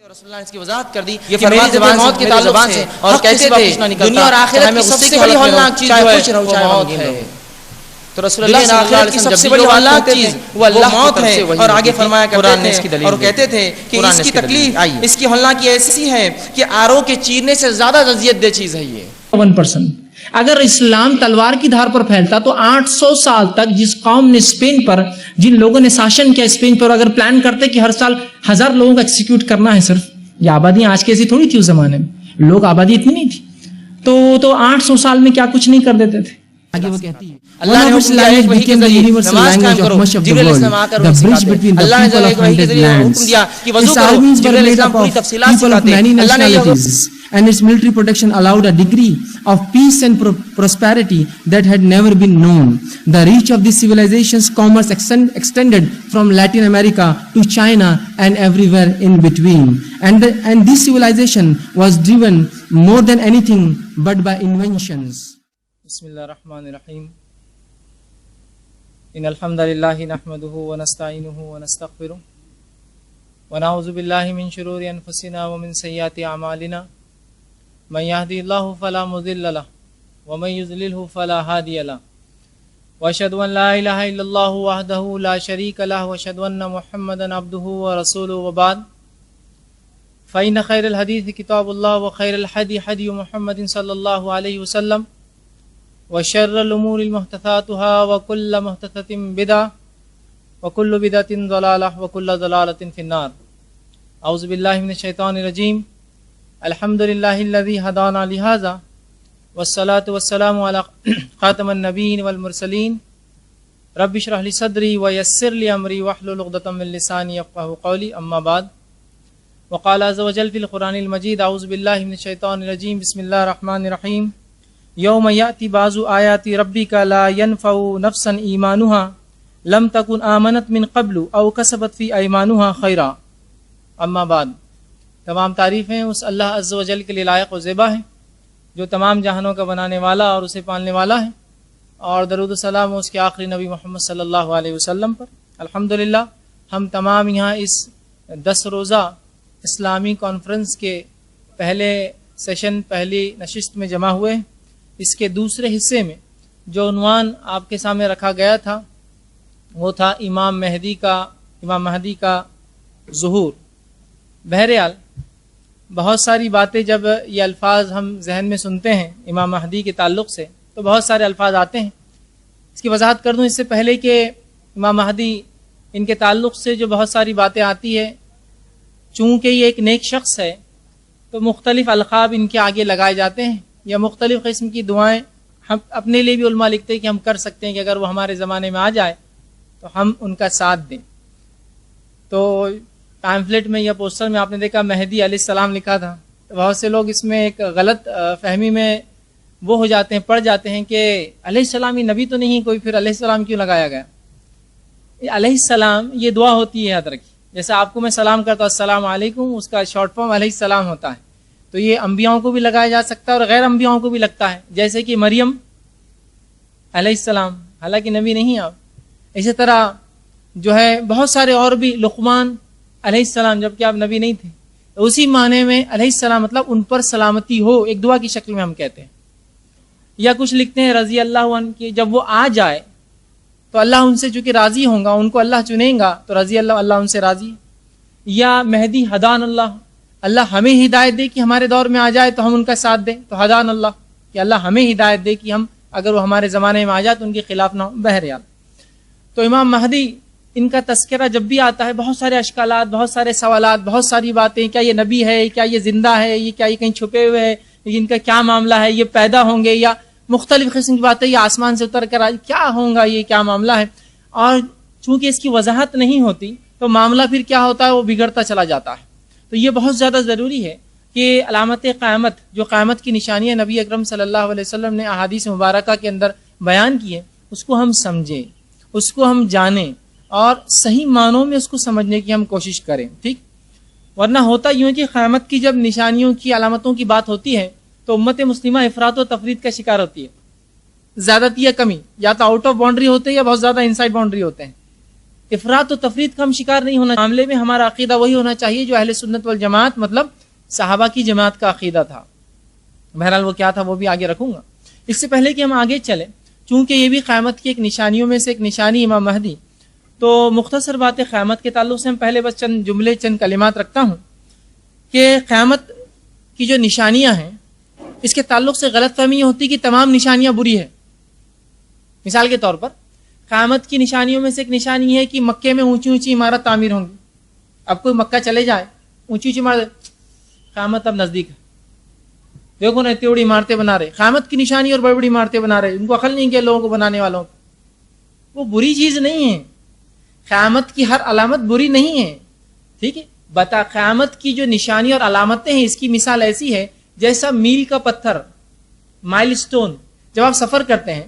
رسول اللہ نے اس کی وضاحت کر دی کہ میری زبان موت کے تعلق سے اور کیسے تھے دنیا اور آخرت کی سب سے بڑی ہولناک چیز جو ہے وہ موت ہے. تو رسول اللہ صلی اللہ علیہ وسلم کی سب سے بڑی ہولناک چیز وہ موت ہے. اور آگے فرمایا کرتے تھے اور کہتے تھے کہ اس کی تکلیف اس کی ہولناکی ایسی ہے کہ آرو کے چیرنے سے زیادہ اذیت دہ چیز ہے یہ. 1% اگر اسلام تلوار کی دھار پر پھیلتا تو 800 سال تک جس قوم نے اسپین پر جن لوگوں نے شاشن کیا اسپین پر اگر پلان کرتے کہ ہر سال 1000 لوگوں کو ایکسیکیوٹ کرنا ہے صرف یہ آبادی آج کیسی تھوڑی تھی اس زمانے میں لوگ آبادی اتنی نہیں تھی تو 800 سال میں کیا کچھ نہیں کر دیتے تھے. آگے وہ کہتی ہے اللہ نے حکم دیا ایک وحی کے ذریعے نماز قائم کرو. جبریل علیہ السلام آ کر وہی سکھاتے. اللہ نے ایک وحی کے ذریعے حکم دیا کہ وضو کرو. جبریل علیہ السلام پوری تفصیلات سکھاتے. اللہ نے یہ and its military protection allowed a degree of peace and prosperity that had never been known. The reach of this civilization's commerce extended from Latin America to China and everywhere in between. And this civilization was driven more than anything but by inventions. Bismillah ar-Rahman ar-Rahim. إن الحمد لله نحمده ونستعينه ونستغفره ونعوذ بالله من شرور أنفسنا ومن سيئات أعمالنا من يهدي الله فلا مضل له ومن يضلله فلا هادي له واشهد ان لا اله الا الله وحده لا شريك له واشهد ان محمدا عبده ورسوله وبعد فإن خير الحديث كتاب الله وخير الهدي هدي محمد صلى الله عليه وسلم وشر الأمور محدثاتها وكل محدثة بدعة وكل بدعة ضلالة وكل ضلالة في النار. أعوذ بالله من الشيطان الرجيم. الحمد لله الذي هدانا لهذا والصلاة والسلام على خاتم النبيين والمرسلين. رب اشرح لي صدري ويسر لي أمري واحلل عقدة من لساني يفقهوا قولي. أما بعد وقال عز وجل في القرآن المجيد أعوذ بالله من الشيطان الرجيم بسم الله الرحمن الرحيم. يوم يأتي بعض آيات ربك لا ينفع نفسا إيمانها لم تكن آمنت من قبل أو كسبت في أيمانها خيرا. أما بعد تمام تعریفیں اس اللہ عز و جل کے لیے لائق و زیبا ہیں جو تمام جہانوں کا بنانے والا اور اسے پالنے والا ہے. اور درود و سلام اس کے آخری نبی محمد صلی اللہ علیہ وسلم پر. الحمدللہ ہم تمام یہاں اس 10 روزہ اسلامی کانفرنس کے پہلے سیشن پہلی نشست میں جمع ہوئے. اس کے دوسرے حصے میں جو عنوان آپ کے سامنے رکھا گیا تھا وہ تھا امام مہدی کا ظہور. بہرحال بہت ساری باتیں جب یہ الفاظ ہم ذہن میں سنتے ہیں امام مہدی کے تعلق سے تو بہت سارے الفاظ آتے ہیں. اس کی وضاحت کر دوں اس سے پہلے کہ امام مہدی ان کے تعلق سے جو بہت ساری باتیں آتی ہے چونکہ یہ ایک نیک شخص ہے تو مختلف القاب ان کے آگے لگائے جاتے ہیں یا مختلف قسم کی دعائیں ہم اپنے لیے بھی علماء لکھتے ہیں کہ ہم کر سکتے ہیں کہ اگر وہ ہمارے زمانے میں آ جائے تو ہم ان کا ساتھ دیں. تو پیمفلٹ میں یا پوسٹر میں آپ نے دیکھا مہدی علیہ السلام لکھا تھا. تو بہت سے لوگ اس میں ایک غلط فہمی میں وہ ہو جاتے ہیں پڑ جاتے ہیں کہ علیہ السلام یہ نبی تو نہیں کوئی پھر علیہ السلام کیوں لگایا گیا. علیہ السلام یہ دعا ہوتی ہے یاد رکھیے. جیسے آپ کو میں سلام کرتا ہوں السلام علیکم اس کا شارٹ فارم علیہ السلام ہوتا ہے. تو یہ انبیاؤں کو بھی لگایا جا سکتا ہے اور غیر انبیاؤں کو بھی لگتا ہے. جیسے کہ مریم علیہ السلام حالانکہ نبی نہیں آپ. اسی طرح جو ہے بہت سارے اور بھی لقمان علیہ السلام جبکہ آپ نبی نہیں تھے. اسی معنی میں علیہ السلام مطلب ان پر سلامتی ہو ایک دعا کی شکل میں ہم کہتے ہیں. یا کچھ لکھتے ہیں رضی اللہ عنہ کی جب وہ آ جائے تو اللہ ان سے چونکہ راضی ہوں گا ان کو اللہ چنیں گا تو رضی اللہ ان سے راضی. یا مہدی ہدان اللہ ہمیں ہدایت دے کہ ہمارے دور میں آ جائے تو ہم ان کا ساتھ دیں تو ہدان اللہ کہ اللہ ہمیں ہدایت دے کہ ہم اگر وہ ہمارے زمانے میں آ جائے تو ان کے خلاف نہ ہو. بہرحال تو امام مہدی ان کا تذکرہ جب بھی آتا ہے بہت سارے اشکالات بہت سارے سوالات بہت ساری باتیں کیا یہ نبی ہے کیا یہ زندہ ہے یہ کیا یہ کہیں چھپے ہوئے ہے ان کا کیا معاملہ ہے یہ پیدا ہوں گے یا مختلف قسم کی باتیں یہ آسمان سے اتر کر آئے کیا ہوگا یہ کیا معاملہ ہے. اور چونکہ اس کی وضاحت نہیں ہوتی تو معاملہ پھر کیا ہوتا ہے وہ بگڑتا چلا جاتا ہے. تو یہ بہت زیادہ ضروری ہے کہ علامت قیامت جو قیامت کی نشانیاں نبی اکرم صلی اللہ علیہ وسلم نے احادیث مبارکہ کے اندر بیان کی ہے اس کو ہم سمجھیں اس کو ہم جانیں اور صحیح معنوں میں اس کو سمجھنے کی ہم کوشش کریں. ٹھیک ورنہ ہوتا یوں کہ قیامت کی جب نشانیوں کی علامتوں کی بات ہوتی ہے تو امت مسلمہ افراط و تفرید کا شکار ہوتی ہے. زیادتی یا کمی یا تو آؤٹ آف باؤنڈری ہوتے ہیں یا بہت زیادہ انسائڈ باؤنڈری ہوتے ہیں. افراط و تفریط کا ہم شکار نہیں ہونا. معاملے میں ہمارا عقیدہ وہی ہونا چاہیے جو اہل سنت والجماعت مطلب صحابہ کی جماعت کا عقیدہ تھا. بہرحال وہ کیا تھا وہ بھی آگے رکھوں گا. اس سے پہلے کہ ہم آگے چلیں، چونکہ یہ بھی قیامت کی ایک نشانیوں میں سے ایک نشانی امام مہدی، تو مختصر باتیں قیامت کے تعلق سے ہم پہلے بس چند جملے چند کلمات رکھتا ہوں کہ قیامت کی جو نشانیاں ہیں اس کے تعلق سے غلط فہمی یہ ہوتی کہ تمام نشانیاں بری ہیں. مثال کے طور پر قیامت کی نشانیوں میں سے ایک نشانی ہے کہ مکے میں اونچی اونچی عمارت تعمیر ہوں گی. اب کوئی مکہ چلے جائے اونچی اونچی عمارت، قیامت اب نزدیک ہے، دیکھو نا اتنی بڑی عمارتیں بنا رہے، قیامت کی نشانی اور بڑی بڑی عمارتیں بنا رہے. ان کو عقل نہیں کہ لوگوں کو بنانے والوں کو، وہ بری چیز نہیں ہے. قیامت کی ہر علامت بری نہیں ہے، ٹھیک ہے. بتا قیامت کی جو نشانی اور علامتیں ہیں اس کی مثال ایسی ہے جیسا میل کا پتھر، مائل سٹون. جب آپ سفر کرتے ہیں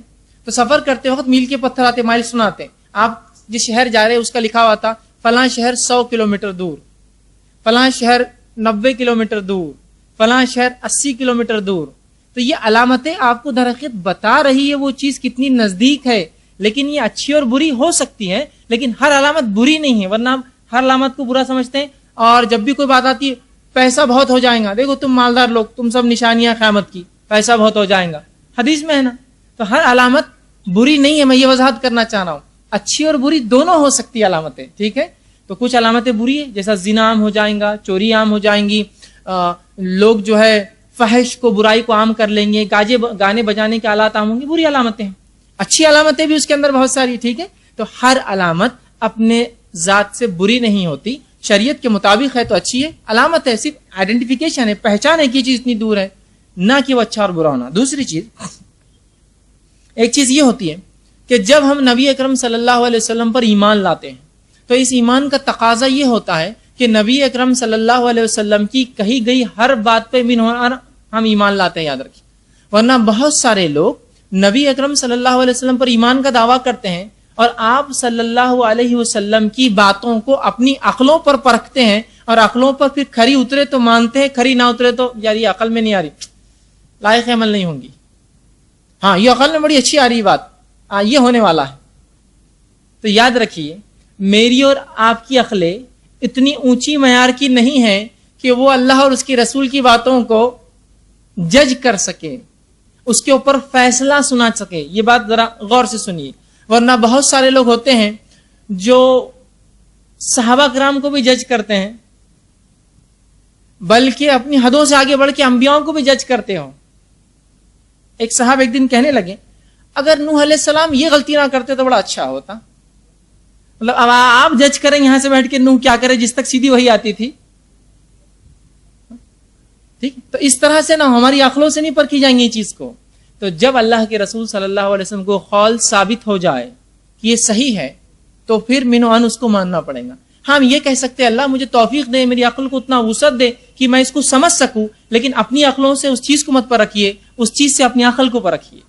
تو سفر کرتے وقت میل کے پتھر آتے، مائل سٹون آتے ہیں. آپ جس شہر جا رہے ہیں اس کا لکھا ہوا تھا فلاں شہر 100 کلومیٹر دور، فلاں شہر 90 کلومیٹر دور، فلاں شہر 80 کلومیٹر دور. تو یہ علامتیں آپ کو در حقیقت بتا رہی ہے وہ چیز کتنی نزدیک ہے. لیکن یہ اچھی اور بری ہو سکتی ہے، لیکن ہر علامت بری نہیں ہے، ورنہ ہر علامت کو برا سمجھتے ہیں. اور جب بھی کوئی بات آتی ہے پیسہ بہت ہو جائے گا، دیکھو تم مالدار لوگ، تم سب نشانیاں قیامت کی، پیسہ بہت ہو جائے گا، حدیث میں ہے نا. تو ہر علامت بری نہیں ہے، میں یہ وضاحت کرنا چاہ رہا ہوں. اچھی اور بری دونوں ہو سکتی علامتیں، ٹھیک ہے. تو کچھ علامتیں بری ہیں جیسا زنا عام ہو جائیں گا، چوری عام ہو جائیں گی، لوگ جو ہے فحش کو برائی کو عام کر لیں گے، گانے بجانے کے آلات عام ہوں گے، بری علامتیں ہیں. اچھی علامتیں بھی اس کے اندر بہت ساری، ٹھیک ہے. تو ہر علامت اپنے ذات سے بری نہیں ہوتی، شریعت کے مطابق ہے تو اچھی ہے. علامت ہے، صرف آئیڈینٹیفیکیشن ہے، پہچان ہے کہ یہ چیز اتنی دور ہے، نہ کہ وہ اچھا اور برا ہونا. دوسری چیز، ایک چیز یہ ہوتی ہے کہ جب ہم نبی اکرم صلی اللہ علیہ وسلم پر ایمان لاتے ہیں تو اس ایمان کا تقاضا یہ ہوتا ہے کہ نبی اکرم صلی اللہ علیہ وسلم کی کہی گئی ہر بات پہ ہم ایمان لاتے ہیں، یاد رکھیں. ورنہ بہت سارے لوگ نبی اکرم صلی اللہ علیہ وسلم پر ایمان کا دعویٰ کرتے ہیں اور آپ صلی اللہ علیہ وسلم کی باتوں کو اپنی عقلوں پر پرکھتے ہیں اور عقلوں پر پھر کھری اترے تو مانتے ہیں، کھری نہ اترے تو یار یہ عقل میں نہیں آ رہی، لائق عمل نہیں ہوں گی. ہاں یہ عقل میں بڑی اچھی آ رہی بات، یہ ہونے والا ہے. تو یاد رکھیے میری اور آپ کی عقلیں اتنی اونچی معیار کی نہیں ہے کہ وہ اللہ اور اس کے رسول کی باتوں کو جج کر سکے، اس کے اوپر فیصلہ سنا سکے. یہ بات ذرا غور سے سنیے. ورنہ بہت سارے لوگ ہوتے ہیں جو صحابہ کرام کو بھی جج کرتے ہیں، بلکہ اپنی حدوں سے آگے بڑھ کے انبیاءوں کو بھی جج کرتے ہوں. ایک صاحب ایک دن کہنے لگے اگر نوح علیہ السلام یہ غلطی نہ کرتے تو بڑا اچھا ہوتا. مطلب اب آپ جج کریں یہاں سے بیٹھ کے نوح کیا کرے جس تک سیدھی وہی آتی تھی. ٹھیک، تو اس طرح سے نہ ہماری عقلوں سے نہیں پرکھی جائیں گی یہ چیز کو. تو جب اللہ کے رسول صلی اللہ علیہ وسلم کو قول ثابت ہو جائے کہ یہ صحیح ہے تو پھر من و عن اس کو ماننا پڑے گا. ہم یہ کہہ سکتے ہیں اللہ مجھے توفیق دے، میری عقل کو اتنا وسعت دے کہ میں اس کو سمجھ سکوں، لیکن اپنی عقلوں سے اس چیز کو مت پرکھیے، اس چیز سے اپنی عقل کو پرکھیے.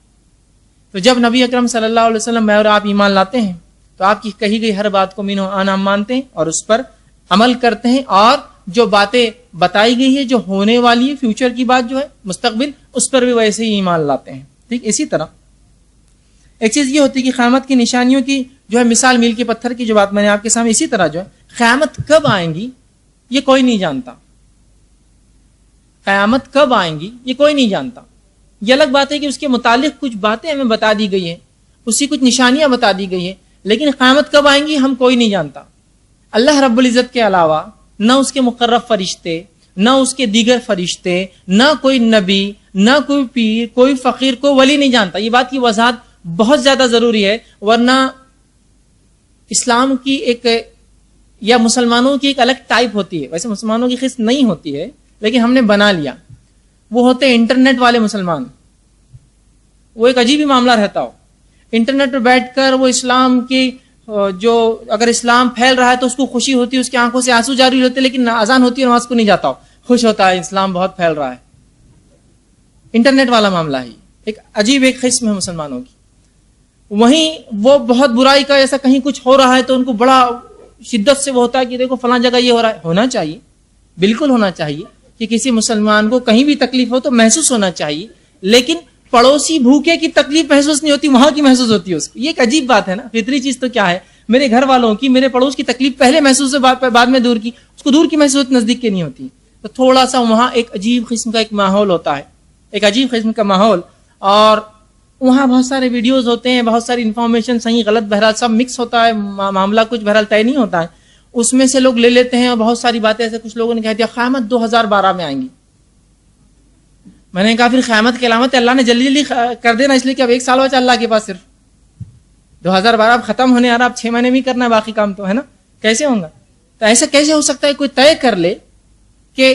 تو جب نبی اکرم صلی اللہ علیہ وسلم میں اور آپ ایمان لاتے ہیں تو آپ کی کہی گئی ہر بات کو من و عن ہم مانتے ہیں اور اس پر عمل کرتے ہیں، اور جو باتیں بتائی گئی ہے جو ہونے والی ہے، فیوچر کی بات جو ہے مستقبل، اس پر بھی ویسے ہی ایمان لاتے ہیں. ٹھیک، اسی طرح ایک چیز یہ ہوتی ہے کہ قیامت کی نشانیوں کی جو ہے مثال میل کے پتھر کی جو بات میں نے آپ کے سامنے، اسی طرح جو ہے قیامت کب آئیں گی یہ کوئی نہیں جانتا. قیامت کب آئیں گی یہ کوئی نہیں جانتا. یہ الگ بات ہے کہ اس کے متعلق کچھ باتیں ہمیں بتا دی گئی ہیں، اس کی کچھ نشانیاں بتا دی گئی ہیں، لیکن قیامت کب آئیں گی ہم کوئی نہیں جانتا. اللہ رب العزت کے علاوہ نہ اس کے مقرب فرشتے، نہ اس کے دیگر فرشتے، نہ کوئی نبی، نہ کوئی پیر، کوئی فقیر، کوئی ولی نہیں جانتا. یہ بات کی وضاحت بہت زیادہ ضروری ہے، ورنہ اسلام کی ایک یا مسلمانوں کی ایک الگ ٹائپ ہوتی ہے. ویسے مسلمانوں کی قسم نہیں ہوتی ہے لیکن ہم نے بنا لیا، وہ ہوتے انٹرنیٹ والے مسلمان. وہ ایک عجیب ہی معاملہ رہتا ہو، انٹرنیٹ پر بیٹھ کر وہ اسلام کی جو اگر اسلام پھیل رہا ہے تو اس کو خوشی ہوتی ہے، اس کی آنکھوں سے آنسو جاری ہوتے، لیکن اذان ہوتی ہے نماز کو نہیں جاتا ہو، خوش ہوتا ہے اسلام بہت پھیل رہا ہے. انٹرنیٹ والا معاملہ ہی ایک عجیب ایک قسم ہے مسلمانوں کی. وہیں وہ بہت برائی کا ایسا کہیں کچھ ہو رہا ہے تو ان کو بڑا شدت سے وہ ہوتا ہے کہ دیکھو فلاں جگہ یہ ہو رہا ہے. ہونا چاہیے، بالکل ہونا چاہیے کہ کسی مسلمان کو کہیں بھی تکلیف ہو تو محسوس ہونا چاہیے، لیکن پڑوسی بھوکے کی تکلیف محسوس نہیں ہوتی، وہاں کی محسوس ہوتی ہے اس کو. یہ ایک عجیب بات ہے نا. فطری چیز تو کیا ہے، میرے گھر والوں کی، میرے پڑوس کی تکلیف پہلے محسوس ہے، بعد میں دور کی، اس کو دور کی محسوس نزدیک کی نہیں ہوتی. تو تھوڑا سا وہاں ایک عجیب قسم کا ایک ماحول ہوتا ہے، ایک عجیب قسم کا ماحول، اور وہاں بہت سارے ویڈیوز ہوتے ہیں، بہت ساری انفارمیشن صحیح غلط بہرحال سب مکس ہوتا ہے، معاملہ کچھ بہرحال طے نہیں ہوتا ہے. اس میں سے لوگ لے لیتے ہیں اور بہت ساری باتیں ایسے کچھ لوگوں نے کہہ دیا قیامت 2012 میں آئیں گی. میں نے کہا پھر قیامت کی علامت اللہ نے جلدی جلدی کر دینا، اس لیے کہ اب 1 سال بچا اللہ کے پاس، صرف 2012 اب ختم ہونے آ رہا، اب 6 مہینے بھی کرنا ہے باقی کام تو ہے نا، کیسے ہوگا؟ تو ایسا کیسے ہو سکتا ہے کوئی طے کر لے کہ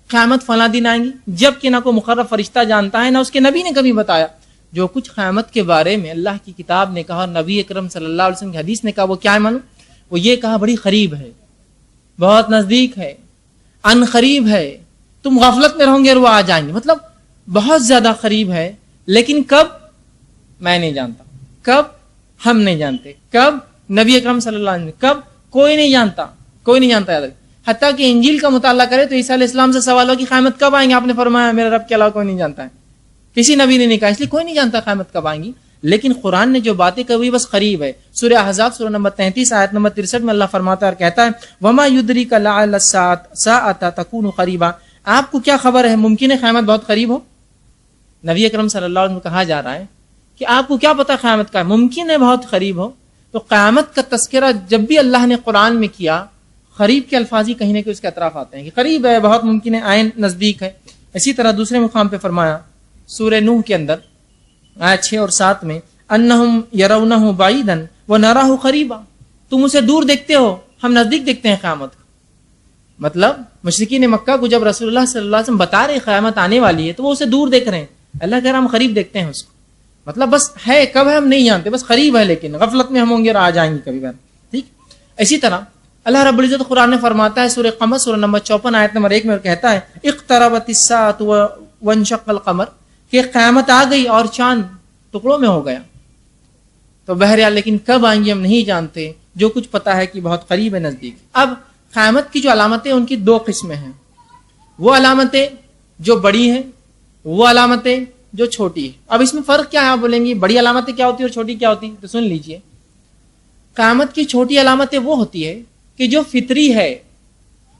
قیامت فلاں دن آئیں گی، جب کہ نہ کوئی مقرر فرشتہ جانتا ہے، نہ اس کے نبی نے کبھی بتایا. جو کچھ قیامت کے بارے میں اللہ کی کتاب نے کہا اور نبی اکرم صلی اللہ علیہ وسلم کی حدیث نے کہا، وہ کیا ہے معلوم؟ وہ یہ کہا بڑی قریب ہے، بہت نزدیک ہے، ان قریب ہے، تم غفلت میں رہو گے اور وہ آ جائیں گے. مطلب بہت زیادہ قریب ہے، لیکن کب میں نہیں جانتا، کب ہم نہیں جانتے، کب نبی اکرم صلی اللہ علیہ وسلم، کب کوئی نہیں جانتا، کوئی نہیں جانتا. یاد رکھ، حتیٰ کہ انجیل کا مطالعہ کرے تو عیسیٰ علیہ السلام سے سوال ہو کہ قیامت کب آئیں گے، آپ نے فرمایا میرے رب کے علاوہ کوئی نہیں جانتا ہے، کسی نبی نے نہیں کہا، اس لیے کوئی نہیں جانتا قیامت کب آئیں گی. لیکن قرآن نے جو باتیں کہی بس قریب ہے. سورہ احزاب سورہ نمبر 33 آیت نمبر 63 میں اللہ فرماتا ہے اور کہتا ہے وما یدریک لعل الساعۃ تکون قریبا، آپ کو کیا خبر ہے ممکن ہے قیامت بہت قریب ہو. نبی اکرم صلی اللہ علیہ وسلم کو کہا جا رہا ہے کہ آپ کو کیا پتا قیامت کا ممکن ہے بہت قریب ہو. تو قیامت کا تذکرہ جب بھی اللہ نے قرآن میں کیا، قریب کے الفاظ ہی کہیں نہ کہیں اس کے اطراف آتے ہیں کہ قریب ہے، بہت ممکن ہے، عین نزدیک ہے. اسی طرح دوسرے مقام پہ فرمایا سورہ نوح کے اندر آیت 6 اور 7 میں انہم یرونہ بعیدا ونراہ قریبا، تم اسے دور دیکھتے ہو، ہم نزدیک دیکھتے ہیں قیامت کو. مطلب مشرکین مکہ کو جب رسول اللہ صلی اللہ علیہ وسلم بتا رہے قیامت آنے والی ہے تو وہ اسے دور دیکھ رہے ہیں. اللہ کہہ رہا ہم قریب دیکھتے ہیں اس کو. مطلب بس ہے، کب ہے ہم نہیں جانتے، بس قریب ہے، لیکن غفلت میں ہم ہوں گے اور آ جائیں گے کبھی بار. ٹھیک. اسی طرح اللہ رب العزت قرآن میں فرماتا ہے سورہ قمر سورہ نمبر 54 آیت نمبر 1 میں کہتا ہے اقتربت الساعۃ وانشق القمر، کہ قیامت آ گئی اور چاند ٹکڑوں میں ہو گیا. تو بہرحال لیکن کب آئیں گے ہم نہیں جانتے، جو کچھ پتا ہے کہ بہت قریب ہے، نزدیک. اب قیامت کی جو علامتیں ان کی 2 قسمیں ہیں، وہ علامتیں جو بڑی ہیں، وہ علامتیں جو چھوٹی ہیں. اب اس میں فرق کیا ہے؟ آپ بولیں گے بڑی علامتیں کیا ہوتی ہیں اور چھوٹی کیا ہوتی ہیں؟ تو سن لیجئے. قیامت کی چھوٹی علامتیں وہ ہوتی ہے کہ جو فطری ہے،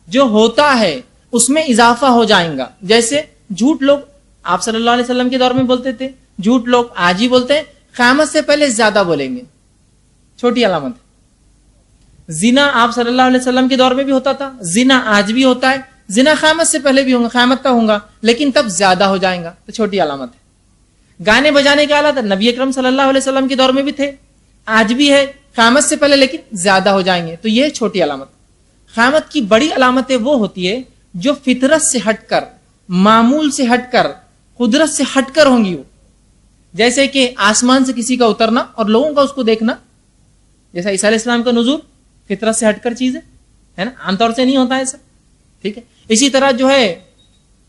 جو ہوتا ہے اس میں اضافہ ہو جائیں گا. جیسے جھوٹ لوگ آپ صلی اللہ علیہ وسلم کے دور میں بولتے تھے، جھوٹ لوگ آج ہی بولتے ہیں، قیامت سے پہلے زیادہ بولیں گے، چھوٹی علامت ہے. زنا آپ صلی اللہ علیہ وسلم کے دور میں بھی ہوتا تھا، زنا آج بھی ہوتا ہے، زنا قیامت سے پہلے بھی ہوگا، قیامت تک ہوگا، لیکن تب زیادہ ہو جائیں گا، تو چھوٹی علامت ہے. گانے بجانے کے آلات نبی اکرم صلی اللہ علیہ وسلم کے دور میں بھی تھے، آج بھی ہے، قیامت سے پہلے لیکن زیادہ ہو جائیں گے، تو یہ چھوٹی علامت. قیامت کی بڑی علامتیں وہ ہوتی ہے جو فطرت سے ہٹ کر، معمول سے ہٹ کر، قدرت سے ہٹ کر ہوں گی. وہ جیسے کہ آسمان سے کسی کا اترنا اور لوگوں کا اس کو دیکھنا، جیسا عیسیٰ علیہ السلام کا نزول فطرت سے ہٹ کر چیز ہے نا، عام طور سے نہیں ہوتا ایسا. ٹھیک ہے. اسی طرح جو ہے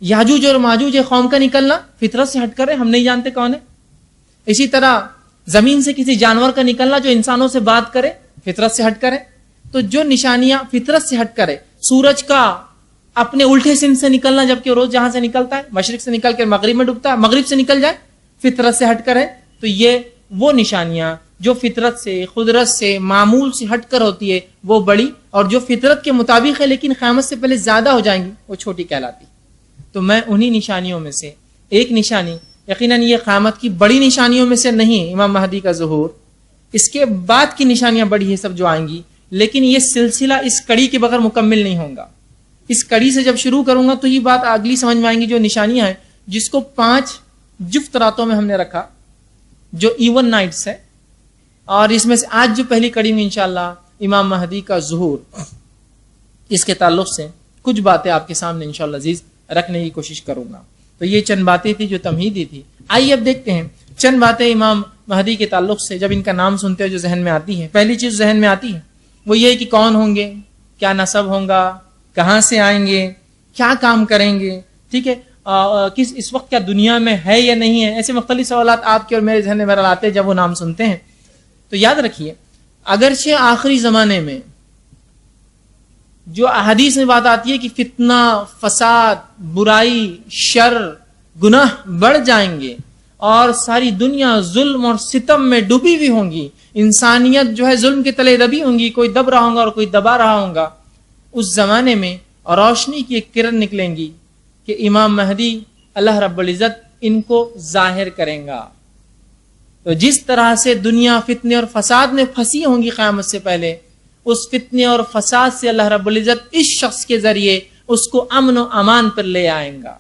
یاجوج اور ماجوج قوم کا نکلنا فطرت سے ہٹ کر ہے، ہم نہیں جانتے کون ہے. اسی طرح زمین سے کسی جانور کا نکلنا جو انسانوں سے بات کرے، فطرت سے ہٹ کر ہے. تو جو نشانیاں فطرت سے ہٹ کر ہے، سورج کا اپنے الٹے سمت سے نکلنا، جبکہ روز جہاں سے نکلتا ہے مشرق سے نکل کر مغرب میں ڈوبتا ہے، مغرب سے نکل جائے، فطرت سے ہٹ کر ہے. تو یہ وہ نشانیاں جو فطرت سے، قدرت سے، معمول سے ہٹ کر ہوتی ہے وہ بڑی، اور جو فطرت کے مطابق ہے لیکن قیامت سے پہلے زیادہ ہو جائیں گی وہ چھوٹی کہلاتی. تو میں انہی نشانیوں میں سے ایک نشانی، یقیناً یہ قیامت کی بڑی نشانیوں میں سے نہیں، امام مہدی کا ظہور، اس کے بعد کی نشانیاں بڑی ہیں سب جو آئیں گی، لیکن یہ سلسلہ اس کڑی کے بغیر مکمل نہیں ہوگا. اس کڑی سے جب شروع کروں گا تو یہ بات اگلی سمجھ میں آئیں گی. جو نشانیاں ہیں جس کو 5 جفت راتوں میں ہم نے رکھا، جو ایون نائٹس ہے، اور اس میں سے آج جو پہلی کڑی میں انشاءاللہ امام مہدی کا ظہور، اس کے تعلق سے کچھ باتیں آپ کے سامنے انشاءاللہ عزیز رکھنے کی کوشش کروں گا. تو یہ چند باتیں تھی جو تمہیدی تھی. آئیے اب دیکھتے ہیں چند باتیں امام مہدی کے تعلق سے جب ان کا نام سنتے ہو جو ذہن میں آتی ہے. پہلی چیز ذہن میں آتی ہے وہ یہ ہے کہ کون ہوں گے، کیا نسب ہوگا، کہاں سے آئیں گے، کیا کام کریں گے. ٹھیک ہے. کس اس وقت کیا دنیا میں ہے یا نہیں ہے، ایسے مختلف سوالات آپ کے اور میرے ذہن میں آتے ہیں جب وہ نام سنتے ہیں. تو یاد رکھیے اگرچہ آخری زمانے میں جو احادیث میں بات آتی ہے کہ فتنہ، فساد، برائی، شر، گناہ بڑھ جائیں گے اور ساری دنیا ظلم اور ستم میں ڈوبی ہوئی ہوں گی، انسانیت جو ہے ظلم کے تلے دبی ہوں گی، کوئی دب رہا ہوگا اور کوئی دبا رہا ہوگا، اس زمانے میں روشنی کی ایک کرن نکلیں گی کہ امام مہدی اللہ رب العزت ان کو ظاہر کریں گا۔ تو جس طرح سے دنیا فتنے اور فساد میں پھنسی ہوں گی قیامت سے پہلے، اس فتنے اور فساد سے اللہ رب العزت اس شخص کے ذریعے اس کو امن و امان پر لے آئیں گا۔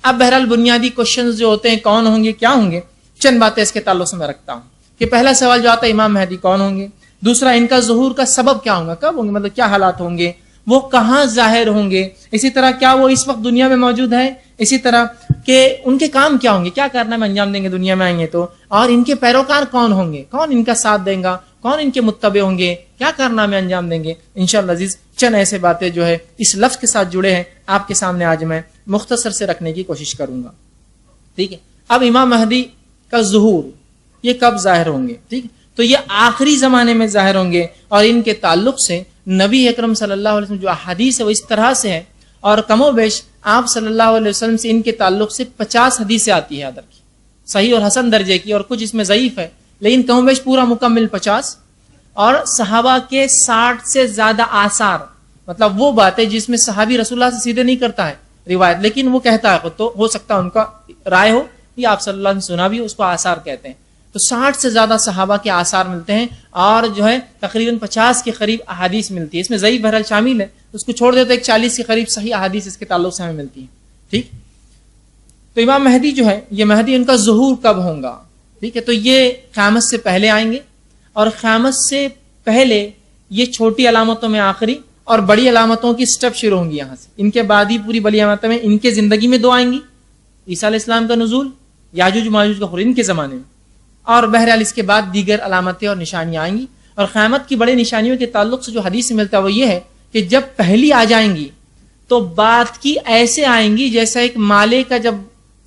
اب بہرحال بنیادی کوشچنز جو ہوتے ہیں کون ہوں گے، کیا ہوں گے، چند باتیں اس کے تعلق سے میں رکھتا ہوں کہ پہلا سوال جو آتا ہے امام مہدی کون ہوں گے، دوسرا ان کا ظہور کا سبب کیا ہوگا، کب ہوں گے، مطلب کیا حالات ہوں گے، وہ کہاں ظاہر ہوں گے، اسی طرح کیا وہ اس وقت دنیا میں موجود ہے، اسی طرح کہ ان کے کام کیا ہوں گے، کیا کارنامے انجام دیں گے دنیا میں آئیں گے تو، اور ان کے پیروکار کون ہوں گے، کون ان کا ساتھ دیں گا، کون ان کے متبع ہوں گے، کیا کارنامے انجام دیں گے۔ انشاءاللہ عزیز چند ایسے باتیں جو ہے اس لفظ کے ساتھ جڑے ہیں آپ کے سامنے آج میں مختصر سے رکھنے کی کوشش کروں گا، ٹھیک ہے۔ اب امام مہدی کا ظہور یہ کب ظاہر ہوں گے، ٹھیک، تو یہ آخری زمانے میں ظاہر ہوں گے، اور ان کے تعلق سے نبی اکرم صلی اللہ علیہ وسلم جو احادیث ہے وہ اس طرح سے ہے، اور کم و بیش آپ صلی اللہ علیہ وسلم سے ان کے تعلق سے 50 حدیثیں آتی ہے ادر کی، صحیح اور حسن درجے کی، اور کچھ اس میں ضعیف ہے، لیکن کم و بیش پورا مکمل 50، اور صحابہ کے 60 سے زیادہ آثار، مطلب وہ باتیں جس میں صحابی رسول اللہ سے سیدھے نہیں کرتا ہے روایت، لیکن وہ کہتا ہے خود، تو ہو سکتا ہے ان کا رائے ہو یا آپ صلی اللہ علیہ وسلم سنا بھی، اس کو آثار کہتے ہیں۔ تو 60 سے زیادہ صحابہ کے آثار ملتے ہیں، اور جو ہے تقریباً 50 کے قریب احادیث ملتی ہے، اس میں ضعیف بہرحال شامل ہے، اس کو چھوڑ دیتے ایک 40 کے قریب صحیح احادیث اس کے تعلق سے ہمیں ملتی ہیں، ٹھیک۔ تو امام مہدی جو ہے یہ مہدی ان کا ظہور کب ہوگا، ٹھیک ہے، تو یہ قیامت سے پہلے آئیں گے، اور قیامت سے پہلے یہ چھوٹی علامتوں میں آخری اور بڑی علامتوں کی سٹیپ شروع ہوں گی یہاں سے، ان کے بعد ہی پوری بڑی علامتیں میں ان کے زندگی میں 2 آئیں گی، عیسیٰ علیہ السلام کا نزول، یاجوج ماجوج کا خروج ان کے زمانے میں، اور بہرحال اس کے بعد دیگر علامتیں اور نشانیاں آئیں گی۔ اور قیامت کی بڑے نشانیوں کے تعلق سے جو حدیث سے ملتا ہے وہ یہ ہے کہ جب پہلی آ جائیں گی تو بات کی ایسے آئیں گی جیسا ایک مالے کا جب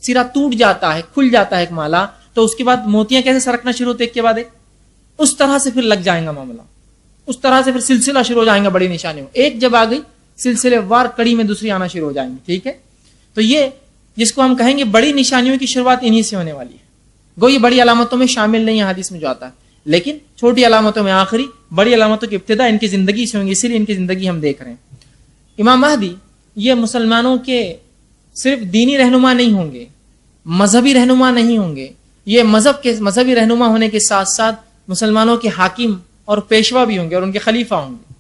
سرا ٹوٹ جاتا ہے، کھل جاتا ہے ایک مالا، تو اس کے بعد موتیاں کیسے سرکنا شروع ہوتے ایک کے بعد ایک، اس طرح سے پھر لگ جائیں گا معاملہ، اس طرح سے پھر سلسلہ شروع ہو جائیں گا بڑی نشانیوں، ایک جب آ گئی سلسلے وار کڑی میں دوسری آنا شروع ہو جائیں گی، ٹھیک ہے۔ تو یہ جس کو ہم کہیں گے بڑی نشانیوں کی شروعات انہی سے ہونے والی ہے، گو یہ بڑی علامتوں میں شامل نہیں ہے حدیث میں جو آتا ہے، لیکن چھوٹی علامتوں میں آخری، بڑی علامتوں کی ابتدا ان کی زندگی سے ہوں گی، اسی لیے ان کی زندگی ہم دیکھ رہے ہیں۔ امام مہدی یہ مسلمانوں کے صرف دینی رہنما نہیں ہوں گے، مذہبی رہنما نہیں ہوں گے، یہ مذہبی رہنما ہونے کے ساتھ ساتھ مسلمانوں کے حاکم اور پیشوا بھی ہوں گے، اور ان کے خلیفہ ہوں گے،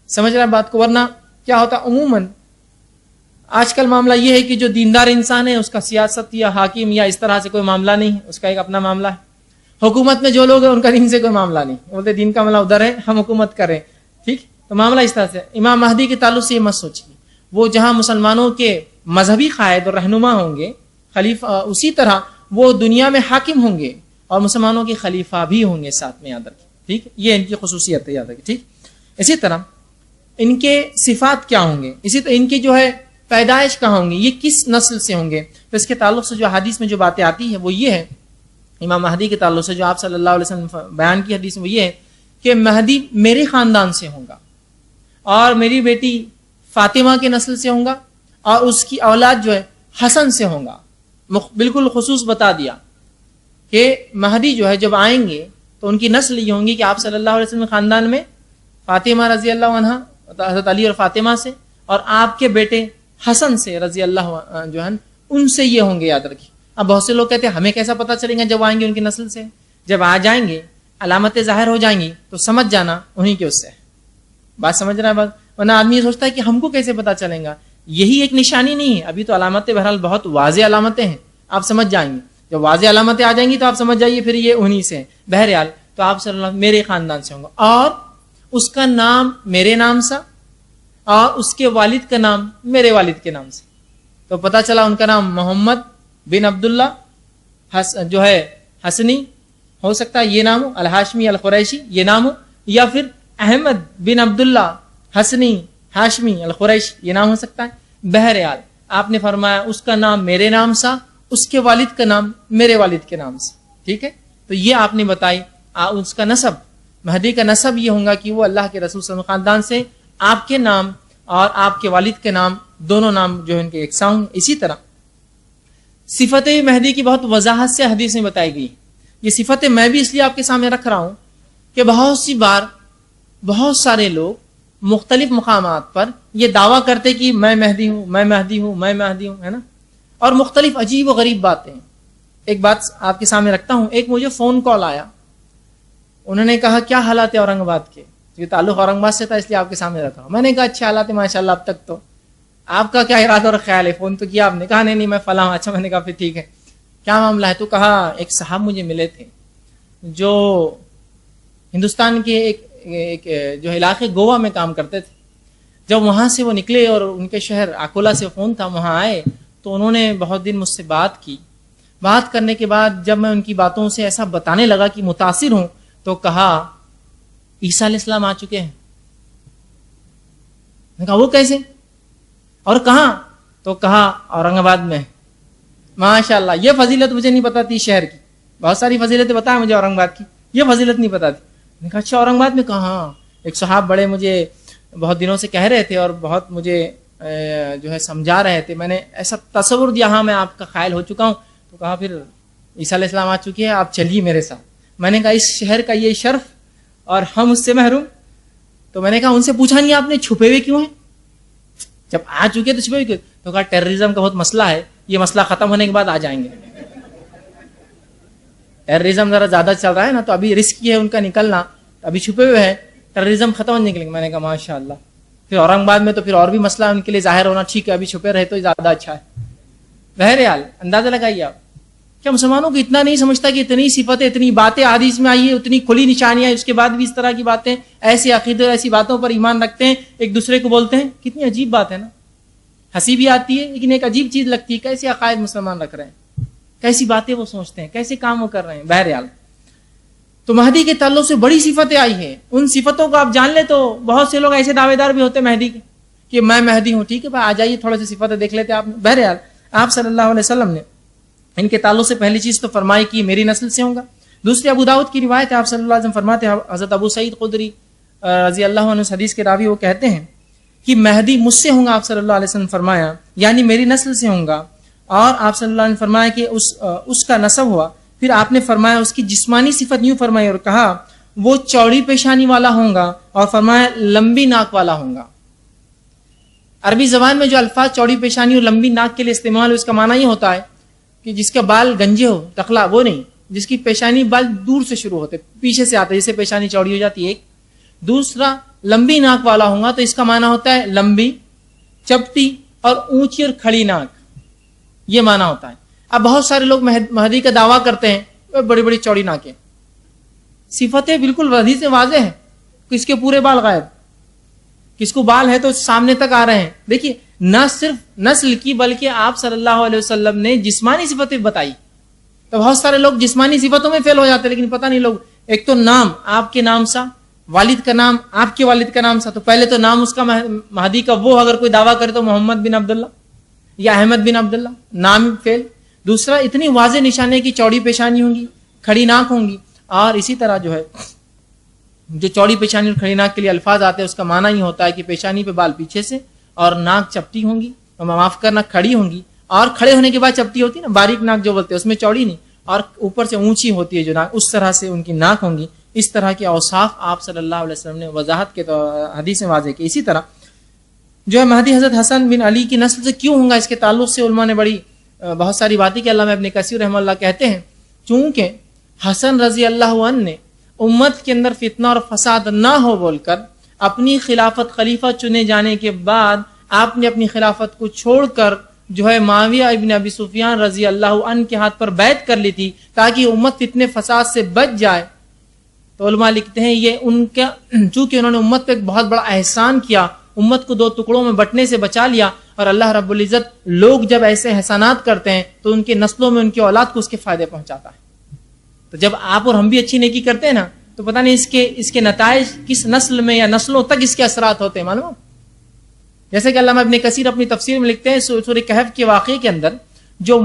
سمجھ رہے ہیں بات کو، ورنہ کیا ہوتا عموماً آج کل معاملہ یہ ہے کہ جو دیندار انسان ہے اس کا سیاست یا حاکم یا اس طرح سے کوئی معاملہ نہیں ہے، اس کا ایک اپنا معاملہ ہے، حکومت میں جو لوگ ہیں ان کا دین سے کوئی معاملہ نہیں، بولتے دین کا معاملہ ادھر ہے، ہم حکومت کریں، ٹھیک، تو معاملہ اس طرح سے۔ امام مہدی کے تعلق سے یہ مت سوچیے، وہ جہاں مسلمانوں کے مذہبی قائد اور رہنما ہوں گے خلیفہ، اسی طرح وہ دنیا میں حاکم ہوں گے اور مسلمانوں کے خلیفہ بھی ہوں گے ساتھ میں، یاد رکھیں، ٹھیک، یہ ان کی خصوصیت ہے، یاد رکھیں، ٹھیک۔ اسی طرح ان کے صفات کیا ہوں گے، اسی طرح ان کی جو ہے پیدائش کہاں ہوں گی، یہ کس نسل سے ہوں گے، تو اس کے تعلق سے جو حدیث میں جو باتیں آتی ہے وہ یہ ہے، امام مہدی کے تعلق سے جو آپ صلی اللہ علیہ وسلم بیان کی حدیث میں وہ یہ ہے کہ مہدی میرے خاندان سے ہوگا، اور میری بیٹی فاطمہ کے نسل سے ہوگا، اور اس کی اولاد جو ہے حسن سے ہوگا، بالکل خصوص بتا دیا کہ مہدی جو ہے جب آئیں گے تو ان کی نسل یہ ہوں گی کہ آپ صلی اللہ علیہ وسلم خاندان میں فاطمہ رضی اللہ عنہ، حضرت علی اور فاطمہ سے، اور آپ کے بیٹے حسن سے رضی اللہ جو ہے ان سے یہ ہوں گے، یاد رکھیے۔ اب بہت سے لوگ کہتے ہیں ہمیں کیسا پتہ چلے گا، جب آئیں گے ان کی نسل سے، جب آ جائیں گے علامتیں ظاہر ہو جائیں گی تو سمجھ جانا انہی کے اس سے، بات سمجھ رہا ہے بات، ورنہ آدمی یہ سوچتا ہے کہ ہم کو کیسے پتہ چلیں گا، یہی ایک نشانی نہیں ہے، ابھی تو علامتیں بہرحال بہت واضح علامتیں ہیں، آپ سمجھ جائیں گے، جب واضح علامتیں آ جائیں گی تو آپ سمجھ جائیے پھر یہ انہی سے ہیں۔ بہرحال تو آپ صلی اللہ علیہ وسلم میرے خاندان سے ہوں گا، اور اس کا نام میرے نام سا، اور اس کے والد کا نام میرے والد کے نام سے، تو پتہ چلا ان کا نام محمد بن عبداللہ جو ہے حسنی ہو سکتا ہے، یہ نام ہو، الہاشمی القریشی یہ نام ہو، یا پھر احمد بن عبداللہ حسنی ہاشمی القریشی یہ نام ہو سکتا ہے۔ بہرحال آپ نے فرمایا اس کا نام میرے نام سا، اس کے والد کا نام میرے والد کے نام سے، ٹھیک ہے، تو یہ آپ نے بتائی اس کا نسب، مہدی کا نسب یہ ہوگا کہ وہ اللہ کے رسول صلی اللہ علیہ وسلم خاندان سے، آپ کے نام اور آپ کے والد کے نام دونوں نام جو ان کے یکساں ہوں۔ اسی طرح صفت مہدی کی بہت وضاحت سے حدیث میں بتائی گئی یہ صفتیں میں بھی اس لیے آپ کے سامنے رکھ رہا ہوں کہ بہت سی بار بہت سارے لوگ مختلف مقامات پر یہ دعویٰ کرتے کہ میں مہدی ہوں، میں مہدی ہوں، میں مہدی ہوں، ہے نا، اور مختلف عجیب و غریب باتیں. ایک بات آپ کے سامنے رکھتا ہوں. ایک مجھے فون کال آیا، انہوں نے کہا کیا حالات ہے اورنگ آباد کے، یہ تعلق اورنگ آباد سے تھا اس لیے آپ کے سامنے رکھا ہوں. میں نے کہا اچھے حالات ہیں ماشاء اللہ اب تک. تو آپ کا کیا ارادہ اور خیال ہے؟ فون تو کیا آپ نے؟ کہا نہیں میں فلاں. اچھا، میں نے کہا پھر ٹھیک ہے، کیا معاملہ ہے؟ تو کہا ایک صاحب مجھے ملے تھے جو ہندوستان کے ایک جو علاقے گوا میں کام کرتے تھے. جب وہاں سے وہ نکلے اور ان کے شہر اکولا سے فون تھا، وہاں آئے تو انہوں نے بہت دن مجھ سے بات کی. بات کرنے کے بعد جب میں ان کی باتوں سے ایسا بتانے لگا کہ متاثر ہوں، تو کہا عیسیٰ علیہ السلام آ چکے ہیں. میں کہا وہ کیسے اور کہاں؟ تو کہا اورنگ آباد میں. ماشاء اللہ، یہ فضیلت مجھے نہیں پتا تھی شہر کی. بہت ساری فضیلتیں بتائیں مجھے اورنگ آباد کی، یہ فضیلت نہیں پتا تھی. میں نے کہا اچھا اورنگ آباد میں. کہا ہاں. ایک صاحب بڑے مجھے بہت دنوں سے کہہ رہے تھے اور بہت مجھے جو ہے سمجھا رہے تھے. میں نے ایسا تصور دیا ہاں میں آپ کا قائل ہو چکا ہوں. تو کہا پھر عیسیٰ علیہ السلام آ چکے ہیں، آپ چلیے میرے ساتھ. میں نے کہا اس شہر کا یہ شرف اور ہم اس سے محروم. تو میں نے کہا ان سے پوچھا نہیں آپ نے چھپے ہوئے کیوں ہیں؟ جب آ چکے تو چھپے ہوئے کیوں؟ تو کہا ٹیررزم کا بہت مسئلہ ہے، یہ مسئلہ ختم ہونے کے بعد آ جائیں گے. ٹیررزم ذرا زیادہ چل رہا ہے نا، تو ابھی رسک ہے ان کا نکلنا، ابھی چھپے ہوئے ہیں، ٹیررزم ختم ہونے نکلیں گے. میں نے کہا ماشاء اللہ. پھر اورنگ آباد میں تو پھر اور بھی مسئلہ ان کے لیے ظاہر ہونا ٹھیک ہے، ابھی چھپے رہے تو زیادہ اچھا ہے. بہرحال اندازہ لگائیے آپ، کیا مسلمانوں کو اتنا نہیں سمجھتا کہ اتنی صفتیں اتنی باتیں حدیث میں آئی ہے، اتنی کھلی نشانیاں، اس کے بعد بھی اس طرح کی باتیں، ایسے عقیدے ایسی باتوں پر ایمان رکھتے ہیں، ایک دوسرے کو بولتے ہیں. کتنی عجیب بات ہے نا، ہنسی بھی آتی ہے لیکن ایک عجیب چیز لگتی ہے. کیسے عقائد مسلمان رکھ رہے ہیں، کیسی باتیں وہ سوچتے ہیں، کیسے کام وہ کر رہے ہیں. بہرحال تو مہدی کے تعلق سے بڑی صفتیں آئی ہیں. ان صفتوں کو آپ جان لیں تو بہت سے لوگ ایسے دعوے دار بھی ہوتے ہیں مہدی کے کہ میں مہدی ہوں. ٹھیک ہے بھائی، آ جائیے تھوڑے سے صفتیں دیکھ لیتے آپ. بہرحال آپ صلی اللہ علیہ وسلم نے ان کے تعلق سے پہلی چیز تو فرمائی کہ میری نسل سے ہوں گا. دوسری ابو داؤد کی روایت ہے، آپ صلی اللہ علیہ وسلم فرماتے ہیں، حضرت ابو سعید خدری رضی اللہ عنہ حدیث کے راوی، وہ کہتے ہیں کہ مہدی مجھ سے ہوں گا. آپ صلی اللہ علیہ وسلم فرمایا یعنی میری نسل سے ہوں گا. اور آپ صلی اللہ علیہ وسلم فرمایا کہ اس کا نسب ہوا. پھر آپ نے فرمایا اس کی جسمانی صفت یوں فرمائی اور کہا وہ چوڑی پیشانی والا ہوں گا، اور فرمایا لمبی ناک والا ہوں گا. عربی زبان میں جو الفاظ چوڑی پیشانی اور لمبی ناک کے لیے استعمال ہو، اس کا معنی یہ ہوتا ہے کہ جس کا بال گنجے ہو، ٹکلا، وہ نہیں، جس کی پیشانی بال دور سے شروع ہوتے، پیچھے سے آتے، جسے پیشانی چوڑی ہو جاتی ہے. ایک دوسرا لمبی ناک والا ہوں گا، تو اس کا معنی ہوتا ہے لمبی، چپٹی اور اونچی اور کھڑی ناک، یہ معنی ہوتا ہے. اب بہت سارے لوگ مہدی کا دعویٰ کرتے ہیں بڑی بڑی چوڑی ناکیں. صفتیں بالکل حدیث سے واضح ہیں، کس کے پورے بال غائب، کس کو بال ہے تو سامنے تک آ رہے ہیں. دیکھیے نہ صرف نسل کی بلکہ آپ صلی اللہ علیہ وسلم نے جسمانی صفتیں بتائی. تو بہت سارے لوگ جسمانی صفتوں میں فیل ہو جاتے ہیں، لیکن پتہ نہیں لوگ، ایک تو نام آپ کے نام سا، والد کا نام آپ کے والد کا نام سا. تو پہلے تو نام اس کا مہدی کا، وہ اگر کوئی دعویٰ کرے تو محمد بن عبداللہ یا احمد بن عبداللہ، نام فیل. دوسرا اتنی واضح نشانی کی چوڑی پیشانی ہوں گی، کھڑی ناک ہوں گی. اور اسی طرح جو ہے جو چوڑی پیشانی اور کھڑی ناک کے لیے الفاظ آتے ہیں، اس کا معنی یہ ہوتا ہے کہ پیشانی پہ بال پیچھے سے، اور ناک چپٹی ہوں گی، اور معاف کرنا کھڑی ہوں گی، اور کھڑے ہونے کے بعد چپٹی ہوتی ہے نا، باریک ناک جو بولتے ہیں، اس میں چوڑی نہیں، اور اوپر سے اونچی ہوتی ہے جو ناک، اس طرح سے ان کی ناک ہوں گی. اس طرح کے اوصاف آپ صلی اللہ علیہ وسلم نے وضاحت کے حدیث میں واضح کی. اسی طرح جو ہے مہدی حضرت حسن بن علی کی نسل سے کیوں ہوں گا، اس کے تعلق سے علماء نے بہت ساری باتیں کی. علامہ ابن کثیر رحمہ اللہ کہتے ہیں چونکہ حسن رضی اللہ عنہ نے امت کے اندر فتنہ اور فساد نہ ہو بول کر اپنی خلافت خلیفہ چنے جانے کے بعد آپ نے اپنی خلافت کو چھوڑ کر جو ہے معاویہ ابن ابی سفیان رضی اللہ عنہ کے ہاتھ پر بیعت کر لی تھی تاکہ امت فتنے فساد سے بچ جائے. تو علماء لکھتے ہیں یہ ان کا، چونکہ انہوں نے امت پہ ایک بہت بڑا احسان کیا، امت کو دو ٹکڑوں میں بٹنے سے بچا لیا. اور اللہ رب العزت لوگ جب ایسے احسانات کرتے ہیں تو ان کے نسلوں میں ان کی اولاد کو اس کے فائدے پہنچاتا ہے. تو جب آپ اور ہم بھی اچھی نیکی کرتے ہیں نا، تو پتہ نہیں اس کے نتائج کس نسل میں یا نسلوں تک اس کے اثرات ہوتے ہیں، معلوم. جیسے کہ علامہ ابن کثیر اپنی تفسیر میں لکھتے ہیں سورہ کہف کے واقعے کے اندر جو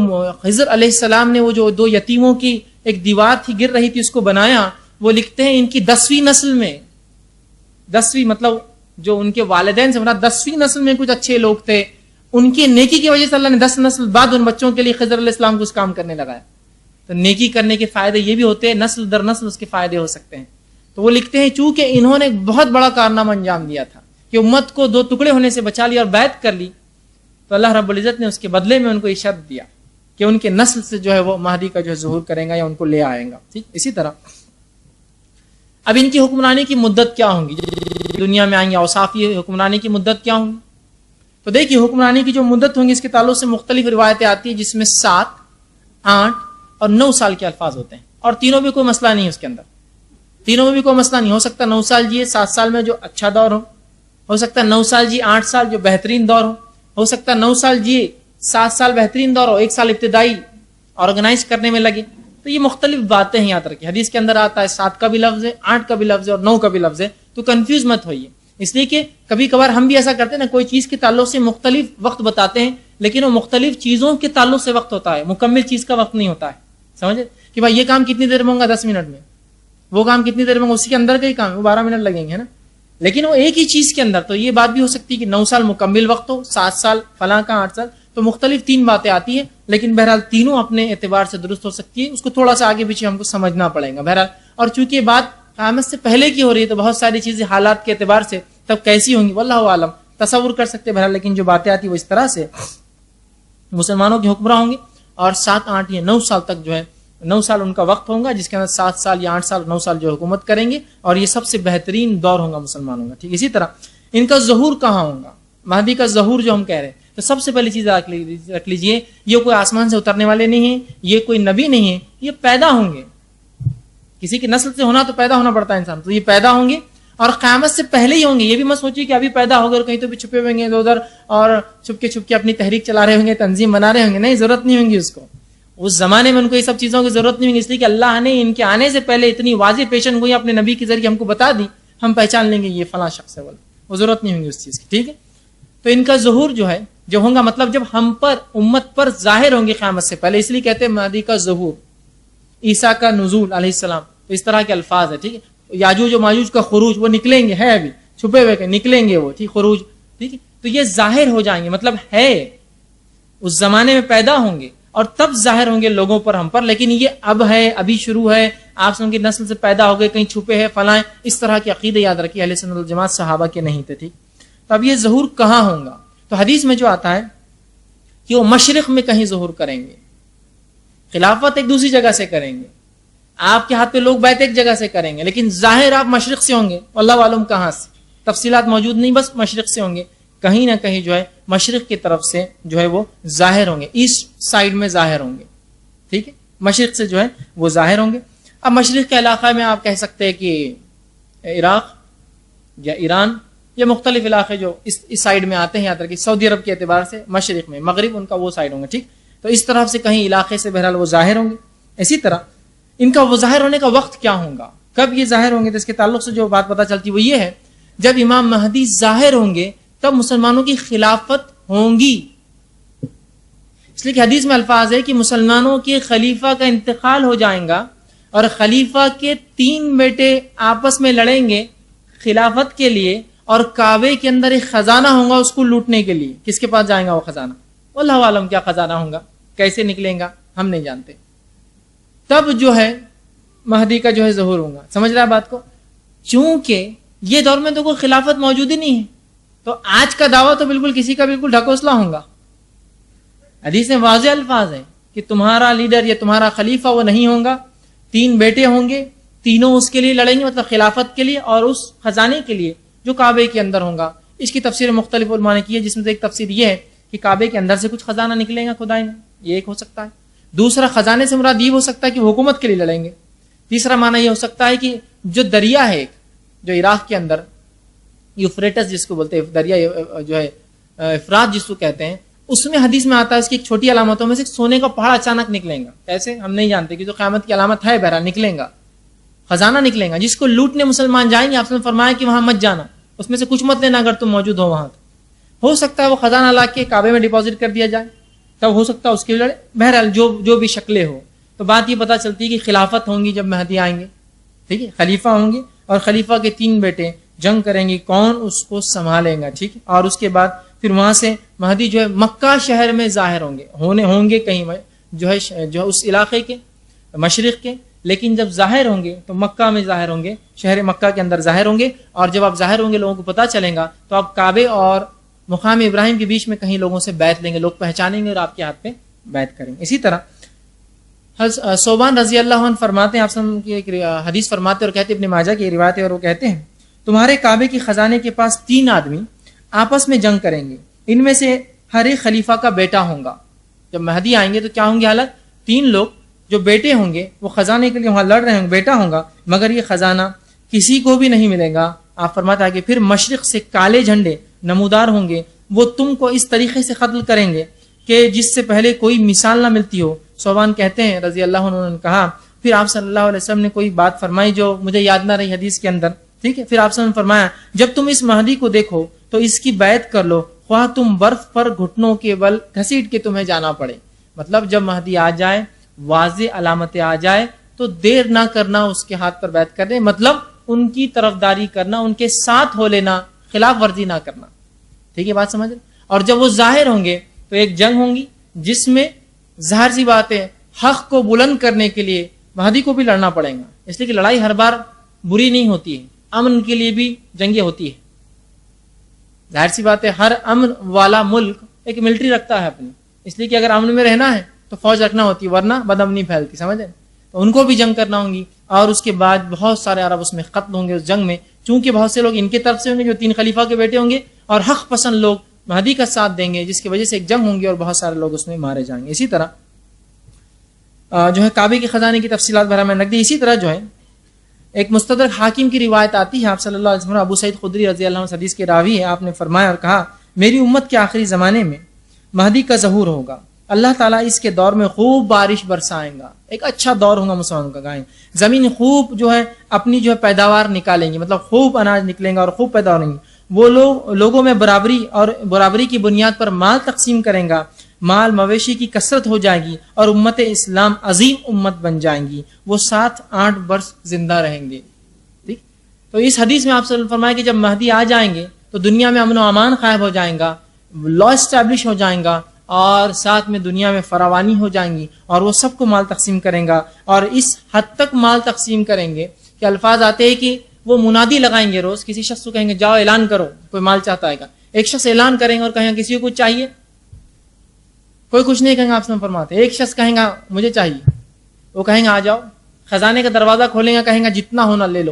خضر علیہ السلام نے وہ جو دو یتیموں کی ایک دیوار تھی گر رہی تھی اس کو بنایا، وہ لکھتے ہیں ان کی 10ویں نسل میں، 10ویں مطلب جو ان کے والدین سے مراد 10ویں نسل میں کچھ اچھے لوگ تھے، ان کی نیکی کی وجہ سے اللہ نے 10 نسل بعد ان بچوں کے لیے خضر علیہ السلام کو اس کام کرنے لگایا. تو نیکی کرنے کے فائدے یہ بھی ہوتے ہیں، نسل در نسل اس کے فائدے ہو سکتے ہیں. تو وہ لکھتے ہیں چونکہ انہوں نے ایک بہت بڑا کارنامہ انجام دیا تھا کہ امت کو 2 ٹکڑے ہونے سے بچا لیا اور بیعت کر لی، تو اللہ رب العزت نے اس کے بدلے میں ان کو یہ شرط دیا کہ ان کے نسل سے جو ہے وہ مہدی کا جو ہے ظہور کریں گا یا ان کو لے آئیں گا. ٹھیک، اسی طرح اب ان کی حکمرانی کی مدت کیا ہوں گی، دنیا میں آئیں گے، اوصاف یہ حکمرانی کی مدت کیا ہوں گی. تو دیکھیے حکمرانی کی جو مدت ہوں گی اس کے تعلق سے مختلف روایتیں آتی ہیں، جس میں 7، 8 اور 9 سال کے الفاظ ہوتے ہیں، اور تینوں بھی کوئی مسئلہ نہیں ہے اس کے اندر، تینوں میں بھی کوئی مسئلہ نہیں. ہو سکتا 9 سال جیے، 7 سال میں جو اچھا دور ہو سکتا ہے 9 سال جی 8 سال جو بہترین دور ہو سکتا ہے 9 سال جیے 7 سال بہترین دور ہو، 1 سال ابتدائی آرگنائز کرنے میں لگے. تو یہ مختلف باتیں ہیں یاد رکھیے. حدیث کے اندر آتا ہے 7 کا بھی لفظ ہے، 8 کا بھی لفظ ہے اور 9 کا بھی لفظ ہے، تو کنفیوز مت ہوئیے. اس لیے کہ کبھی کبھار ہم بھی ایسا کرتے ہیں نا، کوئی چیز کے تعلق سے مختلف وقت بتاتے ہیں، لیکن وہ مختلف چیزوں کے تعلق سے وقت ہوتا ہے، مکمل چیز کا وقت نہیں ہوتا ہے. سمجھے کہ بھائی یہ کام کتنی دیر میں ہوگا، 10 منٹ میں، وہ کام کتنی دیر میں، اسی کے اندر کا ہی کام ہے، وہ 12 منٹ لگیں گے نا، لیکن وہ ایک ہی چیز کے اندر. تو یہ بات بھی ہو سکتی ہے کہ 9 سال مکمل وقت ہو، 7 سال فلاں کا 8 سال، تو مختلف 3 باتیں آتی ہیں، لیکن بہرحال تینوں اپنے اعتبار سے درست ہو سکتی ہے. اس کو تھوڑا سا آگے پیچھے ہم کو سمجھنا پڑے گا بہرحال. اور چونکہ یہ بات قیامت سے پہلے کی ہو رہی ہے تو بہت ساری چیزیں حالات کے اعتبار سے تب کیسی ہوں گی واللہ عالم تصور کر سکتے بہرحال. لیکن جو باتیں آتی ہیں وہ اس طرح سے مسلمانوں کے حکمراں ہوں گے، اور 7، 8 یا 9 سال تک جو ہے 9 سال ان کا وقت ہوگا، جس کے اندر 7 سال یا 8 سال 9 سال جو حکومت کریں گے، اور یہ سب سے بہترین دور ہوگا مسلمانوں کا. ٹھیک، اسی طرح ان کا ظہور کہاں ہوگا، مہدی کا ظہور جو ہم کہہ رہے ہیں، تو سب سے پہلی چیز رکھ لیجئے، یہ کوئی آسمان سے اترنے والے نہیں ہیں، یہ کوئی نبی نہیں ہے، یہ پیدا ہوں گے. کسی کی نسل سے ہونا تو پیدا ہونا پڑتا ہے انسان، تو یہ پیدا ہوں گے اور قیامت سے پہلے ہی ہوں گے. یہ بھی مت سوچیے کہ ابھی پیدا ہو گئے اور کہیں تو بھی چھپے ہوئے گے ادھر اور چھپ کے اپنی تحریک چلا رہے ہوں گے، تنظیم بنا رہے ہوں گے. نہیں، ضرورت نہیں ہوں گی اس کو. اس زمانے میں ان کو یہ سب چیزوں کی ضرورت نہیں ہوگی، اس لیے کہ اللہ نے ان کے آنے سے پہلے اتنی واضح پیشن گوئی اپنے نبی کے ذریعے ہم کو بتا دی، ہم پہچان لیں گے یہ فلاں شخص ہے، وہ ضرورت نہیں ہوگی اس چیز کی. ٹھیک ہے، تو ان کا ظہور جو ہے جو ہوگا، مطلب جب ہم پر امت پر ظاہر ہوں گے قیامت سے پہلے، اس لیے کہتے ہیں مہدی کا ظہور، عیسیٰ کا نزول علیہ السلام. تو اس طرح کے الفاظ ہے. ٹھیک ہے، یاجوج و ماجوج کا خروج، وہ نکلیں گے، ہے ابھی چھپے ہوئے کہ نکلیں گے وہ. ٹھیک، خروج. ٹھیک ہے، تو یہ ظاہر ہو جائیں گے، مطلب ہے اس زمانے میں پیدا ہوں گے اور تب ظاہر ہوں گے لوگوں پر، ہم پر. لیکن یہ اب ہے، ابھی شروع ہے، آپ سن کی نسل سے پیدا ہو گئے، کہیں چھپے ہیں فلاں، اس طرح کے عقیدے یاد رکھیے اہل سنت والجماعت صحابہ کے نہیں تھے. ٹھیک، تو اب یہ ظہور کہاں ہوگا، تو حدیث میں جو آتا ہے کہ وہ مشرق میں کہیں ظہور کریں گے، خلافت ایک دوسری جگہ سے کریں گے، آپ کے ہاتھ پہ لوگ بیعت ایک جگہ سے کریں گے، لیکن ظاہر آپ مشرق سے ہوں گے. اللہ عالم کہاں سے، تفصیلات موجود نہیں، بس مشرق سے ہوں گے، کہیں نہ کہیں جو ہے مشرق کی طرف سے جو ہے وہ ظاہر ہوں گے، ایسٹ سائیڈ میں ظاہر ہوں گے. ٹھیک ہے، مشرق سے جو ہے وہ ظاہر ہوں گے. اب مشرق کے علاقہ میں آپ کہہ سکتے ہیں کہ عراق یا ایران یا مختلف علاقے جو اس سائیڈ میں آتے ہیں، یاد رکھیے سعودی عرب کے اعتبار سے مشرق میں، مغرب ان کا وہ سائیڈ ہوں گے. ٹھیک، تو اس طرف سے کہیں علاقے سے بہرحال وہ ظاہر ہوں گے. اسی طرح ان کا وہ ظاہر ہونے کا وقت کیا ہوگا، کب یہ ظاہر ہوں گے، تو اس کے تعلق سے جو بات پتہ چلتی وہ یہ ہے، جب امام مہدی ظاہر ہوں گے تب مسلمانوں کی خلافت ہوں گی. اس لیے کہ حدیث میں الفاظ ہے کہ مسلمانوں کے خلیفہ کا انتقال ہو جائیں گا اور خلیفہ کے 3 بیٹے آپس میں لڑیں گے خلافت کے لیے، اور کعبے کے اندر ایک خزانہ ہوگا اس کو لوٹنے کے لیے. کس کے پاس جائیں گا وہ خزانہ، واللہ عالم کیا خزانہ ہوگا، کیسے نکلیں گا ہم نہیں جانتے. تب جو ہے مہدی کا جو ہے ظہور ہوگا. سمجھ رہا ہے بات کو، چونکہ یہ دور میں تو کوئی خلافت موجود ہی نہیں ہے، تو آج کا دعویٰ تو بالکل کسی کا بالکل ڈھکوسلا ہوگا. حدیث میں واضح الفاظ ہیں کہ تمہارا لیڈر یا تمہارا خلیفہ وہ نہیں ہوگا، 3 بیٹے ہوں گے، تینوں اس کے لیے لڑیں گے، مطلب خلافت کے لیے اور اس خزانے کے لیے جو کعبے کے اندر ہوگا. اس کی تفسیر مختلف علماء نے کی ہے، جس میں سے ایک تفسیر یہ ہے کہ کعبے کے اندر سے کچھ خزانہ نکلے گا خدائی میں، یہ ایک ہو سکتا ہے. دوسرا، خزانے سے مراد یہ ہو سکتا ہے کہ وہ حکومت کے لیے لڑیں گے. تیسرا معنی یہ ہو سکتا ہے کہ جو دریا ہے جو عراق کے اندر یوفریٹس جس کو بولتے ہیں، دریا جو ہے افرات جس کو کہتے ہیں، اس میں حدیث میں آتا ہے اس کی ایک چھوٹی علامتوں میں سے سونے کا پہاڑ اچانک نکلیں گا. کیسے ہم نہیں جانتے، کہ جو قیامت کی علامت ہے بہرحال نکلیں گا، خزانہ نکلیں گا جس کو لوٹنے مسلمان جائیں گے. آپ نے فرمایا کہ وہاں مت جانا، اس میں سے کچھ مت لینا اگر تم موجود ہو وہاں. ہو سکتا ہے وہ خزانہ لا کے کعبے میں ڈپازٹ کر دیا جائے، تب ہو سکتا ہے اس کے لیے لڑے. بہرحال جو بھی شکلیں ہو، تو بات یہ پتہ چلتی ہے کہ خلافت ہوں گی جب مہدی آئیں گے. ٹھیک ہے، خلیفہ ہوں گے اور خلیفہ کے 3 بیٹے جنگ کریں گے، کون اس کو سنبھالیں گا. ٹھیک ہے، اور اس کے بعد پھر وہاں سے مہدی جو ہے مکہ شہر میں ظاہر ہوں گے کہیں جو ہے اس علاقے کے. مشرق کے، لیکن جب ظاہر ہوں گے تو مکہ میں ظاہر ہوں گے، شہر مکہ کے اندر ظاہر ہوں گے، اور جب آپ ظاہر ہوں گے لوگوں کو پتہ چلے گا تو آپ کعبے اور مقام ابراہیم کے بیچ میں کہیں لوگوں سے بیعت لیں گے، لوگ پہچانیں گے اور آپ کے ہاتھ پہ بیعت کریں گے۔ اسی طرح صوبان رضی اللہ عنہ فرماتے ہیں، آپ سن کی ایک حدیث فرماتے اور کہتے ہیں، ابن ماجہ کی روایت ہے، اور وہ کہتے ہیں تمہارے کعبے کے خزانے کے پاس 3 آدمی آپس میں جنگ کریں گے، ان میں سے ہر ایک خلیفہ کا بیٹا ہوگا۔ جب مہدی آئیں گے تو کیا ہوں گے حالت؟ 3 لوگ جو بیٹے ہوں گے وہ خزانے کے لیے وہاں لڑ رہے ہوں گے، بیٹا ہوگا، مگر یہ خزانہ کسی کو بھی نہیں ملے گا۔ آپ فرماتا ہے کہ پھر مشرق سے کالے جھنڈے نمودار ہوں گے، وہ تم کو اس طریقے سے قتل کریں گے کہ جس سے پہلے کوئی مثال نہ ملتی ہو۔ صوبان کہتے ہیں رضی اللہ عنہ نے کہا، پھر آپ صلی اللہ علیہ وسلم نے کوئی بات فرمائی جو مجھے یاد نہ رہی حدیث کے اندر، ٹھیک ہے، پھر آپ صلی اللہ علیہ وسلم نے فرمایا جب تم اس مہدی کو دیکھو تو اس کی بیعت کر لو، خواہ تم برف پر گھٹنوں کے بل گھسیٹ کے تمہیں جانا پڑے۔ مطلب جب مہدی آ جائے، واضح علامتیں آ جائے تو دیر نہ کرنا اس کے ہاتھ پر بیعت کرنے، مطلب ان کی طرفداری کرنا، ان کے ساتھ ہو لینا، خلاف ورزی نہ کرنا، ٹھیک ہے بات سمجھ؟ اور جب وہ ظاہر ہوں گے تو ایک جنگ ہوں گی جس میں ظاہر سی بات ہے حق کو بلند کرنے کے لیے مہدی کو بھی لڑنا پڑے گا، اس لیے کہ لڑائی ہر بار بری نہیں ہوتی ہے، امن کے لیے بھی جنگیں ہوتی ہے۔ ظاہر سی بات ہے ہر امن والا ملک ایک ملٹری رکھتا ہے اپنی، اس لیے کہ اگر امن میں رہنا ہے تو فوج رکھنا ہوتی ہے، ورنہ بد امنی پھیلتی، سمجھے؟ تو ان کو بھی جنگ کرنا ہوں گی، اور اس کے بعد بہت سارے عرب اس میں قتل ہوں گے اس جنگ میں، چونکہ بہت سے لوگ ان کے طرف سے ہوں گے جو 3 خلیفہ کے بیٹے ہوں گے، اور حق پسند لوگ مہدی کا ساتھ دیں گے، جس کی وجہ سے ایک جنگ ہوں گی اور بہت سارے لوگ اس میں مارے جائیں گے۔ اسی طرح جو ہے کعبے کے خزانے کی تفصیلات بھرا میں رکھ دی۔ اسی طرح جو ہے ایک مستدرک حاکم کی روایت آتی ہے، آپ صلی اللہ علیہ وسلم ابو سعید خدری رضی اللہ عنہ حدیث کے راوی ہے، آپ نے فرمایا اور کہا میری امت کے آخری زمانے میں مہدی کا ظہور ہوگا، اللہ تعالیٰ اس کے دور میں خوب بارش برسائیں گا، ایک اچھا دور ہوگا مسلمانوں کا، گائیں زمین خوب جو ہے اپنی جو ہے پیداوار نکالیں گی، مطلب خوب اناج نکلیں گا اور خوب پیدا ہوں گی، وہ لوگ لوگوں میں برابری کی بنیاد پر مال تقسیم کریں گا، مال مویشی کی کثرت ہو جائے گی اور امت اسلام عظیم امت بن جائیں گی، وہ 7-8 برس زندہ رہیں گے۔ ٹھیک، تو اس حدیث میں آپ سے فرمایا کہ جب مہدی آ جائیں گے تو دنیا میں امن و امان قائم ہو جائیں گا، لا اسٹیبلش ہو جائیں گا، اور ساتھ میں دنیا میں فراوانی ہو جائیں گی، اور وہ سب کو مال تقسیم کریں گا، اور اس حد تک مال تقسیم کریں گے کہ الفاظ آتے ہیں کہ وہ منادی لگائیں گے، روز کسی شخص کو کہیں گے جاؤ اعلان کرو، کوئی مال چاہتا ہے گا، ایک شخص اعلان کریں گے اور کہیں گے کسی کو کچھ چاہیے، کوئی کچھ نہیں کہیں گا، آپ سے فرماتے ایک شخص کہیں گا مجھے چاہیے، وہ کہیں گے آ جاؤ، خزانے کا دروازہ کھولیں گا، کہیں گا جتنا ہونا لے لو،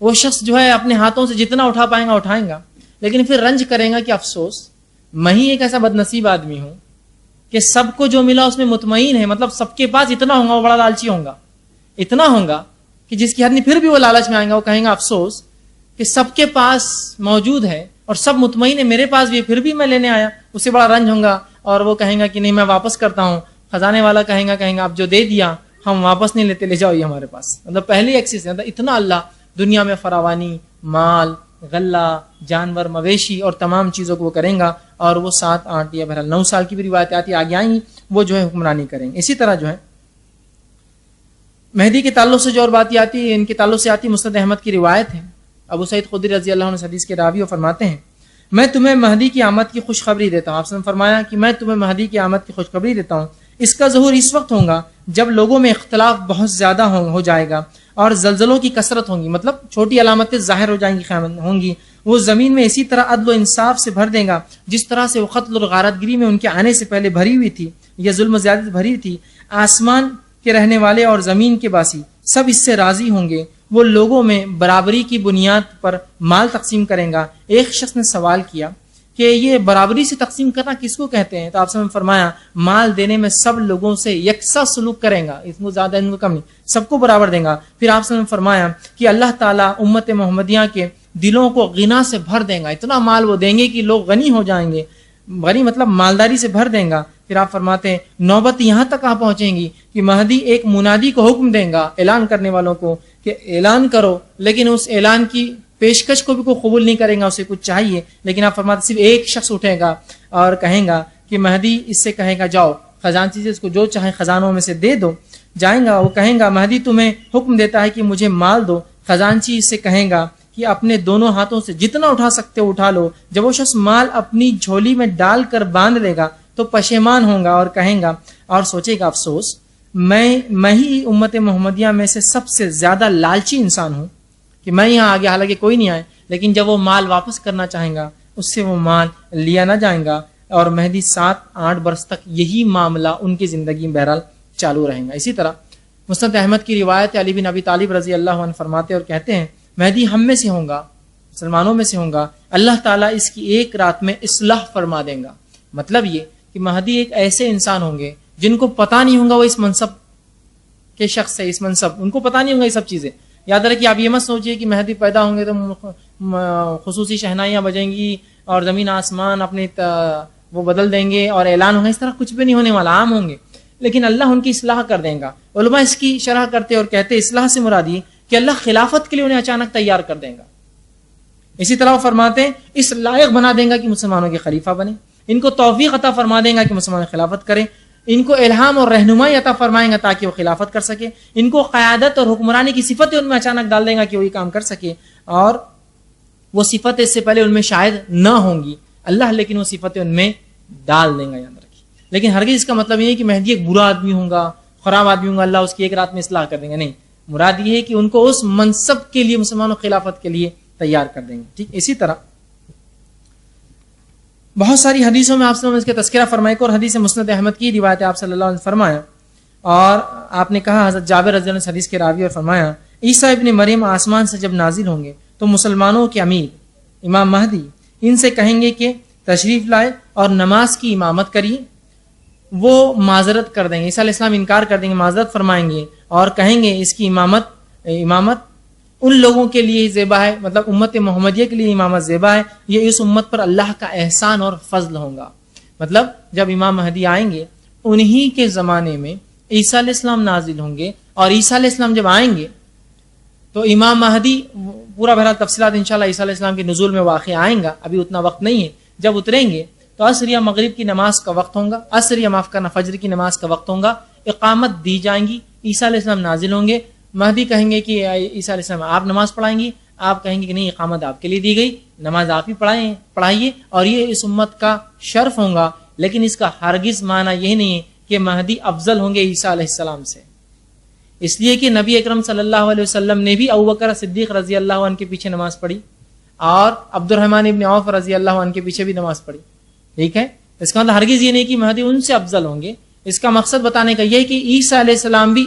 وہ شخص جو ہے اپنے ہاتھوں سے جتنا اٹھا پائیں گا اٹھائیں گا، لیکن پھر رنج کریں گا کہ افسوس میں ہی ایک ایسا بد نصیب آدمی ہوں کہ سب کو جو ملا اس میں مطمئن ہے، مطلب سب کے پاس اتنا ہوگا، وہ بڑا لالچی ہوگا، اتنا ہوگا کہ جس کی حد نہیں، پھر بھی وہ لالچ میں آئیں گا، وہ کہیں گا افسوس کہ سب کے پاس موجود ہے اور سب مطمئن ہے، میرے پاس بھی ہے، پھر بھی میں لینے آیا، اسے بڑا رنج ہوگا، اور وہ کہیں گا کہ نہیں میں واپس کرتا ہوں، خزانے والا کہیں گا آپ جو دے دیا ہم واپس نہیں لیتے، لے جاؤ یہ ہمارے پاس، مطلب پہلی ایکسس ہے، مطلب اتنا اللہ دنیا میں فراوانی، مال، غلہ، جانور، مویشی اور تمام چیزوں کو وہ کریں گا، اور وہ 7-8 یا بہرحال 9 سال کی بھی روایت آتی ہے آگے آئیں گی، وہ جو ہے حکمرانی کریں گے۔ اسی طرح جو ہے مہدی کے تعلق سے جو اور بات آتی ہے، ان کے تعلق سے آتی مسند احمد کی روایت ہے، ابو سعید خدری رضی اللہ عنہ حدیث کے راوی فرماتے ہیں میں تمہیں مہدی کی آمد کی خوشخبری دیتا ہوں، آپ نے فرمایا کہ میں تمہیں مہدی کی آمد کی خوشخبری دیتا ہوں، اس کا ظہور اس وقت ہوگا جب لوگوں میں اختلاف بہت زیادہ ہو جائے گا اور زلزلوں کی کثرت ہوں گی، مطلب چھوٹی علامتیں ظاہر ہو جائیں گی، ہوں گی، وہ زمین میں اسی طرح عدل و انصاف سے بھر دے گا جس طرح سے وہ قتل اور غارت گری میں ان کے آنے سے پہلے بھری ہوئی تھی، یا ظلم و زیادت بھری تھی، آسمان کے رہنے والے اور زمین کے باسی سب اس سے راضی ہوں گے، وہ لوگوں میں برابری کی بنیاد پر مال تقسیم کریں گا۔ ایک شخص نے سوال کیا کہ یہ برابری سے تقسیم کرنا کس کو کہتے ہیں؟ تو آپ نے فرمایا مال دینے میں سب لوگوں سے یکساں سلوک کریں گا، اس کو زیادہ ان کو کم نہیں، سب کو برابر دیں گا۔ پھر آپ نے فرمایا کہ اللہ تعالیٰ امت محمدیہ کے دلوں کو غنا سے بھر دیں گا، اتنا مال وہ دیں گے کہ لوگ غنی ہو جائیں گے، غنی مطلب مالداری سے بھر دیں گا۔ پھر آپ فرماتے ہیں نوبت یہاں تک آ پہنچیں گی کہ مہدی ایک منادی کو حکم دیں گا اعلان کرنے والوں کو کہ اعلان کرو، لیکن اس اعلان کی پیشکش کو بھی کوئی قبول نہیں کرے گا، اسے کچھ چاہیے، لیکن آپ فرماتے صرف ایک شخص اٹھے گا اور کہیں گا کہ مہدی اس سے کہے گا جاؤ خزانچی سے اس کو جو چاہے خزانوں میں سے دے دو، جائیں گا، وہ کہیں گا مہدی تمہیں حکم دیتا ہے کہ مجھے مال دو، خزانچی اس سے کہیں گا کہ اپنے دونوں ہاتھوں سے جتنا اٹھا سکتے ہو اٹھا لو، جب وہ شخص مال اپنی جھولی میں ڈال کر باندھ لے گا تو پشیمان ہوں گا اور کہیں گا اور سوچے گا افسوس میں ہی امت محمدیہ میں سے سب سے زیادہ لالچی انسان ہوں کہ میں یہاں آ گیا، حالانکہ کوئی نہیں آئے، لیکن جب وہ مال واپس کرنا چاہیں گا اس سے وہ مال لیا نہ جائیں گا، اور مہدی 7-8 برس تک یہی معاملہ ان کی زندگی میں بہرحال چالو رہیں گا۔ اسی طرح مسند احمد کی روایت علی بن ابی طالب رضی اللہ عنہ فرماتے اور کہتے ہیں مہدی ہم میں سے ہوں گا، مسلمانوں میں سے ہوں گا، اللہ تعالیٰ اس کی ایک رات میں اصلاح فرما دیں گا۔ مطلب یہ کہ مہدی ایک ایسے انسان ہوں گے جن کو پتہ نہیں ہوگا وہ اس منصب کے شخص ہے، اس منصب ان کو پتہ نہیں ہوگا یہ سب چیزیں۔ یاد رکھیے، آپ یہ مت سوچیے کہ مہدی پیدا ہوں گے تو خصوصی شہنائیاں بجیں گی اور زمین آسمان اپنے وہ بدل دیں گے اور اعلان ہوں گے، اس طرح کچھ بھی نہیں ہونے والا، عام ہوں گے، لیکن اللہ ان کی اصلاح کر دیں گا۔ علماء اس کی شرح کرتے اور کہتے اصلاح سے مراد یہ کہ اللہ خلافت کے لیے انہیں اچانک تیار کر دیں گا۔ اسی طرح وہ فرماتے ہیں اس لائق بنا دیں گا کہ مسلمانوں کے خلیفہ بنے، ان کو توفیق عطا فرما دیں گا کہ مسلمان خلافت کریں، ان کو الہام اور رہنمائی عطا فرمائیں گا تاکہ وہ خلافت کر سکے، ان کو قیادت اور حکمرانی کی صفتیں ان میں اچانک ڈال دیں گا کہ وہ یہ کام کر سکے، اور وہ صفتیں اس سے پہلے ان میں شاید نہ ہوں گی، اللہ لیکن وہ صفتیں ان میں ڈال دیں گا، یاد رکھیے۔ لیکن ہرگز اس کا مطلب یہ ہے کہ مہدی ایک برا آدمی ہوگا، خراب آدمی ہوگا، اللہ اس کی ایک رات میں اصلاح کر دیں گے، نہیں، مراد یہ ہے کہ ان کو اس منصب کے لیے، مسلمانوں خلافت کے لیے تیار کر دیں گے، ٹھیک۔ اسی طرح بہت ساری حدیثوں میں آپ صلی اللہ علیہ وسلم نے اس کا تذکرہ فرمایا، اور حدیث مسند احمد کی روایت ہے، آپ صلی اللہ علیہ وسلم فرمایا، اور آپ نے کہا حضرت جابر رضی اللہ عنہ حدیث کے راوی، اور فرمایا عیسیٰ ابن مریم آسمان سے جب نازل ہوں گے تو مسلمانوں کے امیر امام مہدی ان سے کہیں گے کہ تشریف لائے اور نماز کی امامت کریے، وہ معذرت کر دیں گے، عیسیٰ علیہ السلام انکار کر دیں گے، معذرت فرمائیں گے اور کہیں گے اس کی امامت ان لوگوں کے لیے زیبا ہے، مطلب امت محمدیہ کے لیے امامت زیبا ہے، یہ اس امت پر اللہ کا احسان اور فضل ہوگا۔ مطلب جب امام مہدی آئیں گے انہی کے زمانے میں عیسیٰ علیہ السلام نازل ہوں گے، اور عیسیٰ علیہ السلام جب آئیں گے تو امام مہدی پورا بہرحال تفصیلات انشاءاللہ عیسیٰ علیہ السلام کے نزول میں واقع آئیں گا، ابھی اتنا وقت نہیں ہے، جب اتریں گے تو عصر یا مغرب کی نماز کا وقت ہوگا، عصر یا معاف کرنا فجر کی نماز کا وقت ہوگا، اقامت دی جائیں گی، عیسیٰ علیہ السلام نازل ہوں گے، مہدی کہیں گے کہ عیسیٰ علیہ السلام آپ نماز پڑھائیں گی، آپ کہیں گے کہ نہیں اقامت آپ کے لیے دی گئی، نماز آپ ہی پڑھائیے، اور یہ اس امت کا شرف ہوگا، لیکن اس کا ہرگز معنی یہ نہیں ہے کہ مہدی افضل ہوں گے عیسیٰ علیہ السلام سے، اس لیے کہ نبی اکرم صلی اللہ علیہ وسلم نے بھی ابوبکر صدیق رضی اللہ عنہ کے پیچھے نماز پڑھی، اور عبد الرحمن ابن عوف رضی اللہ عنہ کے پیچھے بھی نماز پڑھی، ٹھیک ہے۔ اس کا مطلب ہرگز یہ نہیں کہ مہدی ان سے افضل ہوں گے، اس کا مقصد بتانے کا یہ ہے کہ عیسیٰ علیہ السلام بھی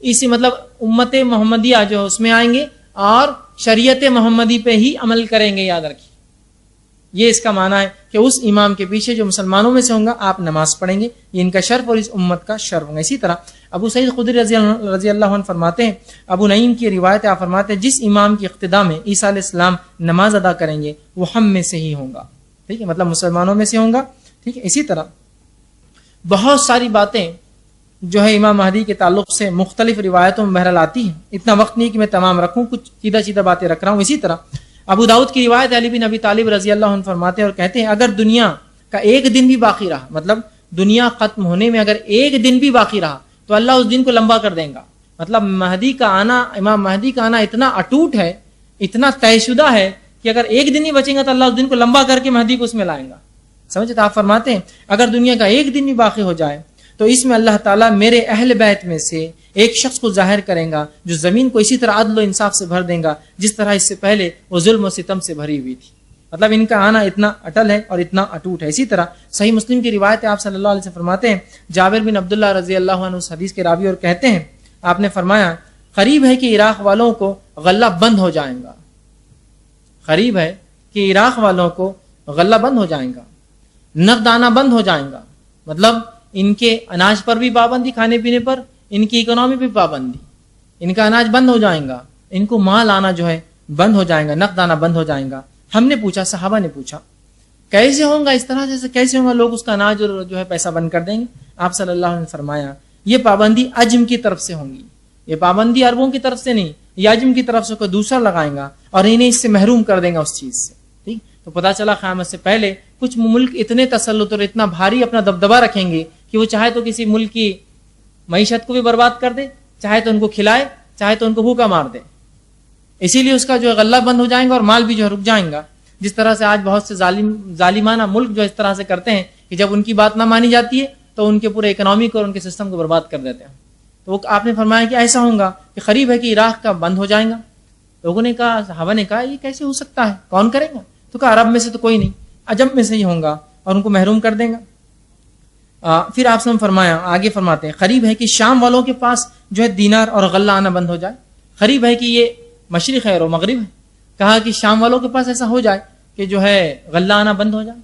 اسی مطلب امت محمدیہ جو اس میں آئیں گے اور شریعت محمدی پہ ہی عمل کریں گے، یاد رکھیے، یہ اس کا معنی ہے کہ اس امام کے پیچھے جو مسلمانوں میں سے ہوں گا آپ نماز پڑھیں گے، یہ ان کا شرف اور اس امت کا شرف ہوگا۔ اسی طرح ابو سعید خدری رضی اللہ عنہ فرماتے ہیں، ابو نعیم کی روایت آپ فرماتے ہیں جس امام کی اقتداء میں عیسیٰ علیہ السلام نماز ادا کریں گے وہ ہم میں سے ہی ہوں گا، ٹھیک ہے، مطلب مسلمانوں میں سے ہوں گا، ٹھیک ہے۔ اسی طرح بہت ساری باتیں جو ہے امام مہدی کے تعلق سے مختلف روایتوں میں بہرحال آتی ہیں، اتنا وقت نہیں کہ میں تمام رکھوں، کچھ سیدھا باتیں رکھ رہا ہوں۔ اسی طرح ابو داؤد کی روایت علی بن ابی طالب رضی اللہ عنہ فرماتے ہیں اور کہتے ہیں اگر دنیا کا ایک دن بھی باقی رہا، مطلب دنیا ختم ہونے میں اگر ایک دن بھی باقی رہا تو اللہ اس دن کو لمبا کر دیں گا، مطلب مہدی کا آنا، امام مہدی کا آنا اتنا اٹوٹ ہے، اتنا طے شدہ ہے کہ اگر ایک دن ہی بچیں گا تو اللہ اس دن کو لمبا کر کے مہدی کو اس میں لائیں گا، سمجھے؟ تو آپ فرماتے ہیں اگر دنیا کا ایک دن بھی باقی ہو جائے تو اس میں اللہ تعالیٰ میرے اہل بیت میں سے ایک شخص کو ظاہر کریں گا جو زمین کو اسی طرح عدل و انصاف سے بھر دیں گا جس طرح اس سے پہلے وہ ظلم و ستم سے بھری ہوئی تھی، مطلب ان کا آنا اتنا اٹل ہے اور اتنا اٹوٹ ہے۔ اسی طرح صحیح مسلم کی روایت ہے، آپ صلی اللہ علیہ وسلم فرماتے ہیں، جابر بن عبداللہ رضی اللہ عنہ اس حدیث کے راوی اور کہتے ہیں آپ نے فرمایا قریب ہے کہ عراق والوں کو غلہ بند ہو جائے گا، قریب ہے کہ عراق والوں کو غلہ بند ہو جائے گا، نقد آنا بند ہو جائے گا، مطلب ان کے اناج پر بھی پابندی، کھانے پینے پر، ان کی اکنامی پہ پابندی، ان کا اناج بند ہو جائے گا، ان کو مال آنا جو ہے بند ہو جائے گا، نقد آنا بند ہو جائے گا۔ ہم نے پوچھا، صحابہ نے پوچھا کیسے ہوگا، اس طرح سے کیسے ہوگا، لوگ اس کا اناج اور جو ہے پیسہ بند کر دیں گے؟ آپ صلی اللہ علیہ وسلم نے فرمایا یہ پابندی عجم کی طرف سے ہوں گی، یہ پابندی عربوں کی طرف سے نہیں، یہ عجم کی طرف سے کوئی دوسرا لگائیں گا اور انہیں اس سے محروم کر دیں گا اس چیز سے، ٹھیک۔ تو پتہ چلا قیامت سے پہلے کچھ ملک اتنے تسلط اور اتنا بھاری اپنا دبدبہ رکھیں گے کہ وہ چاہے تو کسی ملک کی معیشت کو بھی برباد کر دے، چاہے تو ان کو کھلائے، چاہے تو ان کو بھوکا مار دے، اسی لیے اس کا جو ہے غلہ بند ہو جائیں گا اور مال بھی جو ہے رک جائیں گا۔ جس طرح سے آج بہت سے ظالمانہ ملک جو اس طرح سے کرتے ہیں کہ جب ان کی بات نہ مانی جاتی ہے تو تو ان کے پورے اکنامی کو اور ان کے سسٹم کو برباد کر دیتے ہیں. تو آپ نے فرمایا کہ ایسا ہوگا کہ قریب ہے کہ عراق کا بند ہو جائے گا. لوگوں نے کہا, صحابہ نے کہا یہ کیسے ہو سکتا ہے, کون کرے گا؟ تو کہا عرب میں سے تو کوئی نہیں, عجم میں سے ہی ہوگا اور ان کو محروم کر دیں گا. پھر آپ نے فرمایا, آگے فرماتے ہیں, قریب ہے کہ شام والوں کے پاس جو ہے دینار اور غلہ آنا بند ہو جائے. قریب ہے کہ یہ مشرق ہے اور مغرب ہے. کہا کہ شام والوں کے پاس ایسا ہو جائے کہ جو ہے غلہ آنا بند ہو جائے,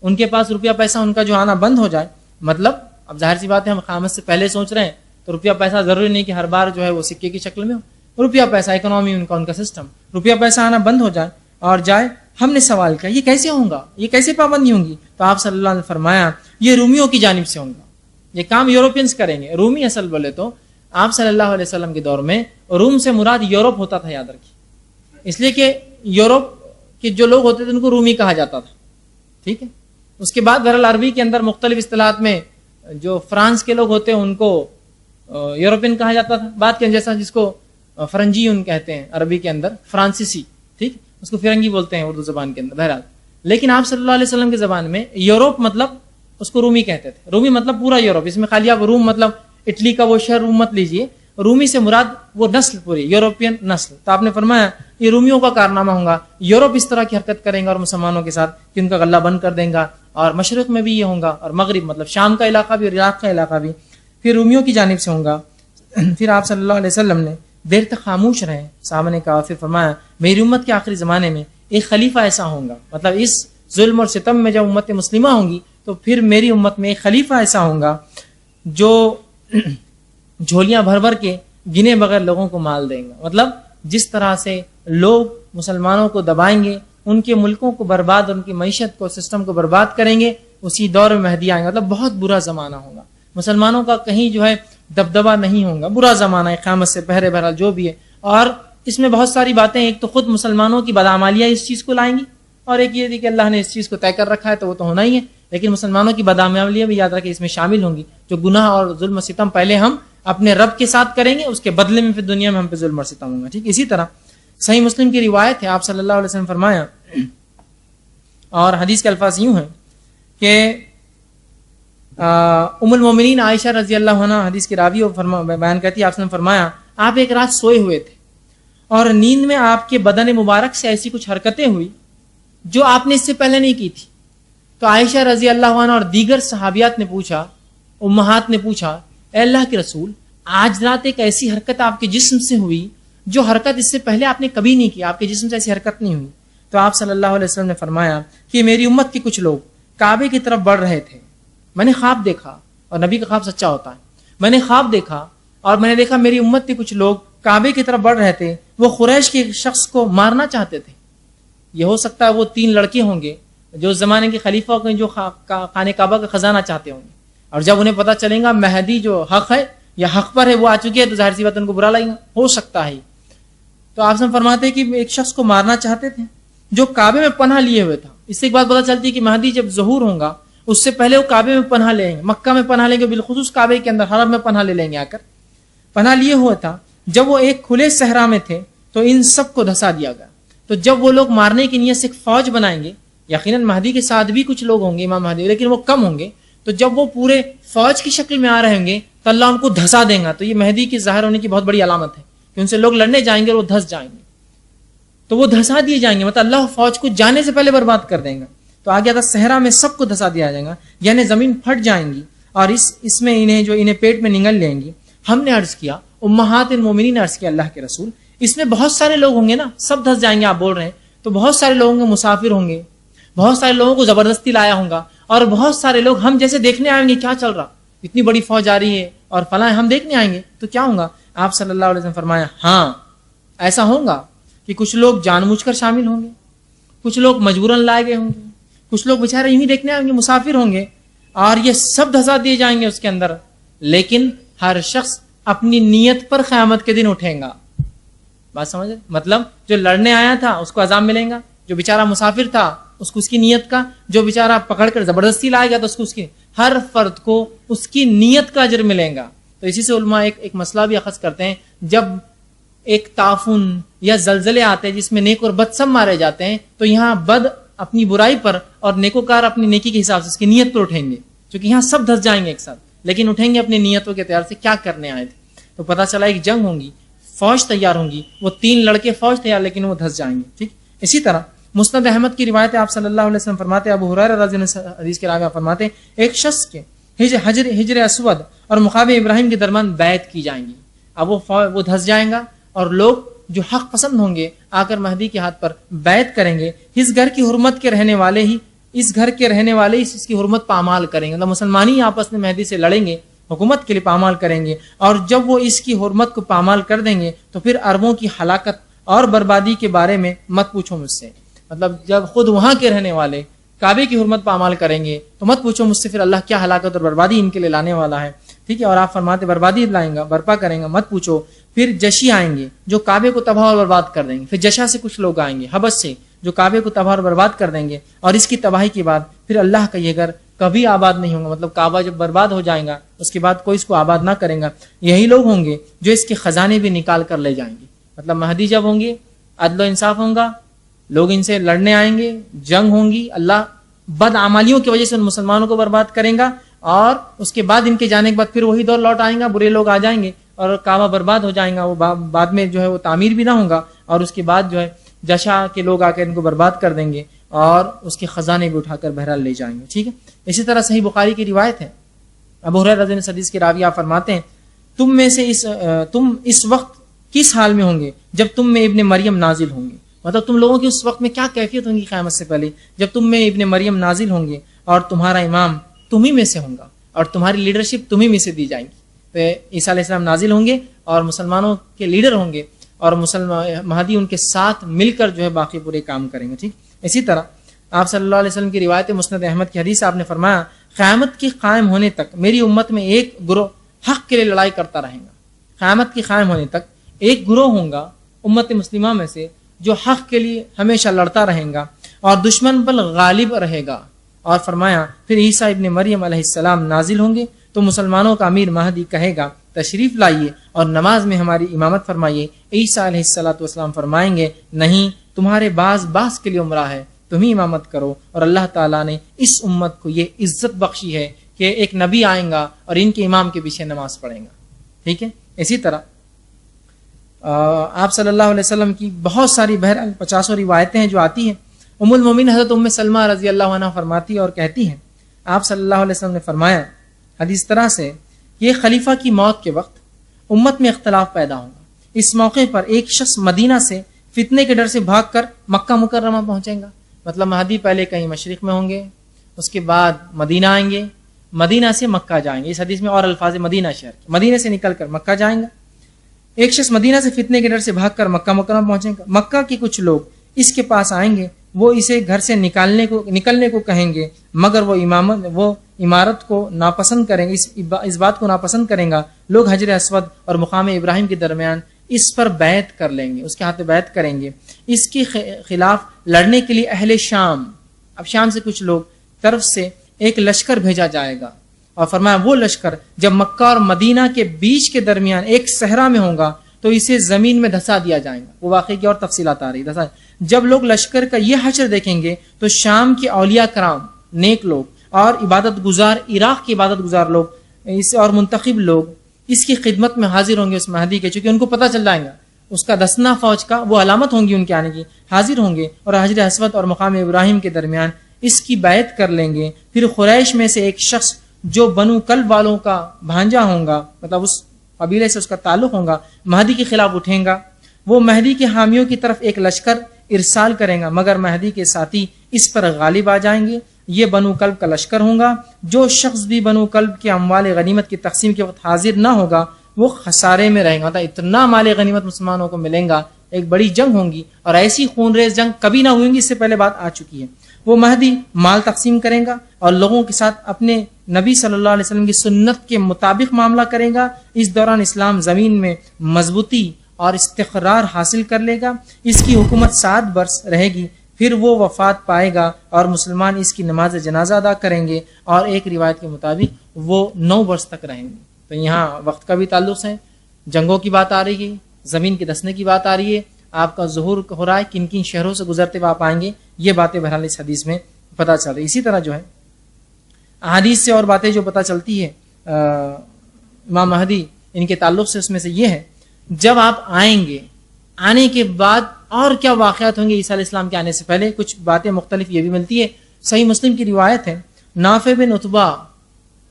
ان کے پاس روپیہ پیسہ ان کا جو آنا بند ہو جائے. مطلب اب ظاہر سی بات ہے, ہم قیامت سے پہلے سوچ رہے ہیں تو روپیہ پیسہ ضروری نہیں کہ ہر بار جو ہے وہ سکے کی شکل میں ہو. روپیہ پیسہ اکنامی ان کا سسٹم, روپیہ پیسہ آنا بند ہو جائے اور جائے. ہم نے سوال کیا یہ کیسے ہوگا, یہ کیسے پابندی ہوں گی؟ تو آپ صلی اللہ علیہ وسلم نے فرمایا یہ رومیوں کی جانب سے ہوگا, یہ کام یورپینز کریں گے. رومی اصل بولے تو آپ صلی اللہ علیہ وسلم کے دور میں روم سے مراد یورپ ہوتا تھا, یاد رکھیے, اس لیے کہ یورپ کے جو لوگ ہوتے تھے ان کو رومی کہا جاتا تھا. ٹھیک ہے. اس کے بعد بہرحال عربی کے اندر مختلف اصطلاحات میں جو فرانس کے لوگ ہوتے ہیں ان کو یورپین کہا جاتا تھا. بات کے جیسا جس کو فرنجیون کہتے ہیں عربی کے اندر, فرانسیسی, ٹھیک, اس کو فرنگی بولتے ہیں اردو زبان کے اندر. بہرحال لیکن آپ صلی اللہ علیہ وسلم کی زبان میں یورپ مطلب اس کو رومی کہتے تھے. رومی مطلب پورا یورپ, اس میں خالی آپ روم مطلب اٹلی کا وہ شہر روم مت لیجئے. رومی سے مراد وہ نسل پوری یورپین نسل. تو آپ نے فرمایا یہ رومیوں کا کارنامہ ہوگا, یورپ اس طرح کی حرکت کریں گا اور مسلمانوں کے ساتھ کہ ان کا غلہ بند کر دیں گا, اور مشرق میں بھی یہ ہوگا اور مغرب مطلب شام کا علاقہ بھی اور عراق کا علاقہ بھی پھر رومیوں کی جانب سے ہوگا. پھر آپ صلی اللہ علیہ وسلم نے دیر تک خاموش رہے. صحابہ نے کہا, پھر فرمایا میری امت کے آخری زمانے میں ایک خلیفہ ایسا ہوگا, مطلب اس ظلم اور ستم میں جب امت مسلمہ ہوں گی تو پھر میری امت میں ایک خلیفہ ایسا ہوگا جو جھولیاں بھر بھر کے گنے بغیر لوگوں کو مال دیں گا. مطلب جس طرح سے لوگ مسلمانوں کو دبائیں گے, ان کے ملکوں کو برباد, ان کی معیشت کو, سسٹم کو برباد کریں گے, اسی دور میں مہدی آئیں گے. مطلب بہت برا زمانہ ہوگا, مسلمانوں کا کہیں جو ہے دبدبا نہیں ہوگا, برا زمانہ ہے قیامت سے پہلے. بہرحال جو بھی ہے, اور اس میں بہت ساری باتیں, ایک تو خود مسلمانوں کی بدعمالیاں اس چیز کو لائیں گی, اور ایک یہ تھی کہ اللہ نے اس چیز کو طے کر رکھا ہے تو وہ تو ہونا ہی ہے, لیکن مسلمانوں کی بدعمالیاں بھی یاد رکھیں اس میں شامل ہوں گی. جو گناہ اور ظلم و ستم پہلے ہم اپنے رب کے ساتھ کریں گے, اس کے بدلے میں پھر دنیا میں ہم پہ ظلم اور ستم ہوگا. ٹھیک. اسی طرح صحیح مسلم کی روایت ہے, آپ صلی اللہ علیہ وسلم فرمایا, اور حدیث کے الفاظ یوں ہیں کہ ام المومنین عائشہ رضی اللہ عنہ حدیث کی راوی بیان کرتی ہے, آپ نے فرمایا آپ ایک رات سوئے ہوئے تھے اور نیند میں آپ کے بدن مبارک سے ایسی کچھ حرکتیں ہوئی جو آپ نے اس سے پہلے نہیں کی تھی. تو عائشہ رضی اللہ عنہ اور دیگر صحابیات نے پوچھا, امہات نے پوچھا, اے اللہ کے رسول, آج رات ایک ایسی حرکت آپ کے جسم سے ہوئی جو حرکت اس سے پہلے آپ نے کبھی نہیں کی, آپ کے جسم سے ایسی حرکت نہیں ہوئی. تو آپ صلی اللہ علیہ وسلم نے فرمایا کہ میری امت کے کچھ لوگ کعبے کی طرف بڑھ رہے تھے. میں نے خواب دیکھا, اور نبی کا خواب سچا ہوتا ہے, میں نے خواب دیکھا اور میں نے دیکھا میری امت کے کچھ لوگ کعبے کی طرف بڑھ رہے تھے. وہ قریش کے شخص کو مارنا چاہتے تھے. یہ ہو سکتا ہے وہ 3 لڑکے ہوں گے جو اس زمانے کے خلیفہ ہوں گے, جو خانہ کعبہ کا خزانہ چاہتے ہوں گے, اور جب انہیں پتہ چلے گا مہدی جو حق ہے یا حق پر ہے وہ آ چکے ہیں تو ظاہر سی بات ان کو برا لگے گا, ہو سکتا ہے. تو آپ سے فرماتے ہیں کہ ایک شخص کو مارنا چاہتے تھے جو کعبے میں پناہ لیے ہوئے تھا. اس سے ایک بات پتہ چلتی ہے کہ مہدی جب ظہور ہوگا اس سے پہلے وہ کعبے میں پناہ لیں گے, مکہ میں پناہ لیں گے, بالخصوص کعبے کے اندر حرم میں پناہ لے لیں گے. آ کر پناہ لیے ہوا تھا. جب وہ ایک کھلے صحرا میں تھے تو ان سب کو دھسا دیا گیا. تو جب وہ لوگ مارنے کی نیت سے ایک فوج بنائیں گے, یقیناً مہدی کے ساتھ بھی کچھ لوگ ہوں گے امام مہدی, لیکن وہ کم ہوں گے. تو جب وہ پورے فوج کی شکل میں آ رہے ہوں گے تو اللہ ان کو دھسا دیں گا. تو یہ مہدی کے ظاہر ہونے کی بہت بڑی علامت ہے کہ ان سے لوگ لڑنے جائیں گے اور وہ دھس جائیں گے. تو وہ دھسا دیے جائیں گے, مطلب اللہ فوج کو جانے سے پہلے برباد کر دیں گا. تو آگے آتا صحرا میں سب کو دھسا دیا جائے گا, یعنی زمین پھٹ جائیں گی اور اس میں انہیں پیٹ میں نگل لیں گی. ہم نے عرض کیا, امہات المومنین نے عرض کیا, اللہ کے رسول اس میں بہت سارے لوگ ہوں گے نا, سب دھس جائیں گے آپ بول رہے ہیں, تو بہت سارے لوگ ہوں گے مسافر ہوں گے, بہت سارے لوگوں کو زبردستی لایا ہوگا, اور بہت سارے لوگ ہم جیسے دیکھنے آئیں گے کیا چل رہا, اتنی بڑی فوج آ رہی ہے اور فلاں ہم دیکھنے آئیں گے تو کیا ہوگا. آپ صلی اللہ علیہ وسلم فرمایا ہاں ایسا ہوگا کہ کچھ لوگ جان بوجھ کر شامل ہوں گے, کچھ لوگ مجبوراً لائے گئے ہوں گے, کچھ لوگ بیچارے یوں ہی دیکھنے آئیں گے, مسافر ہوں گے, اور یہ سب دھسا دیے جائیں گے اس کے اندر. لیکن ہر شخص اپنی نیت پر قیامت کے دن اٹھیں گا. بات سمجھ, مطلب جو لڑنے آیا تھا اس کو عذاب ملیں گا, جو بیچارہ مسافر تھا اس کو اس کی نیت کا, جو بیچارہ پکڑ کر زبردستی لائے گا تو اس کو اس کی, ہر فرد کو اس کی نیت کا اجر ملے گا. تو اسی سے علماء ایک مسئلہ بھی اخذ کرتے ہیں, جب ایک تعفن یا زلزلے آتے ہیں جس میں نیک اور بد سب مارے جاتے ہیں, تو یہاں بد اپنی برائی پر اور نیکوکار اپنی نیکی کے حساب سے اس کی نیت پر اٹھیں گے. چونکہ یہاں سب دھس جائیں گے ایک ساتھ، لیکن اٹھیں گے اپنی نیتوں کے اعتبار سے کیا کرنے آئے تھے. تو پتہ چلا ایک جنگ ہوگی، فوج تیار ہوگی، وہ 3 لڑکے فوج تیار لیکن وہ دھس جائیں گے. ٹھیک. اسی طرح مسند احمد کی روایت ہے، آپ صلی اللہ علیہ وسلم فرماتے ہیں، ابو ہریرہ رضی اللہ عنہ حدیث کے راوی فرماتے ہیں، ایک شخص کے حجر اسود اور مقام ابراہیم کے درمیان بیعت کی جائیں گی. اب وہ دھس جائیں گا اور لوگ جو حق پسند ہوں گے آ کر مہدی کے ہاتھ پر بیعت کریں گے. اس گھر کی حرمت کے رہنے والے ہی اس کی حرمت پامال کریں گے. مطلب مسلمان ہی آپس میں مہدی سے لڑیں گے، حکومت کے لیے پامال کریں گے، اور جب وہ اس کی حرمت کو پامال کر دیں گے تو پھر عربوں کی ہلاکت اور بربادی کے بارے میں مت پوچھو مجھ سے. مطلب جب خود وہاں کے رہنے والے کعبے کی حرمت پامال کریں گے تو مت پوچھو مجھ سے پھر اللہ کیا ہلاکت اور بربادی ان کے لیے لانے والا ہے. ٹھیک ہے. اور آپ فرماتے بربادی لائیں گا، برپا کریں گا، مت پوچھو. پھر جشی آئیں گے جو کعبے کو تباہ اور برباد کر دیں گے. پھر جشا سے کچھ لوگ آئیں گے حبش سے جو کعبے کو تباہ اور برباد کر دیں گے، اور اس کی تباہی کے بعد پھر اللہ کا یہ گھر کبھی آباد نہیں ہوگا. مطلب کعبہ جب برباد ہو جائے گا اس کے بعد کوئی اس کو آباد نہ کرے گا. یہی لوگ ہوں گے جو اس کے خزانے بھی نکال کر لے جائیں گے. مطلب مہدی جب ہوں گے عدل و انصاف ہوگا، لوگ ان سے لڑنے آئیں گے، جنگ ہوں گی، اللہ بدعمالیوں کی وجہ سے ان مسلمانوں کو برباد کریں گا، اور اس کے بعد ان کے جانے کے بعد پھر وہی دور لوٹ آئیں گا، برے لوگ آ جائیں گے اور کعبہ برباد ہو جائیں گا. وہ بعد میں جو ہے وہ تعمیر بھی نہ ہوگا، اور اس کے بعد جو ہے جشا کے لوگ آ کے ان کو برباد کر دیں گے اور اس کے خزانے بھی اٹھا کر بہرحال لے جائیں گے. ٹھیک ہے. اسی طرح صحیح بخاری کی روایت ہے، ابو ہریرہ رضی اللہ عنہ حدیث کے راوی آپ فرماتے ہیں، تم اس وقت کس حال میں ہوں گے جب تم میں ابن مریم نازل ہوں گے. مطلب تم لوگوں کی اس وقت میں کیا کیفیت ہوگی قیامت سے پہلے جب تم میں ابن مریم نازل ہوں گے اور تمہارا امام تمہیں میں سے ہوگا اور تمہاری لیڈرشپ تمہیں میں سے دی جائے گی. تو عیسیٰ علیہ السلام نازل ہوں گے اور مسلمانوں کے لیڈر ہوں گے، اور مہدی ان کے ساتھ مل کر جو ہے باقی پورے کام کریں گے. ٹھیک. اسی طرح آپ صلی اللہ علیہ وسلم کی روایت مسند احمد کی حدیث آپ نے فرمایا، قیامت کے قائم ہونے تک میری امت میں ایک گروہ حق کے لیے لڑائی کرتا رہے گا. قیامت کے قائم ہونے تک ایک گروہ ہوگا امت مسلمہ میں سے جو حق کے لیے ہمیشہ لڑتا رہے گا اور دشمن پر غالب رہے گا. اور فرمایا پھر عیسیٰ ابن مریم علیہ السلام نازل ہوں گے تو مسلمانوں کا امیر مہدی کہے گا تشریف لائیے اور نماز میں ہماری امامت فرمائیے. عیسیٰ علیہ السلام فرمائیں گے نہیں، تمہارے باز کے لیے عمرہ ہے، تم ہی امامت کرو. اور اللہ تعالیٰ نے اس امت کو یہ عزت بخشی ہے کہ ایک نبی آئیں گا اور ان کے امام کے پیچھے نماز پڑھیں گا. ٹھیک ہے. اسی طرح آپ صلی اللہ علیہ وسلم کی بہت ساری بہرحال 50 روایتیں ہیں جو آتی ہیں. ام المومنین حضرت ام سلمہ رضی اللہ عنہ فرماتی اور کہتی ہیں، آپ صلی اللہ علیہ وسلم نے فرمایا حدیث طرح سے، یہ خلیفہ کی موت کے وقت امت میں اختلاف پیدا ہوگا. اس موقع پر ایک شخص مدینہ سے فتنے کے ڈر سے بھاگ کر مکہ مکرمہ پہنچے گا. مطلب مہدی پہلے کہیں مشرق میں ہوں گے، اس کے بعد مدینہ آئیں گے، مدینہ سے مکہ جائیں گے. اس حدیث میں اور الفاظ مدینہ شہر کے، مدینہ سے نکل کر مکہ جائیں گا. ایک شخص مدینہ سے فتنے کے ڈر سے بھاگ کر مکہ مکرمہ پہنچے گا. مکہ کے کچھ لوگ اس کے پاس آئیں گے، وہ اسے گھر سے نکلنے کو کہیں گے، مگر وہ عمارت کو ناپسند کریں گے، اس بات کو ناپسند کریں گا. لوگ حجر اسود اور مقام ابراہیم کے درمیان اس پر بیعت کر لیں گے، اس کے ہاتھ بیعت کریں گے. اس کے خلاف لڑنے کے لیے اہل شام، اب شام سے کچھ لوگ طرف سے ایک لشکر بھیجا جائے گا. اور فرمایا وہ لشکر جب مکہ اور مدینہ کے بیچ کے درمیان ایک صحرا میں ہوگا تو اسے زمین میں دھسا دیا جائے گا. وہ واقعی کی اور تفصیلات آ رہی دھسا. جب لوگ لشکر کا یہ حشر دیکھیں گے تو شام کے اولیاء کرام، نیک لوگ اور عبادت گزار، عراق کے عبادت گزار لوگ اور منتخب لوگ اس کی خدمت میں حاضر ہوں گے اس مہدی کے، چونکہ ان کو پتہ چل جائے گا اس کا دسنا فوج کا، وہ علامت ہوں گی ان کے آنے کی، حاضر ہوں گے اور حجر اسود اور مقام ابراہیم کے درمیان اس کی بیعت کر لیں گے. پھر قریش میں سے ایک شخص جو بنو کلب والوں کا بھانجا ہوگا، مطلب اس قبیلے سے اس کا تعلق ہوگا، مہدی کے خلاف اٹھیں گا. وہ مہدی کے حامیوں کی طرف ایک لشکر ارسال کریں گا، مگر مہدی کے ساتھی اس پر غالب آ جائیں گے. یہ بنو کلب کا لشکر ہوگا. جو شخص بھی بنو کلب کے اموال غنیمت کی تقسیم کے وقت حاضر نہ ہوگا وہ خسارے میں رہے گا. اتنا مال غنیمت مسلمانوں کو ملیں گا، ایک بڑی جنگ ہوگی، اور ایسی خون ریز جنگ کبھی نہ ہوئی گی، اس سے پہلے بات آ چکی ہے. وہ مہدی مال تقسیم کرے گا اور لوگوں کے ساتھ اپنے نبی صلی اللہ علیہ وسلم کی سنت کے مطابق معاملہ کرے گا. اس دوران اسلام زمین میں مضبوطی اور استقرار حاصل کر لے گا. اس کی حکومت 7 برس رہے گی، پھر وہ وفات پائے گا اور مسلمان اس کی نماز جنازہ ادا کریں گے، اور ایک روایت کے مطابق وہ 9 برس تک رہیں گے. تو یہاں وقت کا بھی تعلق ہے، جنگوں کی بات آ رہی ہے، زمین کے دسنے کی بات آ رہی ہے، آپ کا ظہور ہو رہا ہے، کن کن شہروں سے گزرتے ہوئے آپ آئیں گے، یہ باتیں بہرحال اس حدیث میں پتہ چل رہی. اسی طرح جو ہے احادیث سے اور باتیں جو پتہ چلتی ہے امام مہدی ان کے تعلق سے، اس میں سے یہ ہے جب آپ آئیں گے، آنے کے بعد اور کیا واقعات ہوں گے عیسیٰ علیہ السلام کے آنے سے پہلے، کچھ باتیں مختلف یہ بھی ملتی ہے۔ صحیح مسلم کی روایت ہے، نافع بن عتبہ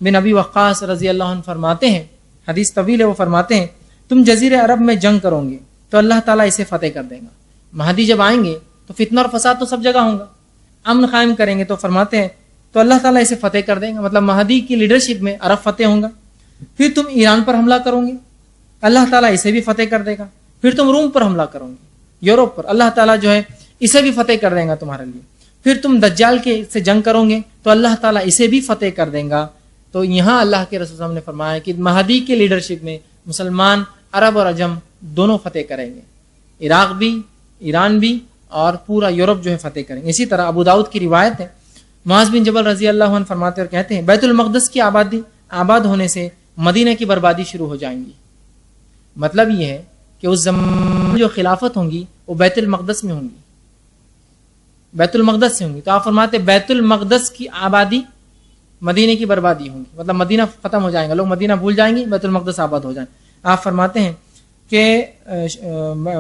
بن ابی وقاص رضی اللہ عنہ فرماتے ہیں، حدیث طویل ہے، وہ فرماتے ہیں تم جزیرہ عرب میں جنگ کرو گے تو اللہ تعالیٰ اسے فتح کر دے گا۔ مہدی جب آئیں گے تو فتنہ اور فساد تو سب جگہ ہوں گا، امن قائم کریں گے تو فرماتے ہیں تو اللہ تعالیٰ اسے فتح کر دے گا، مطلب مہدی کی لیڈرشپ میں عرب فتح ہوں گا۔ پھر تم ایران پر حملہ کرو گے، اللہ تعالیٰ اسے بھی فتح کر دے گا۔ پھر تم روم پر حملہ کرو گے، یوروپ پر، اللہ تعالیٰ جو ہے اسے بھی فتح کر دے گا تمہارے لیے۔ پھر تم دجال کے سے جنگ کرو گے تو اللہ تعالیٰ اسے بھی فتح کر دے گا۔ تو یہاں اللہ کے رسول صلی اللہ علیہ وسلم نے فرمایا کہ مہدی کی لیڈرشپ میں مسلمان عرب اور عجم دونوں فتح کریں گے، عراق بھی، ایران بھی، اور پورا یورپ جو ہے فتح کریں گے۔ اسی طرح ابو داؤد کی روایت ہے، معاذ بن جبل رضی اللہ عنہ فرماتے اور کہتے ہیں بیت المقدس کی آباد ہونے سے مدینہ کی بربادی شروع ہو جائیں گی۔ مطلب یہ ہے کہ اس زمان میں جو خلافت ہوں گی وہ بیت المقدس میں ہوں گی، بیت المقدس سے ہوں گی۔ تو آپ فرماتے بیت المقدس کی آبادی، مدینہ کی بربادی ہوں گی، مطلب مدینہ ختم ہو جائے گا، لوگ مدینہ بھول جائیں گے، بیت المقدس آباد ہو جائیں۔ آپ فرماتے ہیں کہ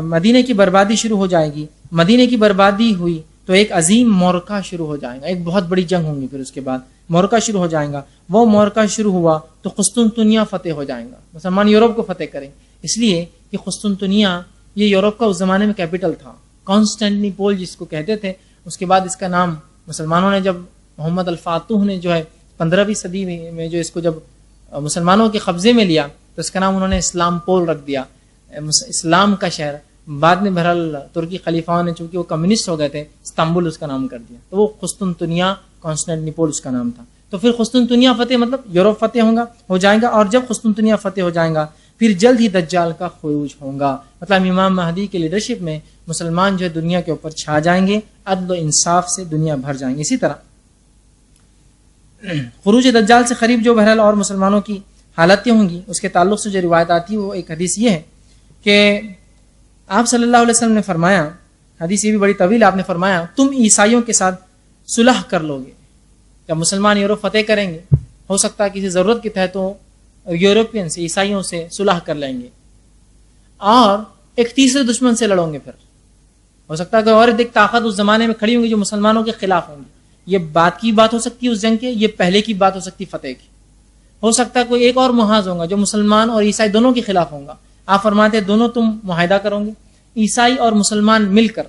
مدینہ کی بربادی شروع ہو جائے گی، مدینہ کی بربادی ہوئی تو ایک عظیم مورکہ شروع ہو جائے گا، ایک بہت بڑی جنگ ہوں گی، پھر اس کے بعد مورکہ شروع ہو جائے گا۔ وہ مورکہ شروع ہوا تو قسطنطنیہ فتح ہو جائے گا، مسلمان یورپ کو فتح کریں، اس لیے کہ قسطنطنیہ یہ یورپ کا اس زمانے میں کیپٹل تھا، کانسٹینٹنی پول جس کو کہتے تھے۔ اس کے بعد اس کا نام مسلمانوں نے، جب محمد الفاتح نے جو ہے 15ویں صدی میں جو اس کو جب مسلمانوں کے قبضے میں لیا تو اس کا نام انہوں نے اسلام پول رکھ دیا، اسلام کا شہر۔ بعد میں بہرحال ترکی خلیفاؤں نے، چونکہ وہ کمیونسٹ ہو گئے تھے، استنبول اس کا نام کر دیا، تو وہ قسطنطنیہ، کانسٹینٹنی پول اس کا نام تھا۔ تو پھر قسطنطنیہ فتح مطلب یورپ فتح ہو جائے گا، اور جب قسطنطنیہ فتح ہو جائے گا پھر جلد ہی دجال کا خروج ہوگا، مطلب امام مہدی کی لیڈرشپ میں مسلمان جو ہے دنیا کے اوپر چھا جائیں گے، عدل و انصاف سے دنیا بھر جائیں گے۔ اسی طرح خروج دجال سے قریب جو بہرحال اور مسلمانوں کی حالتیں ہوں گی، اس کے تعلق سے جو روایت آتی ہے وہ ایک حدیث یہ ہے کہ آپ صلی اللہ علیہ وسلم نے فرمایا، حدیث یہ بھی بڑی طویل، آپ نے فرمایا تم عیسائیوں کے ساتھ صلح کر لو گے، جب مسلمان یورپ فتح کریں گے ہو سکتا ہے کسی ضرورت کے تحت وہ یورپین سے، عیسائیوں سے صلح کر لیں گے، اور ایک تیسرے دشمن سے لڑوں گے، پھر ہو سکتا ہے کہ اور ایک طاقت اس زمانے میں کھڑی ہوں گی جو مسلمانوں کے خلاف ہوں گی۔ یہ بات کی بات ہو سکتی ہے اس جنگ کے، یہ پہلے کی بات ہو سکتی فتح کی، ہو سکتا ہے کوئی ایک اور محاذ ہوگا جو مسلمان اور عیسائی دونوں کے خلاف ہوگا۔ آپ فرماتے ہیں دونوں تم معاہدہ کرو گے، عیسائی اور مسلمان مل کر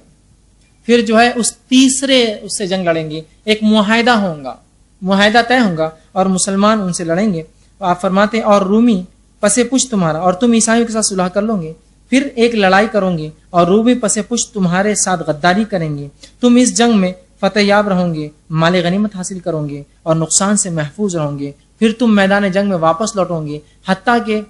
پھر جو ہے اس تیسرے اس سے جنگ لڑیں گے، ایک معاہدہ ہوگا، معاہدہ طے ہوگا اور مسلمان ان سے لڑیں گے۔ آپ فرماتے ہیں اور رومی پس پشت تمہارا، اور تم عیسائیوں کے ساتھ صلح کر لو گے، پھر ایک لڑائی کرو گے اور رومی پس پشت تمہارے ساتھ غداری کریں گے، تم اس جنگ میں فتح یاب رہو گے، مال غنیمت حاصل کرو گے اور نقصان سے محفوظ رہو گے، پھر تم میدان جنگ میں واپس لوٹو گے، حتیٰ کہ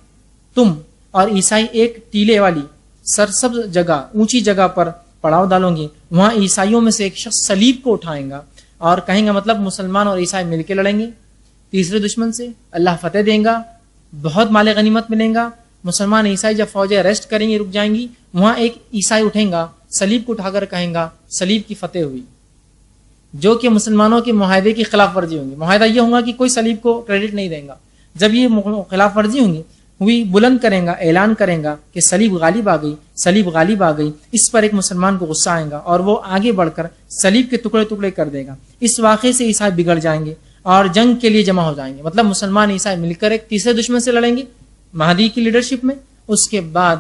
تم اور عیسائی ایک ٹیلے والی سرسبز جگہ، اونچی جگہ پر پڑاؤ ڈالو گے، وہاں عیسائیوں میں سے ایک شخص صلیب کو اٹھائیں گا اور کہیں گا، مطلب مسلمان اور عیسائی مل کے لڑیں گے تیسرے دشمن سے، اللہ فتح دیں گا، بہت مال غنیمت ملیں گا۔ مسلمان عیسائی جب فوجیں ریسٹ کریں گی، رک جائیں گی، وہاں ایک عیسائی اٹھیں گا، صلیب کو اٹھا کر کہیں گا صلیب کی فتح ہوئی، جو کہ مسلمانوں کے معاہدے کی خلاف ورزی ہوں گی۔ معاہدہ یہ ہوگا کہ کوئی صلیب کو کریڈٹ نہیں دیں گا، جب یہ خلاف ورزی ہوں گی ہوئی، بلند کریں گا، اعلان کریں گا کہ صلیب غالب آ گئی، صلیب غالب آ گئی۔ اس پر ایک مسلمان کو غصہ آئے گا اور وہ آگے بڑھ کر صلیب کے ٹکڑے ٹکڑے کر دے گا۔ اس واقعے سے عیسائی بگڑ جائیں گے اور جنگ کے لیے جمع ہو جائیں گے، مطلب مسلمان عیسائی مل کر ایک تیسرے دشمن سے لڑیں گے مہدی کی لیڈرشپ میں۔ اس کے بعد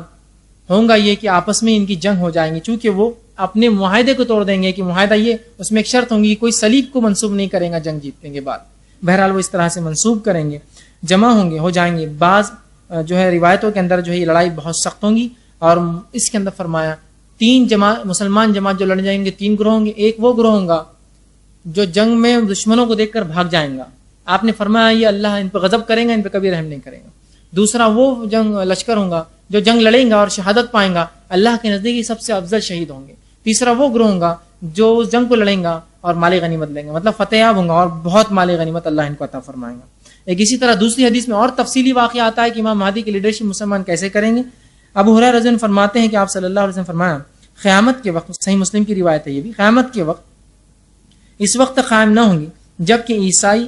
ہوگا یہ کہ آپس میں ان کی جنگ ہو جائیں گی، چونکہ وہ اپنے معاہدے کو توڑ دیں گے کہ معاہدہ یہ، اس میں ایک شرط ہوگی کوئی صلیب کو منسوب نہیں کرے گا جنگ جیتنے کے بعد۔ بہرحال وہ اس طرح سے منسوب کریں گے، جمع ہوں گے، ہو جائیں گے۔ بعض جو ہے روایتوں کے اندر جو ہے یہ لڑائی بہت سخت ہوں گی، اور اس کے اندر فرمایا تین مسلمان جماعت جو لڑ جائیں گے، تین گروہ ہوں گے۔ ایک وہ گروہ ہوگا جو جنگ میں دشمنوں کو دیکھ کر بھاگ جائیں گا، آپ نے فرمایا یہ اللہ ان پہ غضب کرے گا، ان پہ کبھی رحم نہیں کرے گا۔ دوسرا وہ لشکر ہوگا جو جنگ لڑیں گا اور شہادت پائیں گا، اللہ کے نزدیک سب سے افضل شہید ہوں گے۔ تیسرا وہ گروہ ہوگا جو اس جنگ کو لڑیں گا اور مال غنیمت لیں گے، مطلب فتح یاب ہوں گا اور بہت مال غنیمت اللہ ان کو عطا فرمائے گا۔ ایک اسی طرح دوسری حدیث میں اور تفصیلی واقعہ آتا ہے کہ امام مہدی کی لیڈرشپ مسلمان کیسے کریں گے۔ ابو ہریرہ رضی اللہ عنہ فرماتے ہیں کہ آپ صلی اللہ علیہ وسلم فرمایا قیامت کے وقت، صحیح مسلم کی روایت ہے یہ بھی، قیامت کے وقت اس وقت قائم نہ ہوں گی جب کہ عیسائی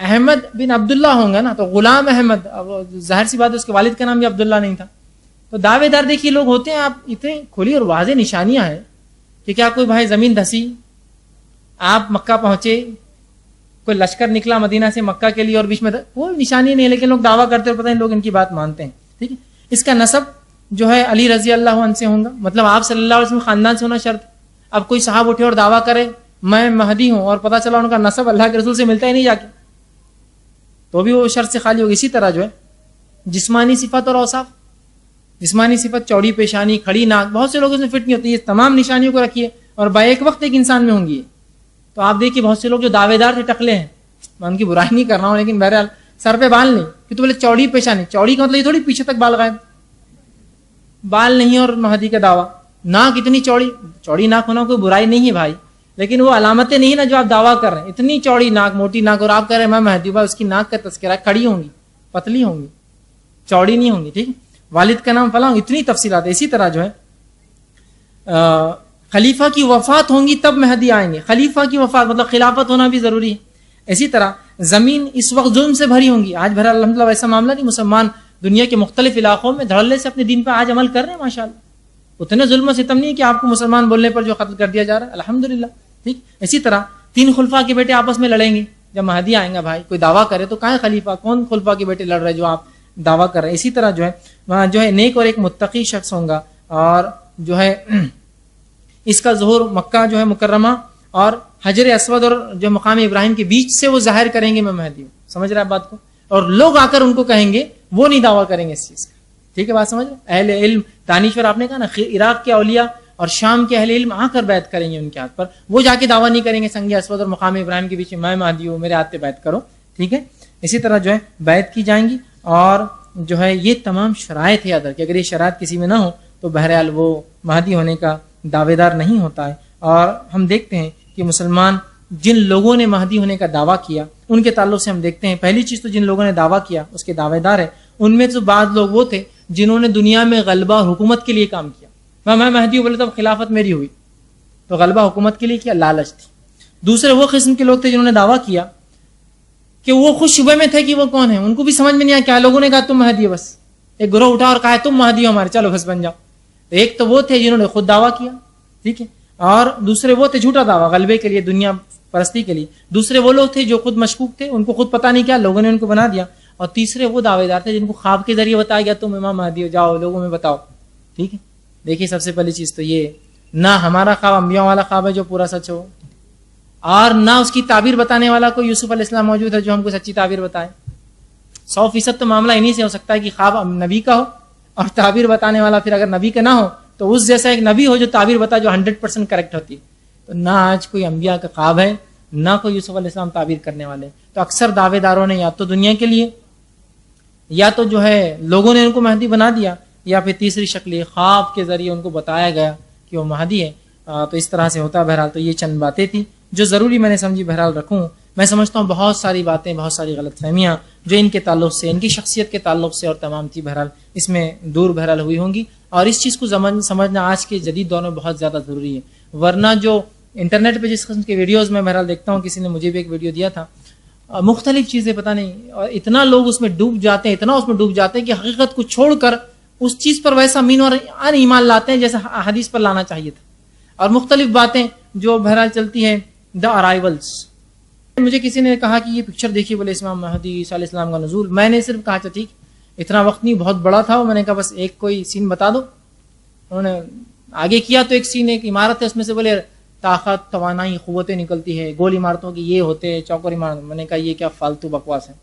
احمد بن عبداللہ ہوں گا نا, تو غلام احمد, ظاہر سی بات ہے اس کے والد کا نام بھی عبداللہ نہیں تھا. تو دعوے دار دیکھیے لوگ ہوتے ہیں, آپ اتنی کھلی اور واضح نشانیاں ہیں کہ کیا کوئی بھائی زمین دھسی, آپ مکہ پہنچے, کوئی لشکر نکلا مدینہ سے مکہ کے لیے اور بیچ میں کوئی نشانی نہیں ہے, لیکن لوگ دعویٰ کرتے ہوئے پتہ نہیں لوگ ان کی بات مانتے ہیں. ٹھیک ہے, اس کا نسب جو ہے علی رضی اللہ عنہ سے ہوں گا, مطلب آپ صلی اللہ علیہ وسلم خاندان سے ہونا شرط. اب کوئی صاحب اٹھے اور دعویٰ کرے میں مہدی ہوں اور پتہ چلا ان کا نسب اللہ کے رسول سے ملتا ہی نہیں جا کے, تو بھی وہ شرط سے خالی ہوگی. اسی طرح جو ہے جسمانی صفت اور اوصاف, جسمانی صفت چوڑی پیشانی, کھڑی ناک, بہت سے لوگ اس میں فٹ نہیں ہوتے, یہ تمام نشانیوں کو رکھیے اور ایک وقت ایک انسان میں ہوں گی. تو آپ دیکھیے بہت سے لوگ جو دعوے دار تھے ٹکلے ہیں, میں ان کی برائی نہیں کر رہا ہوں, لیکن بہرحال سر پہ بال نہیں, کہ تو بولے چوڑی پیشانی, چوڑی کا مطلب یہ تھوڑی پیچھے تک بال غائب, بال نہیں اور مہدی کا دعویٰ. ناک اتنی چوڑی ناک ہونا کوئی برائی نہیں ہے بھائی, لیکن وہ علامتیں نہیں نا جو آپ دعویٰ کر رہے ہیں. اتنی چوڑی ناک, موٹی ناک, اور آپ کہہ رہے ہیں میں مہدی, اس کی ناک کا تذکرہ, کھڑی ہوں گی, پتلی ہوں گی, چوڑی نہیں ہوں گی. ٹھیک, والد کا نام فلاں, اتنی تفصیلات ہے. اسی طرح جو ہے خلیفہ کی وفات ہوں گی تب مہدی آئیں گے. خلیفہ کی وفات مطلب خلافت ہونا بھی ضروری ہے. اسی طرح زمین اس وقت ظلم سے بھری ہوں گی. آج بھرا الحمدللہ ایسا معاملہ نہیں, مسلمان دنیا کے مختلف علاقوں میں دھڑلے سے اپنے دین پر آج عمل کر رہے ہیں ماشاءاللہ. اتنے ظلم و ستم نہیں کہ آپ کو مسلمان بولنے پر جو قتل کر دیا جا رہا ہے, الحمدللہ. ٹھیک, اسی طرح 3 خلفاء کے بیٹے آپس میں لڑیں گے جب مہدی آئیں گا. بھائی کوئی دعویٰ کرے تو کہاں ہے خلیفہ, کون خلفاء کے بیٹے لڑ رہے جو آپ دعویٰ کر رہے ہیں. اسی طرح جو ہے وہاں جو ہے نیک اور ایک متقی شخص ہوں گا, اور جو ہے اس کا ظہور مکہ جو ہے مکرمہ اور حجر اسود اور جو مقام ابراہیم کے بیچ سے وہ ظاہر کریں گے میں مہدی ہوں. سمجھ رہے ہیں بات کو, اور لوگ آ کر ان کو کہیں گے, وہ نہیں دعویٰ کریں گے اس چیز کا. ٹھیک ہے بات سمجھ رہے, اہل علم دانشور, آپ نے کہا نا عراق کے اولیاء اور شام کے اہل علم آ کر بیعت کریں گے ان کے ہاتھ پر, وہ جا کے دعویٰ نہیں کریں گے سنگ اسود اور مقام ابراہیم کے بیچ میں مہدی ہوں, میرے ہاتھ پہ بیعت کرو. ٹھیک ہے, اسی طرح جو ہے بیعت کی جائیں گی, اور جو ہے یہ تمام شرائط ہے ادھر کہ اگر یہ شرائط کسی میں نہ ہو تو بہرحال وہ مہدی ہونے کا دعوے دار نہیں ہوتا ہے. اور ہم دیکھتے ہیں کہ مسلمان جن لوگوں نے مہدی ہونے کا دعویٰ کیا ان کے تعلق سے ہم دیکھتے ہیں, پہلی چیز تو جن لوگوں نے دعویٰ کیا اس کے دعوے دار ہیں, ان میں تو بعض لوگ وہ تھے جنہوں نے دنیا میں غلبہ اور حکومت کے لیے کام کیا. میں مہدی ہوں بولے تب خلافت میری ہوئی, تو غلبہ حکومت کے لیے کیا, لالچ تھی. دوسرے وہ قسم کے لوگ تھے جنہوں نے دعویٰ کیا کہ وہ خود شبہ میں تھے کہ وہ کون ہے, ان کو بھی سمجھ میں نہیں آیا, کیا لوگوں نے کہا تم مہدی ہو, بس ایک گروہ اٹھا اور کہا تم مہدی ہو ہمارے, چلو بس بن جاؤ. ایک تو وہ تھے جنہوں نے خود دعویٰ کیا, ٹھیک ہے, اور دوسرے وہ تھے جھوٹا دعویٰ غلبے کے لیے, دنیا پرستی کے لیے. دوسرے وہ لوگ تھے جو خود مشکوک تھے, ان کو خود پتہ نہیں کیا, لوگوں نے ان کو بنا دیا. اور تیسرے وہ دعوے دار تھے جن کو خواب کے ذریعے بتایا گیا تم امام مہدی ہو, جاؤ لوگوں میں بتاؤ. ٹھیک ہے, دیکھیے سب سے پہلی چیز تو یہ, نہ ہمارا خواب انبیاء والا خواب ہے جو پورا سچ ہو, اور نہ اس کی تعبیر بتانے والا کوئی یوسف علیہ السلام موجود ہے جو ہم کو سچی تعبیر بتائے. 100% تو معاملہ انہی سے ہو سکتا ہے کہ خواب نبی کا ہو اور تعبیر بتانے والا پھر اگر نبی کا نہ ہو تو اس جیسا ایک نبی ہو جو تعبیر بتا جو 100% کریکٹ ہوتی. تو نہ آج کوئی انبیاء کا خواب ہے, نہ کوئی یوسف علیہ السلام تعبیر کرنے والے. تو اکثر دعوے داروں نے یا تو دنیا کے لیے, یا تو جو ہے لوگوں نے ان کو مہدی بنا دیا, یا پھر تیسری شکل خواب کے ذریعے ان کو بتایا گیا کہ وہ مہدی ہے. تو اس طرح سے ہوتا ہے. بہرحال تو یہ چند باتیں تھیں جو ضروری میں نے سمجھی بہرحال رکھوں. میں سمجھتا ہوں بہت ساری باتیں, بہت ساری غلط فہمیاں جو ان کے تعلق سے, ان کی شخصیت کے تعلق سے اور تمام تھی بہرحال اس میں دور بہرحال ہوئی ہوں گی. اور اس چیز کو سمجھنا آج کے جدید دور میں بہت زیادہ ضروری ہے. ورنہ جو انٹرنیٹ پہ جس قسم کے ویڈیوز میں بہرحال دیکھتا ہوں, کسی نے مجھے بھی ایک ویڈیو دیا تھا, مختلف چیزیں پتہ نہیں, اور اتنا لوگ اس میں ڈوب جاتے ہیں, اتنا اس میں ڈوب جاتے ہیں کہ حقیقت کو چھوڑ کر اس چیز پر ویسا مین اور ان ایمان لاتے ہیں جیسا حدیث پر لانا چاہیے تھا. اور مختلف باتیں جو بہرحال چلتی ہیں, دا ارائیولس. مجھے کسی نے کہا کہ یہ پکچر دیکھیے, بولے امام مہدی عیسیٰ علیہ السلام کا نزول. میں نے صرف کہا ٹھیک, اتنا وقت نہیں, بہت بڑا تھا, میں نے کہا بس ایک کوئی سین بتا دو. انہوں نے آگے کیا تو ایک سین, ایک عمارت ہے, اس میں سے بولے طاقت, توانائی, قوتیں نکلتی ہے, گول عمارتوں کی یہ ہوتے ہیں, چوکور عمارت. میں نے کہا یہ کیا فالتو بکواس ہے,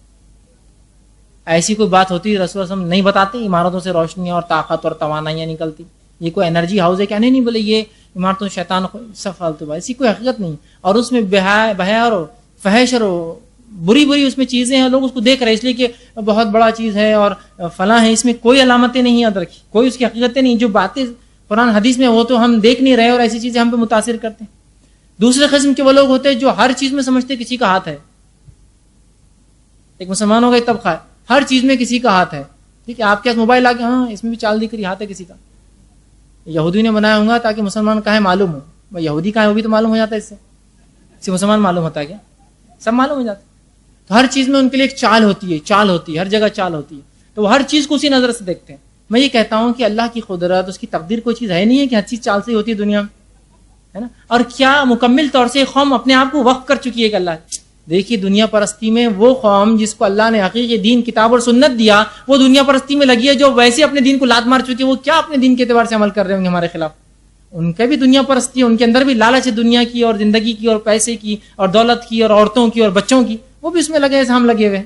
ایسی کوئی بات ہوتی رسول اللہ نہیں بتاتے عمارتوں سے روشنیاں اور طاقت اور توانائیاں نکلتی, یہ کوئی انرجی ہاؤس ہے کیا؟ نہیں بولے یہ عمارتوں شیطان سب فالتو بات, ایسی کوئی حقیقت نہیں. اور اس میں بہا اور فحش اور بری بری اس میں چیزیں ہیں, لوگ اس کو دیکھ رہے اس لیے کہ بہت بڑا چیز ہے اور فلاں ہے, اس میں کوئی علامتیں نہیں یاد رکھی, کوئی اس کی حقیقتیں نہیں. جو باتیں قرآن حدیث میں وہ تو ہم دیکھ نہیں رہے اور ایسی چیزیں ہم پہ متاثر کرتے ہیں. دوسرے قسم کے وہ لوگ ہوتے ہیں جو ہر چیز میں سمجھتے کسی کا ہاتھ ہے. ایک مسلمانوں کا ایک طبقہ ہے, ہر چیز میں کسی کا ہاتھ ہے. ٹھیک ہے, آپ کے موبائل آ کے ہاں اس میں بھی چال دکھ رہی, ہاتھ ہے کسی کا. یہودی نے بنایا ہوگا تاکہ مسلمان کہاں ہے معلوم ہو, یہودی کہاں ہے وہ بھی تو معلوم ہو جاتا ہے, اس سے مسلمان معلوم ہوتا ہے کیا؟ سب معلوم ہو جاتا ہے. تو ہر چیز میں ان کے لیے ایک چال ہوتی ہے، ہر جگہ چال ہوتی ہے، تو وہ ہر چیز کو اسی نظر سے دیکھتے ہیں۔ میں یہ کہتا ہوں کہ اللہ کی قدرت، اس کی تقدیر کوئی چیز ہے نہیں ہے کہ ہر چیز چال سے ہی ہوتی ہے دنیا میں، ہے نا؟ اور کیا مکمل طور سے قوم اپنے آپ کو وقف کر چکی ہے کہ اللہ، دیکھیے دنیا پرستی میں وہ قوم جس کو اللہ نے حقیقی دین، کتاب اور سنت دیا، وہ دنیا پرستی میں لگی ہے، جو ویسے اپنے دین کو لات مار چکی ہے، وہ کیا اپنے دین کے اعتبار سے عمل کر رہے ہوں گے ہمارے خلاف؟ ان کے بھی دنیا پرستی ہے، ان کے اندر بھی لالچ ہے دنیا کی اور زندگی کی اور پیسے کی اور دولت کی اور عورتوں کی اور بچوں کی، وہ بھی اس میں لگے جیسے ہم لگے ہوئے ہیں۔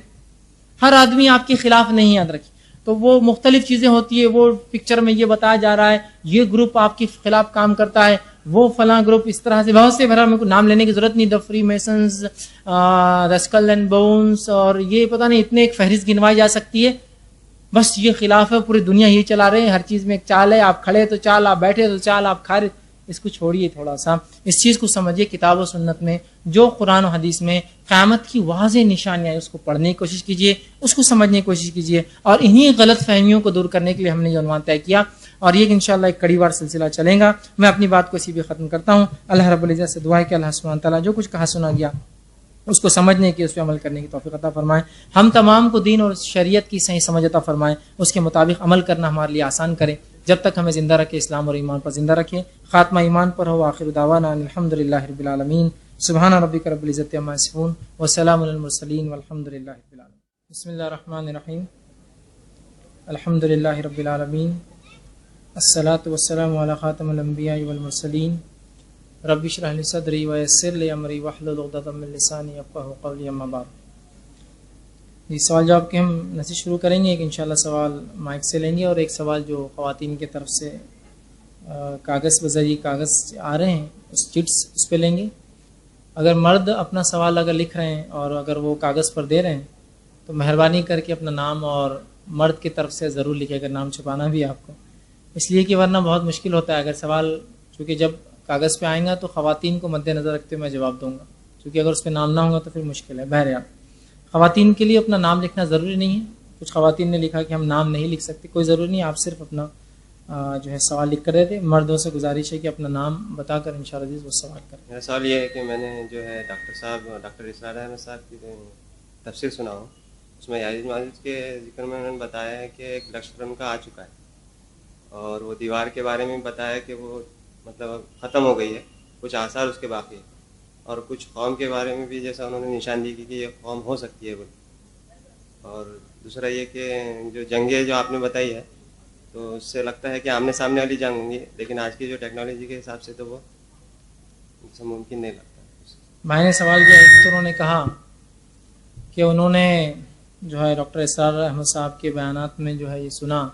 ہر آدمی آپ کے خلاف نہیں، یاد رکھیے۔ تو وہ مختلف چیزیں ہوتی ہے، وہ پکچر میں یہ بتایا جا رہا ہے یہ گروپ آپ کے خلاف کام کرتا ہے، وہ فلاں گروپ اس طرح سے، بہت سے، بہرحال میرے کو نام لینے کی ضرورت نہیں، the Freemasons, the Skull and Bones, اور یہ پتہ نہیں اتنے ایک فہرست گنوائی جا سکتی ہے۔ بس یہ خلاف ہے، پوری دنیا یہی چلا رہے ہیں، ہر چیز میں ایک چال ہے، آپ کھڑے تو چال، آپ بیٹھے تو چال، آپ کھا رہے، اس کو چھوڑیے تھوڑا سا، اس چیز کو سمجھیے۔ کتاب و سنت میں جو قرآن و حدیث میں قیامت کی واضح نشانیاں، اس کو پڑھنے کی کوشش کیجیے، اس کو سمجھنے کی کوشش کیجیے، اور انہی غلط فہمیوں کو دور کرنے کے لیے ہم نے یہ عنوان طے کیا، اور یہ انشاءاللہ ایک کڑی وار سلسلہ چلے گا۔ میں اپنی بات کو اسی بھی ختم کرتا ہوں۔ اللہ رب العزت سے دعا ہے کہ اللہ سبحانہ تعالیٰ جو کچھ کہا سنا گیا اس کو سمجھنے کی، اس پہ عمل کرنے کی توفیق عطا فرمائے، ہم تمام کو دین اور شریعت کی صحیح سمجھ عطا فرمائے، اس کے مطابق عمل کرنا ہمارے لیے آسان کرے، جب تک ہمیں زندہ رکھے، اسلام اور ایمان پر زندہ رکھے، خاتمہ ایمان پر ہو۔ آخر دعوانا الحمدللہ رب العالمین، سبحان ربک رب العزت عما یصفون وسلام علی المرسلین والحمدللہ رب العالمین۔ بسم اللہ الرحمن الرحیم، الحمدللہ رب العالمین، الصلاۃ والسلام علی خاتم الانبیاء والمرسلین، رب اشرح لی صدری ویسر لی امری واحلل عقدۃ من لسانی یفقہوا قولی، اما بعد۔ یہ سوال جواب کے ہم نصیحت شروع کریں گے، ایک انشاءاللہ سوال مائک سے لیں گے، اور ایک سوال جو خواتین کی طرف سے کاغذ بذریعہ کاغذ آ رہے ہیں، اس چٹس اس پہ لیں گے۔ اگر مرد اپنا سوال اگر لکھ رہے ہیں اور اگر وہ کاغذ پر دے رہے ہیں تو مہربانی کر کے اپنا نام اور مرد کی طرف سے ضرور لکھے، اگر نام چھپانا بھی آپ کو، اس لیے کہ ورنہ بہت مشکل ہوتا ہے اگر سوال، چونکہ جب کاغذ پہ آئیں گا تو خواتین کو مد نظر رکھتے ہوئے میں جواب دوں گا، کیونکہ اگر اس پہ نام نہ ہوگا تو پھر مشکل ہے۔ بہرحال خواتین کے لیے اپنا نام لکھنا ضروری نہیں ہے، کچھ خواتین نے لکھا کہ ہم نام نہیں لکھ سکتے، کوئی ضروری نہیں، آپ صرف اپنا جو ہے سوال لکھ کر دیتے۔ مردوں سے گزارش ہے کہ اپنا نام بتا کر انشاءاللہ وہ سوال کریں۔ میرا سوال یہ ہے کہ میں نے جو ہے ڈاکٹر اسرار احمد صاحب کی تفسیر سنا ہوں، اس میں یاجوج ماجوج کے ذکر میں انہوں نے بتایا ہے کہ ایک لشکر ان کا آ چکا ہے، اور وہ دیوار کے بارے میں بتایا کہ وہ مطلب ختم ہو گئی ہے، کچھ آثار اس کے باقی ہیں، اور کچھ قوم کے بارے میں بھی جیسا انہوں نے نشاندہی کی کہ یہ قوم ہو سکتی ہے بولے۔ اور دوسرا یہ کہ جو جنگیں جو آپ نے بتائی ہے تو اس سے لگتا ہے کہ آمنے سامنے والی جنگ ہوں گی، لیکن آج کی جو ٹیکنالوجی کے حساب سے تو وہ ممکن نہیں لگتا۔ میں نے سوال کیا، ایک تو انہوں نے کہا کہ انہوں نے جو ہے ڈاکٹر اسرار احمد صاحب کے بیانات میں جو ہے یہ سنا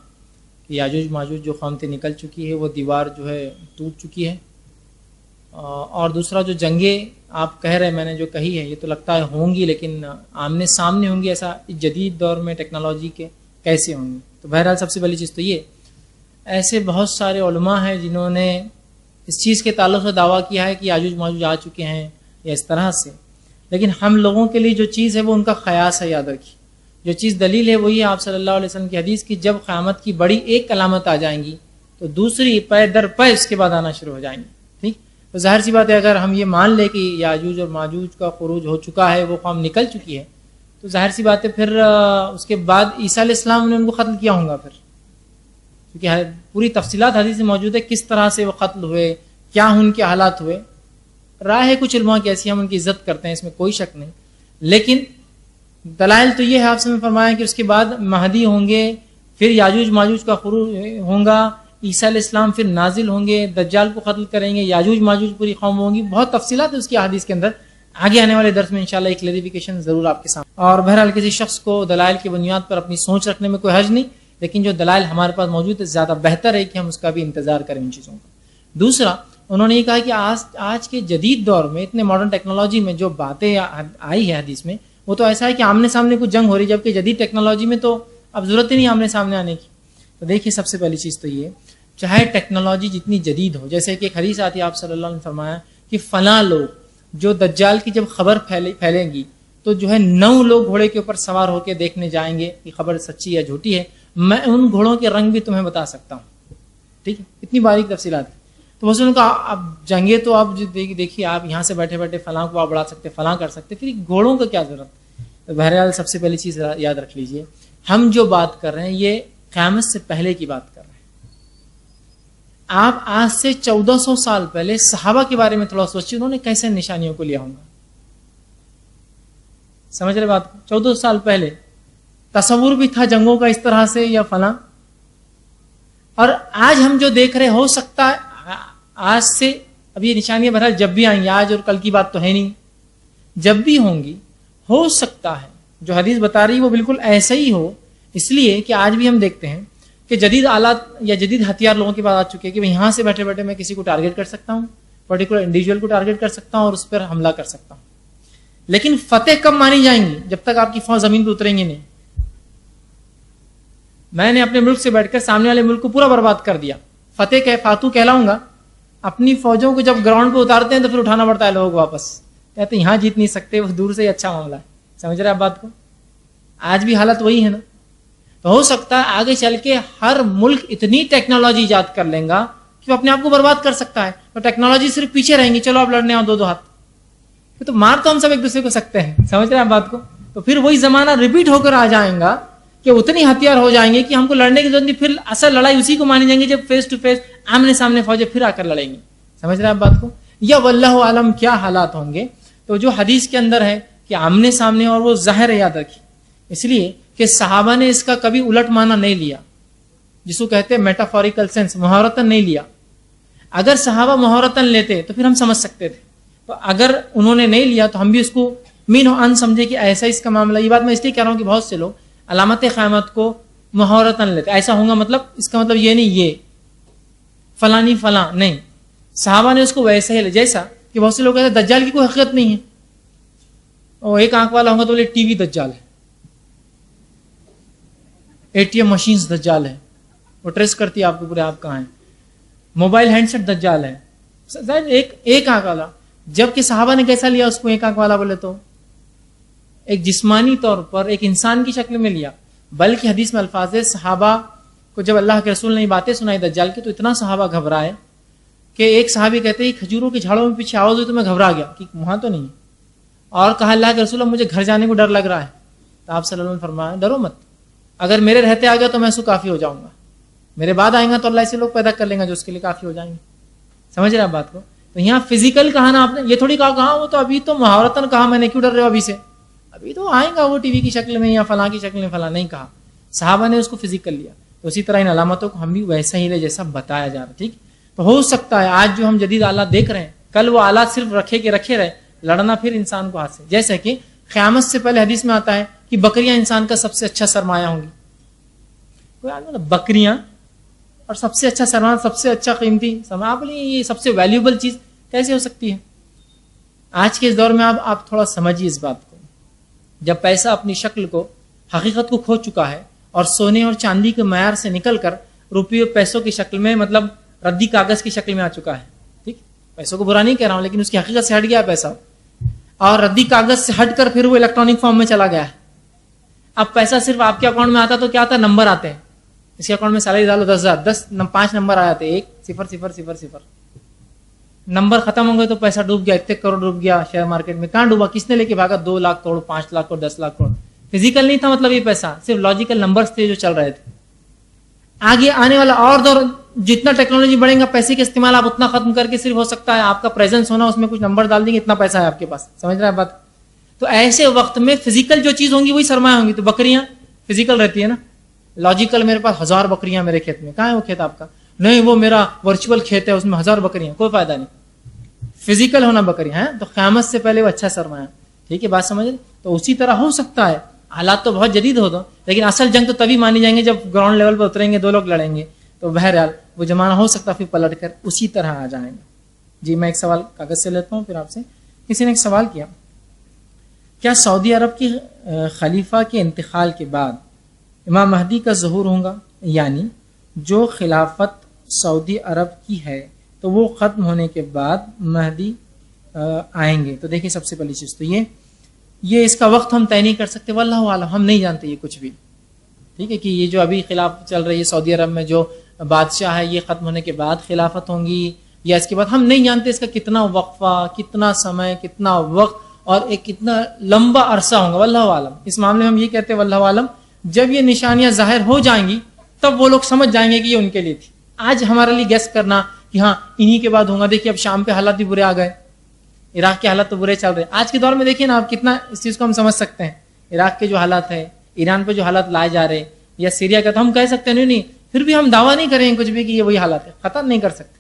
کہ یاجوج ماجوج جو قوم تھی نکل چکی ہے، وہ دیوار جو ہے ٹوٹ چکی ہے، اور دوسرا جو جنگیں آپ کہہ رہے، میں نے جو کہی ہے یہ تو لگتا ہے ہوں گی، لیکن آمنے سامنے ہوں گی، ایسا جدید دور میں ٹیکنالوجی کے کیسے ہوں گی؟ تو بہرحال سب سے بڑی چیز تو یہ، ایسے بہت سارے علماء ہیں جنہوں نے اس چیز کے تعلق سے دعویٰ کیا ہے کہ یاجوج ماجوج آ چکے ہیں یا اس طرح سے، لیکن ہم لوگوں کے لیے جو چیز ہے وہ ان کا قیاس ہے، یاد رکھیے۔ جو چیز دلیل ہے وہی آپ صلی اللہ علیہ وسلم کی حدیث کی، جب قیامت کی بڑی ایک علامت آ جائیں گی تو دوسری پے در پے اس کے بعد آنا شروع ہو جائیں گی، ٹھیک؟ تو ظاہر سی بات ہے اگر ہم یہ مان لیں کہ یاجوج اور ماجوج کا خروج ہو چکا ہے، وہ قوم نکل چکی ہے، تو ظاہر سی بات ہے پھر اس کے بعد عیسیٰ علیہ السلام نے ان کو قتل کیا ہوں گا، پھر کیونکہ پوری تفصیلات حدیث میں موجود ہے کس طرح سے وہ قتل ہوئے، کیا ان کے حالات ہوئے۔ رائے ہے کچھ علماء کی ایسی، ہم ان کی عزت کرتے ہیں، اس میں کوئی شک نہیں، لیکن دلائل تو یہ ہے، آپ سے میں فرمایا کہ اس کے بعد مہدی ہوں گے، پھر یاجوج ماجوج کا خروج ہوگا، عیسیٰ علیہ السلام پھر نازل ہوں گے، دجال کو قتل کریں گے، یاجوج ماجوج پوری قوم ہوں گی، بہت تفصیلات ہے اس کی حدیث کے اندر، آگے آنے والے درس میں انشاءاللہ ایک کلیریفیکیشن ضرور آپ کے سامنے۔ اور بہرحال کسی شخص کو دلائل کی بنیاد پر اپنی سوچ رکھنے میں کوئی حرج نہیں، لیکن جو دلائل ہمارے پاس موجود ہے زیادہ بہتر ہے کہ ہم اس کا بھی انتظار کریں ان چیزوں کا۔ دوسرا انہوں نے یہ کہا کہ آج کے جدید دور میں اتنے ماڈرن ٹیکنالوجی میں جو باتیں آئی ہے حدیث میں، وہ تو ایسا ہے کہ آمنے سامنے کچھ جنگ ہو رہی، جبکہ جدید ٹیکنالوجی میں تو اب ضرورت ہی نہیں آمنے سامنے آنے کی۔ تو دیکھیے سب سے پہلی چیز تو یہ، چاہے ٹیکنالوجی جتنی جدید ہو، جیسے کہ ایک حدیث آتی ہے، آپ صلی اللہ علیہ وسلم نے فرمایا کہ فلاں لوگ جو دجال کی جب خبر پھیلیں گی تو جو ہے 9 لوگ گھوڑے کے اوپر سوار ہو کے دیکھنے جائیں گے کہ خبر سچی یا جھوٹی ہے، میں ان گھوڑوں کے رنگ بھی تمہیں بتا سکتا ہوں، ٹھیک ہے؟ اتنی باریک تفصیلات۔ تو بس ان کا اب جنگیں تو آپ دیکھیے، آپ یہاں سے بیٹھے بیٹھے فلاں کو آپ بڑھا سکتے، فلاں کر سکتے، پھر گھوڑوں کا کیا ضرورت؟ بہرحال سب سے پہلی چیز یاد رکھ لیجئے، ہم جو بات کر رہے ہیں یہ قیامت سے پہلے کی بات کر رہے ہیں. آپ آج سے 1400 سال پہلے صحابہ کے بارے میں تھوڑا سوچیے، انہوں نے کیسے نشانیوں کو لیا ہوگا. سمجھ رہے بات کو؟ 1400 سال پہلے تصور بھی تھا جنگوں کا اس طرح سے یا فلاں. اور آج ہم جو دیکھ رہے، ہو سکتا ہے آج سے اب یہ نشانیاں بہرحال جب بھی آئیں گی، آج اور کل کی بات تو ہے نہیں، جب بھی ہوں گی ہو سکتا ہے جو حدیث بتا رہی وہ بالکل ایسا ہی ہو. اس لیے کہ آج بھی ہم دیکھتے ہیں کہ جدید آلات یا جدید ہتھیار لوگوں کے پاس آ چکے ہیں کہ یہاں سے بیٹھے بیٹھے میں کسی کو ٹارگٹ کر سکتا ہوں، پرٹیکولر انڈیویجول کو ٹارگٹ کر سکتا ہوں اور اس پر حملہ کر سکتا ہوں. لیکن فتح کب مانی جائیں گی؟ جب تک آپ کی فوج زمین پہ اتریں گی نہیں. میں نے اپنے ملک سے بیٹھ کر سامنے والے ملک کو پورا برباد کر دیا، فتح فاتو کہلاؤں گا. اپنی فوجوں کو جب گراؤنڈ پہ اتارتے ہیں تو پھر اٹھانا پڑتا ہے لوگوں کو واپس، کہتے ہیں یہاں جیت نہیں سکتے، وہ دور سے ہی اچھا معاملہ ہے. سمجھ رہے آپ بات کو؟ آج بھی حالت وہی ہے نا. تو ہو سکتا ہے آگے چل کے ہر ملک اتنی ٹیکنالوجی ایجاد کر لیں گا کہ وہ اپنے آپ کو برباد کر سکتا ہے. تو ٹیکنالوجی صرف پیچھے رہیں گی، چلو آپ لڑنے آؤ دو ہاتھ، تو مار تو ہم سب ایک دوسرے کو سکتے ہیں. سمجھ رہے ہیں آپ بات کو؟ تو پھر وہی زمانہ ریپیٹ ہو کر آ جائیں گا کہ اتنی ہتھیار ہو جائیں گے کہ ہم کو لڑنے کی ضرورت نہیں. پھر اصل لڑائی اسی کو مانی جائیں گے جب فیس ٹو فیس آمنے سامنے فوجیں پھر آ کر لڑیں گی. سمجھ رہے ہیں آپ بات کو؟ یا واللہ عالم کیا حالات ہوں گے. تو جو حدیث کے اندر ہے کہ آمنے سامنے اور وہ ظاہر یاد رکھی، اس لیے کہ صحابہ نے اس کا کبھی الٹ معنی نہیں لیا، جس کو کہتے ہیں میٹافوریکل سینس، محاورتاً نہیں لیا. اگر صحابہ محاورتاً لیتے تو پھر ہم سمجھ سکتے تھے. تو اگر انہوں نے نہیں لیا تو ہم بھی اس کو مین و ان سمجھے کہ ایسا اس کا معاملہ. یہ بات میں اس لیے کہہ رہا ہوں کہ بہت سے لوگ علامت قیامت کو محاورتاً لیتے، ایسا ہوگا مطلب اس کا مطلب یہ نہیں یہ فلانی فلاں نہیں. صحابہ نے اس کو ویسا ہی لیا، جیسا کہ بہت سے لوگ کہتے ہیں دجال کی کوئی حقیقت نہیں ہے، اور ایک آنکھ والا ہوگا تو بولے ٹی وی دجال ہے، اے ٹی ایم مشینز دجال ہے، وہ ٹریس کرتی ہے آپ کو پورے آپ کہاں ہیں، موبائل ہینڈ سیٹ دجال ہے. ایک آنکھ والا، جبکہ صحابہ نے کیسا لیا اس کو؟ ایک آنکھ والا بولے تو ایک جسمانی طور پر ایک انسان کی شکل میں لیا. بلکہ حدیث میں الفاظ ہے صحابہ کو جب اللہ کے رسول نے یہ باتیں سنائی دجال کی تو اتنا صحابہ گھبرائے کہ ایک صحابی کہتے ہیں کھجوروں کے جھاڑوں میں پیچھے آواز ہوئی تو میں گھبرا گیا کہ وہاں تو نہیں ہے، اور کہا اللہ کے رسول مجھے گھر جانے کو ڈر لگ رہا ہے. تو آپ صلی اللہ علیہ وسلم فرمایا ڈرو مت، اگر میرے رہتے آ گیا تو میں اس کو کافی ہو جاؤں گا، میرے بعد آئیں گا تو اللہ ایسے لوگ پیدا کر لیں گا جو اس کے لیے کافی ہو جائیں گے. سمجھ رہے آپ بات کو؟ تو یہاں فزیکل کہا نا آپ نے، یہ تھوڑی کہا وہ تو ابھی تو محاورتاً کہا میں نے، کیوں ڈر رہے ہو ابھی سے؟ ابھی تو آئیں گا وہ ٹی وی کی شکل میں یا فلاں کی شکل میں، فلاں نہیں کہا. صحابہ نے اس کو فزیکل لیا. تو اسی طرح ان علامتوں کو ہم بھی ویسا ہی لے جیسا بتایا جا رہا ہے. ٹھیک. تو ہو سکتا ہے آج جو ہم جدید آلات دیکھ رہے ہیں کل وہ آلات صرف رکھے کے رکھے رہے، لڑنا پھر انسان کو ہاتھ سے. جیسے کہ قیامت سے پہلے حدیث میں آتا ہے کہ بکریاں انسان کا سب سے اچھا سرمایہ ہوں گی. کوئی آدمی بکریاں اور سب سے اچھا سرمایہ، سب سے اچھا قیمتی سرمایہ، آپ بولیے یہ سب سے ویلیوبل چیز کیسے ہو سکتی ہے؟ آج کے اس دور میں آپ تھوڑا سمجھیے اس بات کو. جب پیسہ اپنی شکل کو، حقیقت کو کھو چکا ہے اور سونے اور چاندی کے معیار سے نکل کر روپیے پیسوں کی شکل میں، مطلب ردی کاغذ کی شکل میں آ چکا ہے. ٹھیک، پیسوں کو برا نہیں کہہ رہا ہوں لیکن اس کی حقیقت سے ہٹ گیا پیسہ، اور ردی کاغذ سے ہٹ کر پھر وہ الیکٹرانک فارم میں چلا گیا ہے. اب پیسہ صرف آپ کے اکاؤنٹ میں آتا تو کیا آتا؟ نمبر آتے ہیں. اس کے اکاؤنٹ میں سیلری ڈالو 10,000، 5 نمبر آ جاتے، 1,0,0,0,0. نمبر ختم ہو گئے تو پیسہ ڈوب گیا، اتنے کروڑ ڈوب گیا شیئر مارکیٹ میں. کہاں ڈوبا؟ کس نے لے کے بھاگا؟ 2 لاکھ کروڑ، 5 لاکھ کروڑ، 10 لاکھ کروڑ. فزیکل نہیں تھا مطلب یہ پیسہ، صرف لاجیکل نمبرز تھے جو چل رہے تھے. آگے آنے والا اور دور، جتنا ٹیکنالوجی بڑھے گا پیسے کا استعمال آپ اتنا ختم کر کے صرف ہو سکتا ہے آپ کا پریزنس ہونا، اس میں کچھ نمبر ڈال دیں گے اتنا پیسہ ہے آپ کے پاس. سمجھ رہے ہیں بات؟ تو ایسے وقت میں فزیکل جو چیز ہوں گی وہی سرمایہ ہوں گی. تو بکریاں فزیکل رہتی ہے نا، لاجیکل میرے پاس 1000 بکریاں میرے کھیت میں، کہاں ہے وہ کھیت آپ کا؟ نہیں وہ میرا ورچوئل کھیت ہے اس میں 1000 بکریاں، کوئی فائدہ نہیں. فزیکل ہونا بکریاں ہیں تو قیامت سے پہلے وہ اچھا سرمایہ. ٹھیک ہے بات سمجھ؟ تو اسی طرح ہو سکتا ہے، حالات تو بہت جدید ہو لیکن اصل جنگ تو تبھی مانی جائیں گے جب گراؤنڈ لیول پہ اتریں گے، 2 لوگ لڑیں گے. تو بہرحال وہ زمانہ ہو سکتا پھر پلٹ کر اسی طرح آ جائیں گے. جی میں ایک سوال کاغذ سے لیتا ہوں پھر آپ سے. کسی نے ایک سوال کیا، کیا سعودی عرب کی خلیفہ کے انتقال کے بعد امام مہدی کا ظہور ہوگا؟ یعنی جو خلافت سعودی عرب کی ہے تو وہ ختم ہونے کے بعد مہدی آئیں گے. تو دیکھیں سب سے پہلی چیز تو یہ اس کا وقت ہم طے نہیں کر سکتے، واللہ اعلم، ہم نہیں جانتے یہ کچھ بھی. ٹھیک ہے کہ یہ جو ابھی خلاف چل رہی ہے سعودی عرب میں جو بادشاہ ہے یہ ختم ہونے کے بعد خلافت ہوں گی یا اس کے بعد، ہم نہیں جانتے اس کا کتنا وقفہ، کتنا سمے، کتنا وقت اور ایک کتنا لمبا عرصہ ہوگا، واللہ عالم. اس معاملے میں ہم یہ کہتے ہیں واللہ عالم، جب یہ نشانیاں ظاہر ہو جائیں گی تب وہ لوگ سمجھ جائیں گے کہ یہ ان کے لیے تھی. آج ہمارے لیے گیس کرنا کہ ہاں انہی کے بعد ہوگا. دیکھیے اب شام پہ حالات بھی برے آ گئے، عراق کے حالات تو برے چل رہے ہیں. آج کے دور میں دیکھیے نا آپ کتنا اس چیز کو ہم سمجھ سکتے ہیں. عراق کے جو حالات ہیں، ایران پہ جو حالات لائے جا رہے ہیں، یا سیریا کا، تو ہم کہہ سکتے ہیں نہیں، پھر بھی ہم دعویٰ نہیں کریں کچھ بھی کہ یہ وہی حالات ہے. ختم نہیں کر سکتے،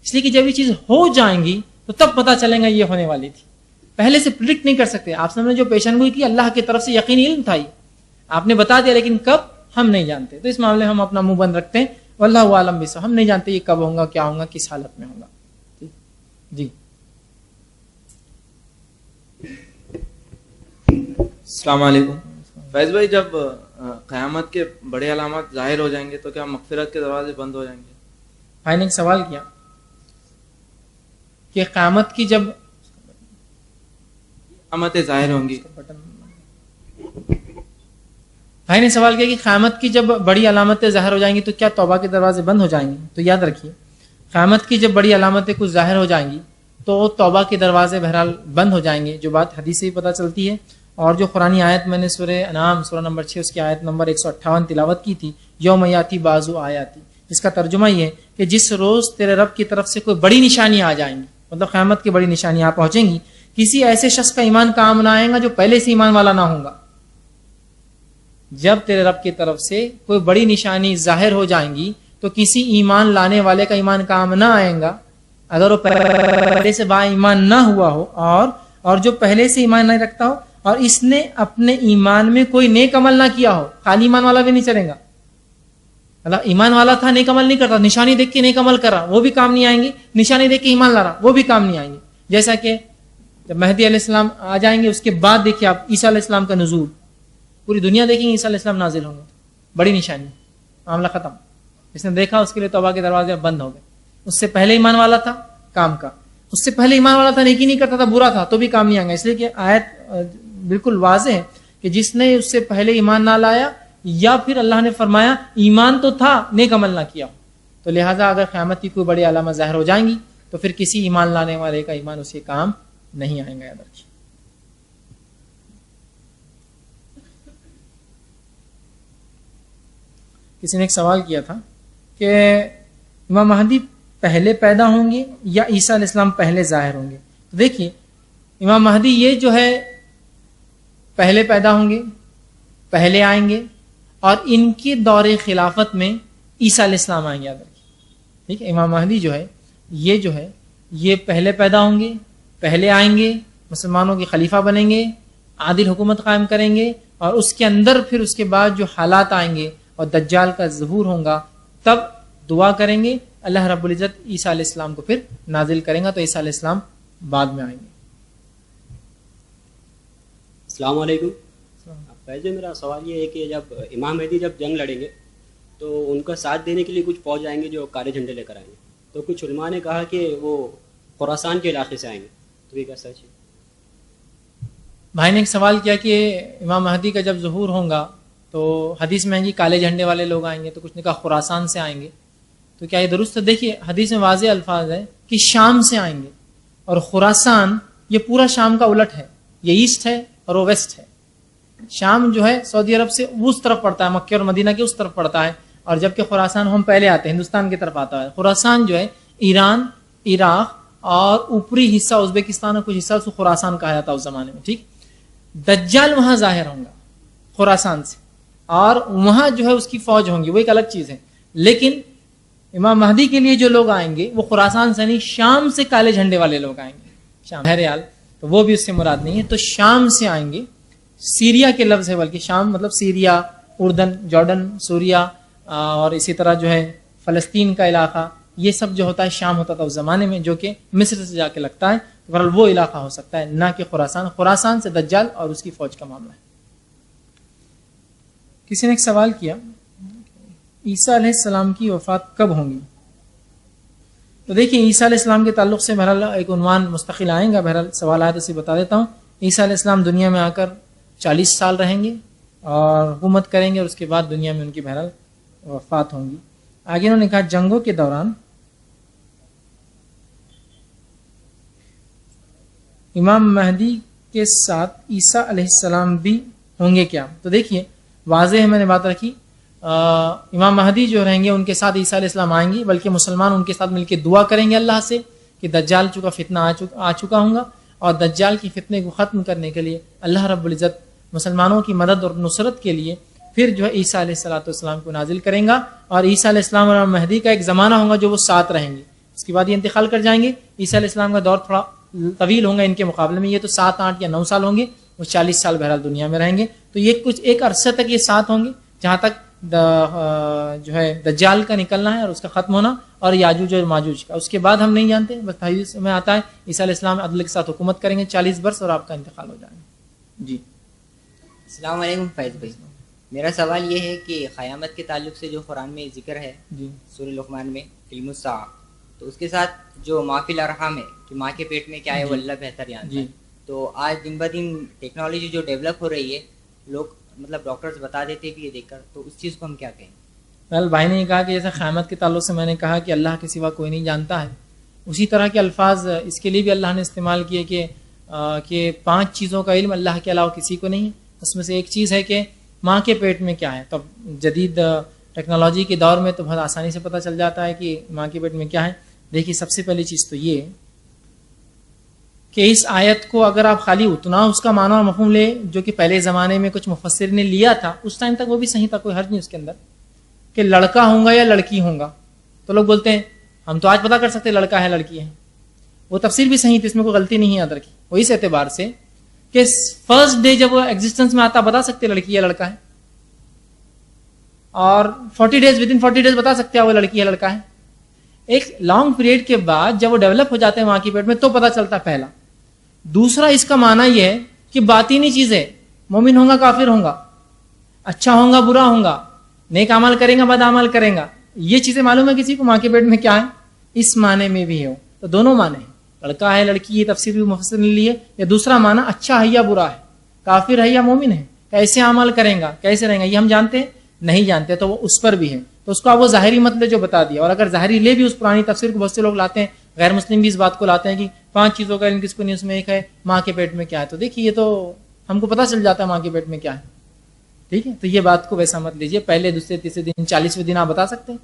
اس لیے کہ جب یہ چیز ہو جائیں گی تو تب پتہ چلیں گا یہ ہونے والی تھی. پہلے سے پریڈکٹ نہیں کر سکتے. آپ نے جو پیشن گوئی کی اللہ کی طرف سے یقینی علم تھا، آپ نے بتا دیا، لیکن کب ہم نہیں جانتے. تو اس معاملے ہم اپنا منہ بند رکھتے ہیں. واللہ عالم بالصواب. ہم نہیں جانتے یہ کب ہوگا، کیا ہوگا، کس حالت میں ہوگا. جی السلام علیکم. فیض بھائی، جب قیامت کے بڑے علامات ظاہر ہو جائیں گے تو کیا مغفرت کے دروازے بند ہو جائیں گے؟ بھائی نے ایک سوال کیا کہ قیامت کی جب علامتیں ظاہر ہوں گی. بھائی نے سوال کیا کہ قیامت کی جب بڑی علامتیں ظاہر ہو جائیں گی تو کیا توبہ کے دروازے بند ہو جائیں گے؟ تو یاد رکھیے، قیامت کی جب بڑی علامتیں کچھ ظاہر ہو جائیں گی تو توبہ کے دروازے بہرحال بند ہو جائیں گے. جو بات حدیث سے بھی پتہ چلتی ہے، اور جو قرآنی آیت میں نے سورہ انعام سورہ نمبر 6 اس کی آیت نمبر 158 تلاوت کی تھی، یوم یاتی بازو آیاتی، اس کا ترجمہ یہ ہے کہ جس روز تیرے رب کی طرف سے کوئی بڑی نشانیاں آ جائیں گی، مطلب قیامت کی بڑی نشانیاں پہنچیں گی، کسی ایسے شخص کا ایمان کام نہ آئے گا جو پہلے سے ایمان والا نہ ہوگا. جب تیرے رب کی طرف سے کوئی بڑی نشانی ظاہر ہو جائیں گی تو کسی ایمان لانے والے کا ایمان کام نہ آئے گا اگر وہ پہلے سے با ایمان نہ ہوا ہو، اور جو پہلے سے ایمان نہیں رکھتا ہو اور اس نے اپنے ایمان میں کوئی نیک عمل نہ کیا ہو. خالی ایمان والا بھی نہیں چلے گا. اللہ ایمان والا تھا، نیک عمل نہیں کرتا، نشانی دیکھ کے نیک عمل کر رہا، وہ بھی کام نہیں آئیں گے. نشانی دیکھ کے ایمان لا رہا، وہ بھی کام نہیں آئیں گے. جیسا کہ جب مہدی علیہ السلام آ جائیں گے، اس کے بعد دیکھیے آپ عیسیٰ علیہ السلام کا نزول، پوری دنیا دیکھیں گے عیسیٰ علیہ السلام نازل ہوں گے، بڑی نشانی، معاملہ ختم. جس نے دیکھا اس کے لیے توبہ کے دروازے بند ہو گئے. اس سے پہلے ایمان والا تھا، کام کا. اس سے پہلے ایمان والا تھا، نیکی نہیں کرتا تھا، برا تھا، تو بھی کام نہیں آئیں گا. اس لیے کہ آیت بالکل واضح ہے کہ جس نے اس سے پہلے ایمان نہ لایا، یا پھر اللہ نے فرمایا ایمان تو تھا نیک عمل نہ کیا. تو لہٰذا اگر قیامت کی کوئی بڑی علامت ظاہر ہو جائیں گی تو پھر کسی ایمان لانے والے کا ایمان اسے کام نہیں آئیں گا. یاد رکھیے. کسی نے ایک سوال کیا تھا کہ امام مہدی پہلے پیدا ہوں گے یا عیسیٰ علیہ السلام پہلے ظاہر ہوں گے؟ تو دیکھیے امام مہدی یہ جو ہے پہلے پیدا ہوں گے، پہلے آئیں گے، اور ان کے دور خلافت میں عیسیٰ علیہ السلام آئیں گے. یاد رکھیے. ٹھیک ہے. امام مہدی جو ہے یہ پہلے پیدا ہوں گے، پہلے آئیں گے، مسلمانوں کے خلیفہ بنیں گے، عادل حکومت قائم کریں گے، اور اس کے اندر پھر اس کے بعد جو حالات آئیں گے اور دجال کا ظہور ہوگا، تب دعا کریں گے اللہ رب العزت عیسیٰ علیہ السلام کو پھر نازل کریں گا. تو عیسیٰ علیہ السلام بعد میں آئیں گے. السلام علیکم. پہلے میرا سوال یہ ہے کہ جب امام مہدی جب جنگ لڑیں گے تو ان کا ساتھ دینے کے لیے کچھ فوج آئیں گے جو کالے جھنڈے لے کر آئیں گے، تو کچھ علماء نے کہا کہ وہ خراسان کے علاقے سے آئیں گے، تو یہ کیا سچ ہے؟ بھائی نے ایک سوال کیا کہ امام مہدی کا جب ظہور ہوگا تو حدیث میں آئیں گے کالے جھنڈے والے لوگ آئیں گے، تو کچھ نے کہا خراسان سے آئیں گے. تو کیا یہ درست ہے؟ دیکھیے حدیث میں واضح الفاظ ہے کہ شام سے آئیں گے، اور خراسان یہ پورا شام کا الٹ ہے، یہ ایسٹ ہے اور وہ ویسٹ ہے. شام جو ہے سعودی عرب سے اس طرف پڑتا ہے، مکہ اور مدینہ کے اس طرف پڑتا ہے، اور جبکہ خراسان ہم پہلے آتے ہیں، ہندوستان کی طرف آتا ہے. خراسان جو ہے ایران، عراق اور اوپری حصہ ازبکستان اور کچھ حصہ اس کو خراسان کہا جاتا ہے اس زمانے میں. ٹھیک. دجال وہاں ظاہر ہوں گا خراسان سے، اور وہاں جو ہے اس کی فوج ہوں گی، وہ ایک الگ چیز ہے. لیکن امام مہدی کے لیے جو لوگ آئیں گے وہ خراسان سے نہیں، شام سے کالے جھنڈے والے لوگ آئیں گے. شام بہرحال تو وہ بھی اس سے مراد نہیں ہے. تو شام سے آئیں گے، سیریا کے لفظ ہے، بلکہ شام مطلب سیریا، اردن، جارڈن، سوریا، اور اسی طرح جو ہے فلسطین کا علاقہ، یہ سب جو ہوتا ہے شام ہوتا تھا اس زمانے میں، جو کہ مصر سے جا کے لگتا ہے. بہرحال وہ علاقہ ہو سکتا ہے، نہ کہ خراسان. خراسان سے دجال اور اس کی فوج کا معاملہ ہے. کسی نے ایک سوال کیا عیسیٰ علیہ السلام کی وفات کب ہوں گی؟ تو دیکھیں عیسیٰ علیہ السلام کے تعلق سے بہرحال ایک عنوان مستقل آئیں گا. بہرحال سوال آیا تو اسے بتا دیتا ہوں. عیسیٰ علیہ السلام دنیا میں آ کر 40 سال رہیں گے اور حکومت کریں گے، اور اس کے بعد دنیا میں ان کی بہرحال وفات ہوں گی. آگے انہوں نے کہا جنگوں کے دوران امام مہدی کے ساتھ عیسیٰ علیہ السلام بھی ہوں گے کیا؟ تو دیکھیے واضح ہے، میں نے بات رکھی، امام مہدی جو رہیں گے ان کے ساتھ عیسیٰ علیہ السلام آئیں گے، بلکہ مسلمان ان کے ساتھ مل کے دعا کریں گے اللہ سے کہ دجال چکا فتنہ آ چکا ہوں گا، اور دجال کی فتنے کو ختم کرنے کے لیے اللہ رب العزت مسلمانوں کی مدد اور نصرت کے لیے پھر جو ہے عیسیٰ علیہ السلام کو نازل کریں گا، اور عیسیٰ علیہ السلام اور مہدی کا ایک زمانہ ہوگا جو وہ ساتھ رہیں گے، اس کے بعد یہ انتقال کر جائیں گے۔ عیسیٰ علیہ السلام کا دور تھوڑا طویل ہوگا ان کے مقابلے میں، یہ تو 7، 8 یا 9 سال ہوں گے، وہ 40 سال بہرحال دنیا میں رہیں گے، تو یہ کچھ ایک عرصے تک یہ ساتھ ہوں گے جہاں تک جو ہے دجال کا نکلنا ہے اور اس کا ختم ہونا، اور یاجوج اور ماجوج کا، اس کے بعد ہم نہیں جانتے، بس حدیث میں آتا ہے عیسیٰ علیہ السلام عدل کے ساتھ حکومت کریں گے 40 برس اور آپ کا انتقال ہو جائے گا۔ جی السلام علیکم فیض بھائی، میرا سوال یہ ہے کہ قیامت کے تعلق سے جو قرآن میں ذکر ہے جی سورہ لقمان میں علم الساعہ، تو اس کے ساتھ جو ما فی الارحام ہے کہ ماں کے پیٹ میں کیا ہے وہ اللہ بہتر جانتا ہے، تو آج دن بدن ٹیکنالوجی جو ڈیولپ ہو رہی ہے، لوگ مطلب ڈاکٹرز بتا دیتے بھی یہ دیکھ کر، تو اس چیز کو ہم کیا کہیں؟ ویل بھائی نے یہ کہا کہ جیسے قیامت کے تعلق سے میں نے کہا کہ اللہ کے سوا کوئی نہیں جانتا ہے، اسی طرح کے الفاظ اس کے لیے بھی اللہ نے استعمال کیے کہ 5 چیزوں کا علم اللہ کے علاوہ کسی کو نہیں ہے، اس میں سے ایک چیز ہے کہ ماں کے پیٹ میں کیا ہے۔ تو جدید ٹیکنالوجی کے دور میں تو بہت آسانی سے پتہ چل جاتا ہے کہ ماں کے پیٹ میں کیا ہے۔ دیکھیے سب سے پہلی چیز تو یہ کہ اس آیت کو اگر آپ خالی اتنا اس کا معنی اور مفہوم لے جو کہ پہلے زمانے میں کچھ مفسر نے لیا تھا، اس ٹائم تک وہ بھی صحیح تھا، کوئی حرج نہیں اس کے اندر، کہ لڑکا ہوں گا یا لڑکی ہوں گا، تو لوگ بولتے ہیں ہم تو آج پتہ کر سکتے لڑکا ہے لڑکی ہے، وہ تفسیر بھی صحیح تھی، اس میں کوئی غلطی نہیں یاد رکھی، وہ اس اعتبار سے کہ فرسٹ ڈے جب وہ ایگزسٹنس میں آتا بتا سکتے لڑکی یا لڑکا ہے، اور 40 ڈیز ود ان 40 ڈیز بتا سکتے ہیں وہ لڑکی ہے لڑکا ہے۔ ایک لانگ پیریڈ کے بعد جب وہ ڈیولپ ہو جاتے ہیں ماں کی پیٹ میں تو پتہ چلتا پہلا۔ دوسرا اس کا معنی یہ ہے کہ باطینی چیزیں، مومن ہوں گا کافر ہوں گا، اچھا ہوں گا برا ہوں گا، نیک عمل کریں گا بد عمل کریں گا، یہ چیزیں معلوم ہے کسی کو ماں کے پیٹ میں کیا ہے، اس معنی میں بھی ہو، تو دونوں معنی ہیں، لڑکا ہے لڑکی، یہ تفسیر بھی مفسر نے لی ہے، یا دوسرا معنی اچھا ہے یا برا ہے، کافر ہے یا مومن ہے، کیسے عمل کریں گا کیسے رہیں گا، یہ ہم جانتے ہیں نہیں جانتے، تو وہ اس پر بھی ہے، تو اس کو آپ وہ ظاہری مطلب جو بتا دیا، اور اگر ظاہری لے بھی اس پرانی تفسیر کو بہت سے لوگ لاتے ہیں، غیر مسلم بھی اس بات کو لاتے ہیں کہ 5 چیزوں کا علم کس کو نہیں، اس میں ایک ہے ماں کے پیٹ میں کیا ہے، تو دیکھیے یہ تو ہم کو پتہ چل جاتا ہے ماں کے پیٹ میں کیا ہے، ٹھیک ہے، تو یہ بات کو ویسا مت لیجیے، پہلے دوسرے تیسرے دن 40ویں دن آپ بتا سکتے ہیں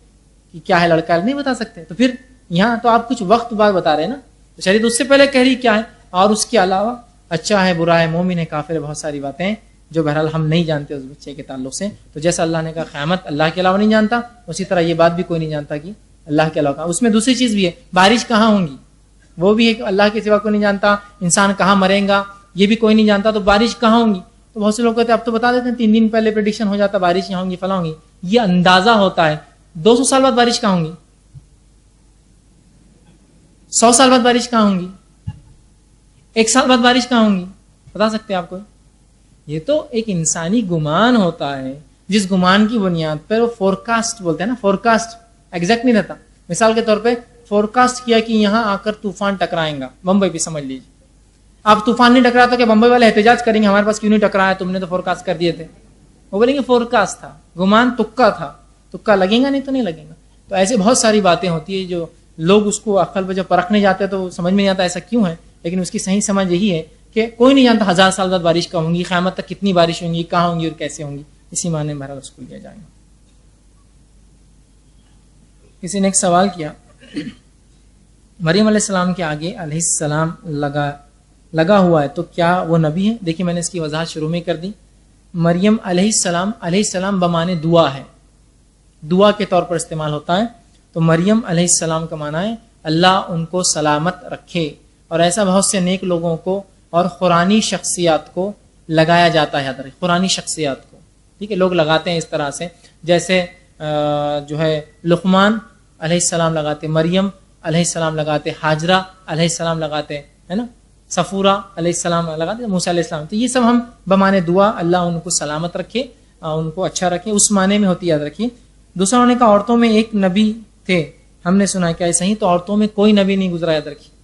کہ کیا ہے لڑکا، نہیں بتا سکتے، تو پھر یہاں تو آپ کچھ وقت بعد بتا رہے ہیں نا، تو شریعت اس سے پہلے کہہ رہی کیا ہے، اور اس کے علاوہ اچھا ہے برا ہے مومن ہے کافر ہے، بہت ساری باتیں ہیں جو بہرحال ہم نہیں جانتے اس بچے کے تعلق سے، تو جیسا اللہ نے کہا قیامت اللہ کے علاوہ نہیں جانتا، اسی طرح یہ بات بھی کوئی نہیں جانتا کہ اللہ کے علاوہ۔ اس میں دوسری چیز بھی ہے، بارش کہاں ہوں گی وہ بھی ایک اللہ کے سوا کوئی نہیں جانتا، انسان کہاں مریں گا یہ بھی کوئی نہیں جانتا، تو بارش کہاں ہوں گی، تو بہت سے لوگ کہتے ہیں اب تو بتا دیتے ہیں 3 دن پہلے پریڈکشن ہو جاتا بارش یہاں ہوں گی فلاں ہوں گی، یہ اندازہ ہوتا ہے، 200 سال بعد بارش کہاں ہوں گی، 100 سال بعد بارش کہاں ہوں گی، 1 سال بعد بارش کہاں ہوں گی، بتا سکتے ہیں آپ کو؟ یہ تو ایک انسانی گمان ہوتا ہے، جس گمان کی بنیاد پر وہ فورکاسٹ بولتے ہیں نا، فورکاسٹ ایگزیکٹ نہیں رہتا، مثال کے طور پہ فورکاسٹ کیا کہ یہاں آ کر طوفان ٹکرائیں گا، بمبئی بھی سمجھ لیجیے، اب طوفان نہیں ٹکرا تو کہ بمبئی والے احتجاج کریں گے ہمارے پاس کیوں نہیں ٹکرایا، تم نے تو فورکاسٹ کر دیے تھے، وہ بولیں گے فورکاسٹ تھا، گمان تکا تھا، تکا لگے گا نہیں تو نہیں لگے گا، تو ایسے بہت ساری باتیں ہوتی ہیں جو لوگ اس کو عقل پہ جب پرکھنے جاتے ہیں تو سمجھ میں نہیں آتا ایسا کیوں ہے، لیکن اس کی صحیح سمجھ یہی ہے کہ کوئی نہیں جانتا 1000 سال بعد بارش کہاں ہوں گی، قیامت تک کتنی بارش ہوں گی، کہاں ہوں گی اور کیسے ہوں گی، اسی معنی میں بہرحال اس کو لیا جائے گا۔ کسی نے ایک سوال کیا، مریم علیہ السلام کے آگے علیہ السلام لگا ہوا ہے تو کیا وہ نبی ہے؟ دیکھیے میں نے اس کی وضاحت شروع میں کر دی، مریم علیہ السلام بمانے دعا ہے، دعا کے طور پر استعمال ہوتا ہے، تو مریم علیہ السلام کا معنی ہے اللہ ان کو سلامت رکھے، اور ایسا بہت سے نیک لوگوں کو اور قرآنی شخصیات کو لگایا جاتا ہے، قرآنی شخصیات کو، ٹھیک ہے، لوگ لگاتے ہیں اس طرح سے، جیسے جو ہے لقمان علیہ السلام لگاتے، مریم علیہ السلام لگاتے، حاجرہ علیہ السلام لگاتے، ہے نا، صفورہ علیہ السلام لگاتے، موسیٰ علیہ السلام، تو یہ سب ہم بمانے دعا اللہ ان کو سلامت رکھے، ان کو اچھا رکھے، اس معنی میں ہوتی، یاد رکھیے۔ دوسرا انہوں نے کہا عورتوں میں ایک نبی تھے، ہم نے سنا کیا صحیح، تو عورتوں میں کوئی نبی نہیں گزرا، یاد رکھیے،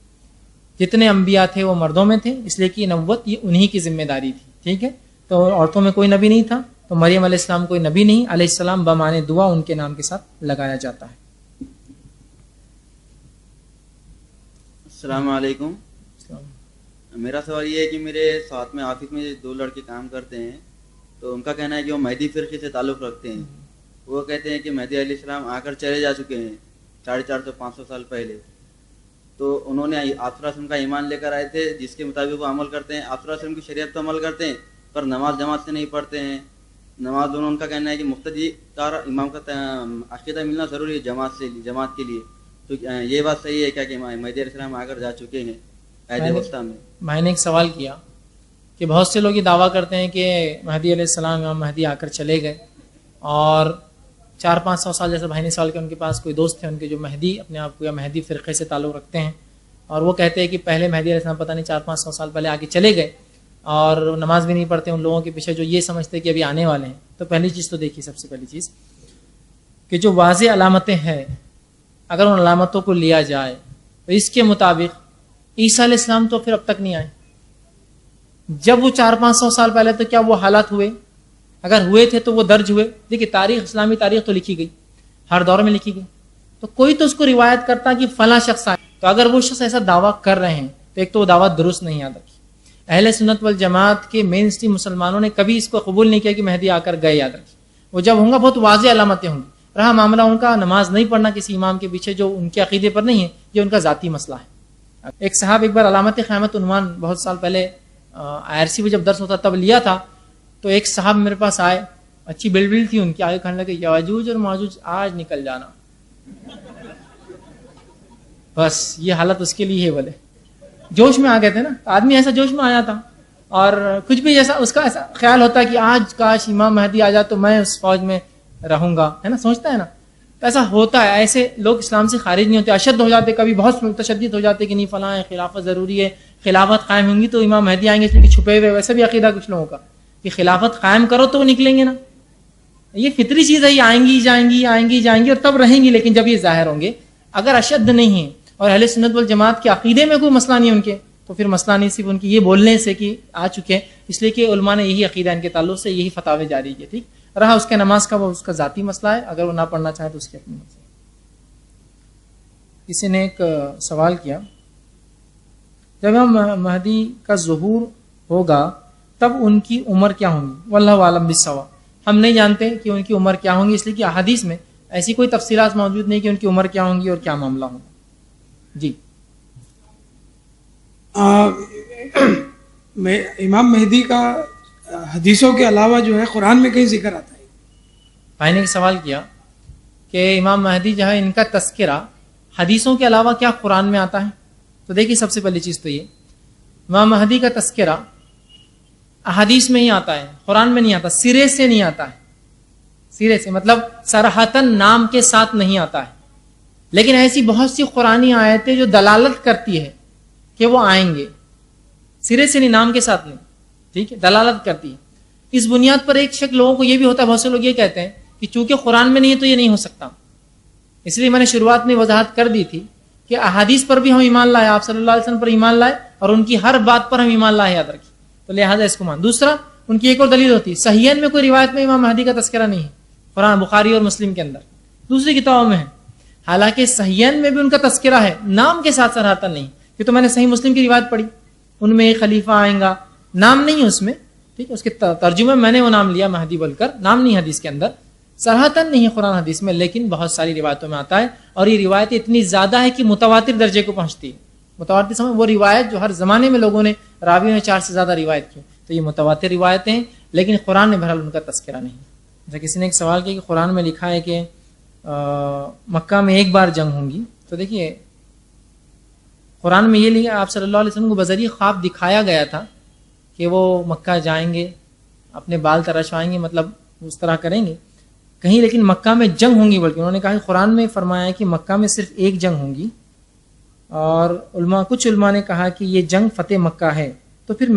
جتنے انبیاء تھے وہ مردوں میں تھے، اس لیے کہ نبوت یہ انہی کی ذمہ داری تھی، ٹھیک ہے، تو عورتوں میں کوئی نبی نہیں تھا، تو مریم علیہ السلام کوئی نبی نہیں، علیہ السلام بمانے دعا ان کے نام کے ساتھ لگایا جاتا ہے۔ السلام علیکم، میرا سوال یہ ہے کہ میرے ساتھ میں آفس میں 2 لڑکے کام کرتے ہیں، تو ان کا کہنا ہے کہ وہ مہدی فرقے سے تعلق رکھتے ہیں. وہ کہتے ہیں کہ مہدی علیہ السلام آ کر چلے جا چکے ہیں 450-500 سال پہلے. تو انہوں نے آپ صلی اللہ علیہ وسلم کا ایمان لے کر آئے تھے جس کے مطابق وہ عمل کرتے ہیں. آپ صلی اللہ علیہ وسلم کی شریعت پر عمل کرتے ہیں پر نماز جماعت سے نہیں پڑھتے ہیں. نماز دونوں ان کا کہنا ہے کہ مقتدی کا امام کا عقیدہ ملنا ضروری ہے جماعت کے لیے. تو یہ بات صحیح ہے کیا کہ مہدی علیہ السلام آ کر جا چکے ہیں عہد وسطیٰ میں؟ میں نے ایک سوال کیا کہ بہت سے لوگ یہ دعویٰ کرتے ہیں کہ مہدی علیہ السلام امام مہدی آ کر چلے گئے، اور 400-500 سال جیسے بھائی نے سوال کیا ان کے پاس کوئی دوست تھے ان کے جو مہدی اپنے آپ کو یا مہدی فرقے سے تعلق رکھتے ہیں، اور وہ کہتے ہیں کہ پہلے مہدی علیہ السلام پتہ نہیں 400-500 سال پہلے آگے چلے گئے اور نماز بھی نہیں پڑھتے ان لوگوں کے پیچھے جو یہ سمجھتے کہ ابھی آنے والے ہیں. تو پہلی چیز تو دیکھیے، سب سے پہلی چیز کہ جو واضح علامتیں ہیں اگر ان علامتوں کو لیا جائے تو اس کے مطابق عیسیٰ علیہ السلام تو پھر اب تک نہیں آئے. جب وہ 400-500 سال پہلے تو کیا وہ حالات ہوئے؟ اگر ہوئے تھے تو وہ درج ہوئے. دیکھیے تاریخ، اسلامی تاریخ تو لکھی گئی، ہر دور میں لکھی گئی، تو کوئی تو اس کو روایت کرتا کہ فلاں شخص آئے. تو اگر وہ شخص ایسا دعویٰ کر رہے ہیں تو ایک تو وہ دعویٰ درست نہیں. یاد رکھیے اہل سنت والجماعت کے مین اسٹریم مسلمانوں نے کبھی اس کو قبول نہیں کیا کہ مہدی آ کر گئے. یاد رکھیے وہ جب ہوں گا بہت واضح علامتیں ہوں گی. رہا معاملہ ان کا نماز نہیں پڑھنا کسی امام کے پیچھے جو ان کے عقیدے پر نہیں ہے، یہ ان کا ذاتی مسئلہ ہے. ایک صاحب ایک بار علامت قیامت عنوان بہت سال پہلے IRC میں جب درس ہوتا تب لیا تھا، تو ایک صاحب میرے پاس آئے، اچھی بلڈ تھی ان کی، آگے کہنے لگے یاجوج اور ماجوج آج نکل جانا. بس یہ حالت اس کے لیے ہے. بولے جوش میں آ گئے تھے نا، آدمی ایسا جوش میں آیا تھا اور کچھ بھی جیسا اس کا ایسا خیال ہوتا ہے کہ آج کاش امام مہدی آ جائے تو میں اس فوج میں رہوں گا، ہے نا، سوچتا ہے نا. تو ایسا ہوتا ہے، ایسے لوگ اسلام سے خارج نہیں ہوتے، اشد ہو جاتے، کبھی بہت متشدد ہو جاتے کہ نہیں فلاں ہے، خلافت ضروری ہے، خلافت قائم ہوں گی تو امام مہدی آئیں گے، اس لیے چھپے ہوئے. ویسے بھی عقیدہ کچھ لوگوں کا کہ خلافت قائم کرو تو وہ نکلیں گے نا. یہ فطری چیز ہے، یہ آئیں گی جائیں گی اور تب رہیں گی، لیکن جب یہ ظاہر ہوں گے. اگر اشد نہیں ہیں اور اہل سنت والجماعت کے عقیدے میں کوئی مسئلہ نہیں ان کے، تو پھر مسئلہ نہیں صرف ان کی یہ بولنے سے کہ آ چکے ہیں، اس لیے کہ علماء نے یہی عقیدہ ان کے تعلق سے یہی فتاوے جاری کیے. ٹھیک رہا اس کے نماز کا، وہ اس کا ذاتی مسئلہ ہے، اگر وہ نہ پڑھنا چاہے تو اس کی اپنی مسئلہ. کسی نے ایک سوال کیا جب ہم مہدی کا ظہور ہوگا تب ان کی عمر کیا ہوں گی؟ واللہ عالم بالصواب. ہم نہیں جانتے کہ ان کی عمر کیا ہوں گی، اس لیے کہ احادیث میں ایسی کوئی تفصیلات موجود نہیں کہ ان کی عمر کیا ہوں گی اور کیا معاملہ ہوگا. جی امام مہدی کا حدیثوں کے علاوہ جو ہے قرآن میں کہیں ذکر آتا ہے؟ بھائی نے ایک سوال کیا کہ امام مہدی جو ہے ان کا تذکرہ حدیثوں کے علاوہ کیا قرآن میں آتا ہے؟ تو دیکھیے سب سے پہلی چیز تو یہ امام مہدی کا تذکرہ احادیث میں ہی آتا ہے، قرآن میں نہیں آتا، سرے سے نہیں آتا ہے. سرے سے مطلب صراحتاً نام کے ساتھ نہیں آتا ہے، لیکن ایسی بہت سی قرآنی آیتیں جو دلالت کرتی ہے کہ وہ آئیں گے، سرے سے نہیں، نام کے ساتھ نہیں. ٹھیک ہے، دلالت کرتی ہے. اس بنیاد پر ایک شک لوگوں کو یہ بھی ہوتا ہے، بہت سے لوگ یہ کہتے ہیں کہ چونکہ قرآن میں نہیں ہے تو یہ نہیں ہو سکتا. اس لیے میں نے شروعات میں وضاحت کر دی تھی کہ احادیث پر بھی ہم ایمان لائے، آپ صلی اللہ علیہ وسلم پر ایمان لائے اور ان کی ہر بات پر ہم ایمان لائے، یاد رکھیے. تو لہٰذا اس کو مان. دوسرا ان کی ایک اور دلیل ہوتی ہے، صحیحین میں کوئی روایت میں امام مہدی کا تذکرہ نہیں ہے، قرآن بخاری اور مسلم کے اندر، دوسری کتابوں میں ہے. حالانکہ صحیحین میں بھی ان کا تذکرہ ہے، نام کے ساتھ صراحتاً نہیں. یہ تو میں نے صحیح مسلم کی روایت پڑھی، ان میں ایک خلیفہ آئیں گا، نام نہیں ہے اس میں. ٹھیک ہے، اس کے ترجمے میں نے وہ نام لیا مہدی بول کر، نام نہیں حدیث کے اندر، صراحتاً نہیں ہے قرآن حدیث میں، لیکن بہت ساری روایتوں میں آتا ہے. اور یہ روایت اتنی زیادہ ہے کہ متواتر درجے کو پہنچتی ہے. متواتر سمجھ وہ روایت جو ہر زمانے میں لوگوں نے راویوں نے 4 سے زیادہ روایت کی، تو یہ متواتر روایتیں ہیں، لیکن قرآن میں بہرحال ان کا تذکرہ نہیں. جیسے کسی نے ایک سوال کیا کہ قرآن میں لکھا ہے کہ مکہ میں ایک بار جنگ ہوں گی. تو دیکھیے قرآن میں یہ لکھا، آپ صلی اللہ علیہ وسلم کو بذریعہ خواب دکھایا گیا تھا کہ وہ مکہ جائیں گے، اپنے بال تراشوائیں گے، مطلب اس طرح کریں گے کہیں، لیکن مکہ میں جنگ ہوں گی. بلکہ انہوں نے کہا کہ قرآن میں فرمایا ہے کہ مکہ میں صرف ایک جنگ ہوں گی. اور کچھ علماء نے کہا کہ یہ جنگ فتح مکہ ہے. تو پھر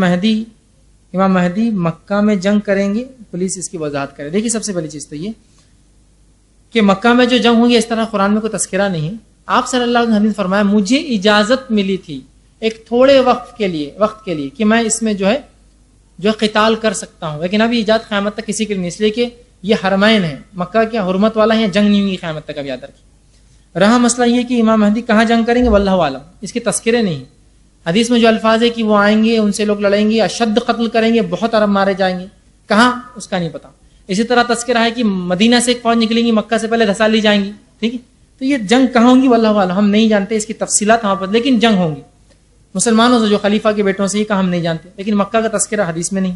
امام مہدی مکہ میں جنگ کریں گے، پولیس اس کی وضاحت کرے. دیکھیے سب سے پہلی چیز تو یہ کہ مکہ میں جو جنگ ہوگی اس طرح قرآن میں کوئی تذکرہ نہیں ہے. آپ صلی اللہ علیہ وسلم نے فرمایا مجھے اجازت ملی تھی ایک تھوڑے وقت کے لیے کہ میں اس میں جو ہے قتال کر سکتا ہوں، لیکن ابھی اجازت قیامت تک کسی کے لیے نہیں، اس لیے کہ یہ حرمین ہے، مکہ کیا حرمت والا ہے، جنگ نہیں ہوگی قیامت تک. اب یاد رکھیے. رہا مسئلہ یہ کہ امام مہدی کہاں جنگ کریں گے، واللہ عالم، اس کے تذکرے نہیں. حدیث میں جو الفاظ ہے کہ وہ آئیں گے، ان سے لوگ لڑیں گے، اشد قتل کریں گے، بہت عرب مارے جائیں گے، کہاں اس کا نہیں پتا. اسی طرح تذکرہ ہے کہ مدینہ سے ایک فوج نکلیں گی، مکہ سے پہلے دھسا لی جائیں گی. ٹھیک ہے، تو یہ جنگ کہاں ہوں گی واللہ اعلم، ہم نہیں جانتے اس کی تفصیلات وہاں پر، لیکن جنگ ہوں گی مسلمانوں سے، جو خلیفہ کے بیٹوں سے، یہ کہا ہم نہیں جانتے، لیکن مکہ کا تذکرہ حدیث میں نہیں.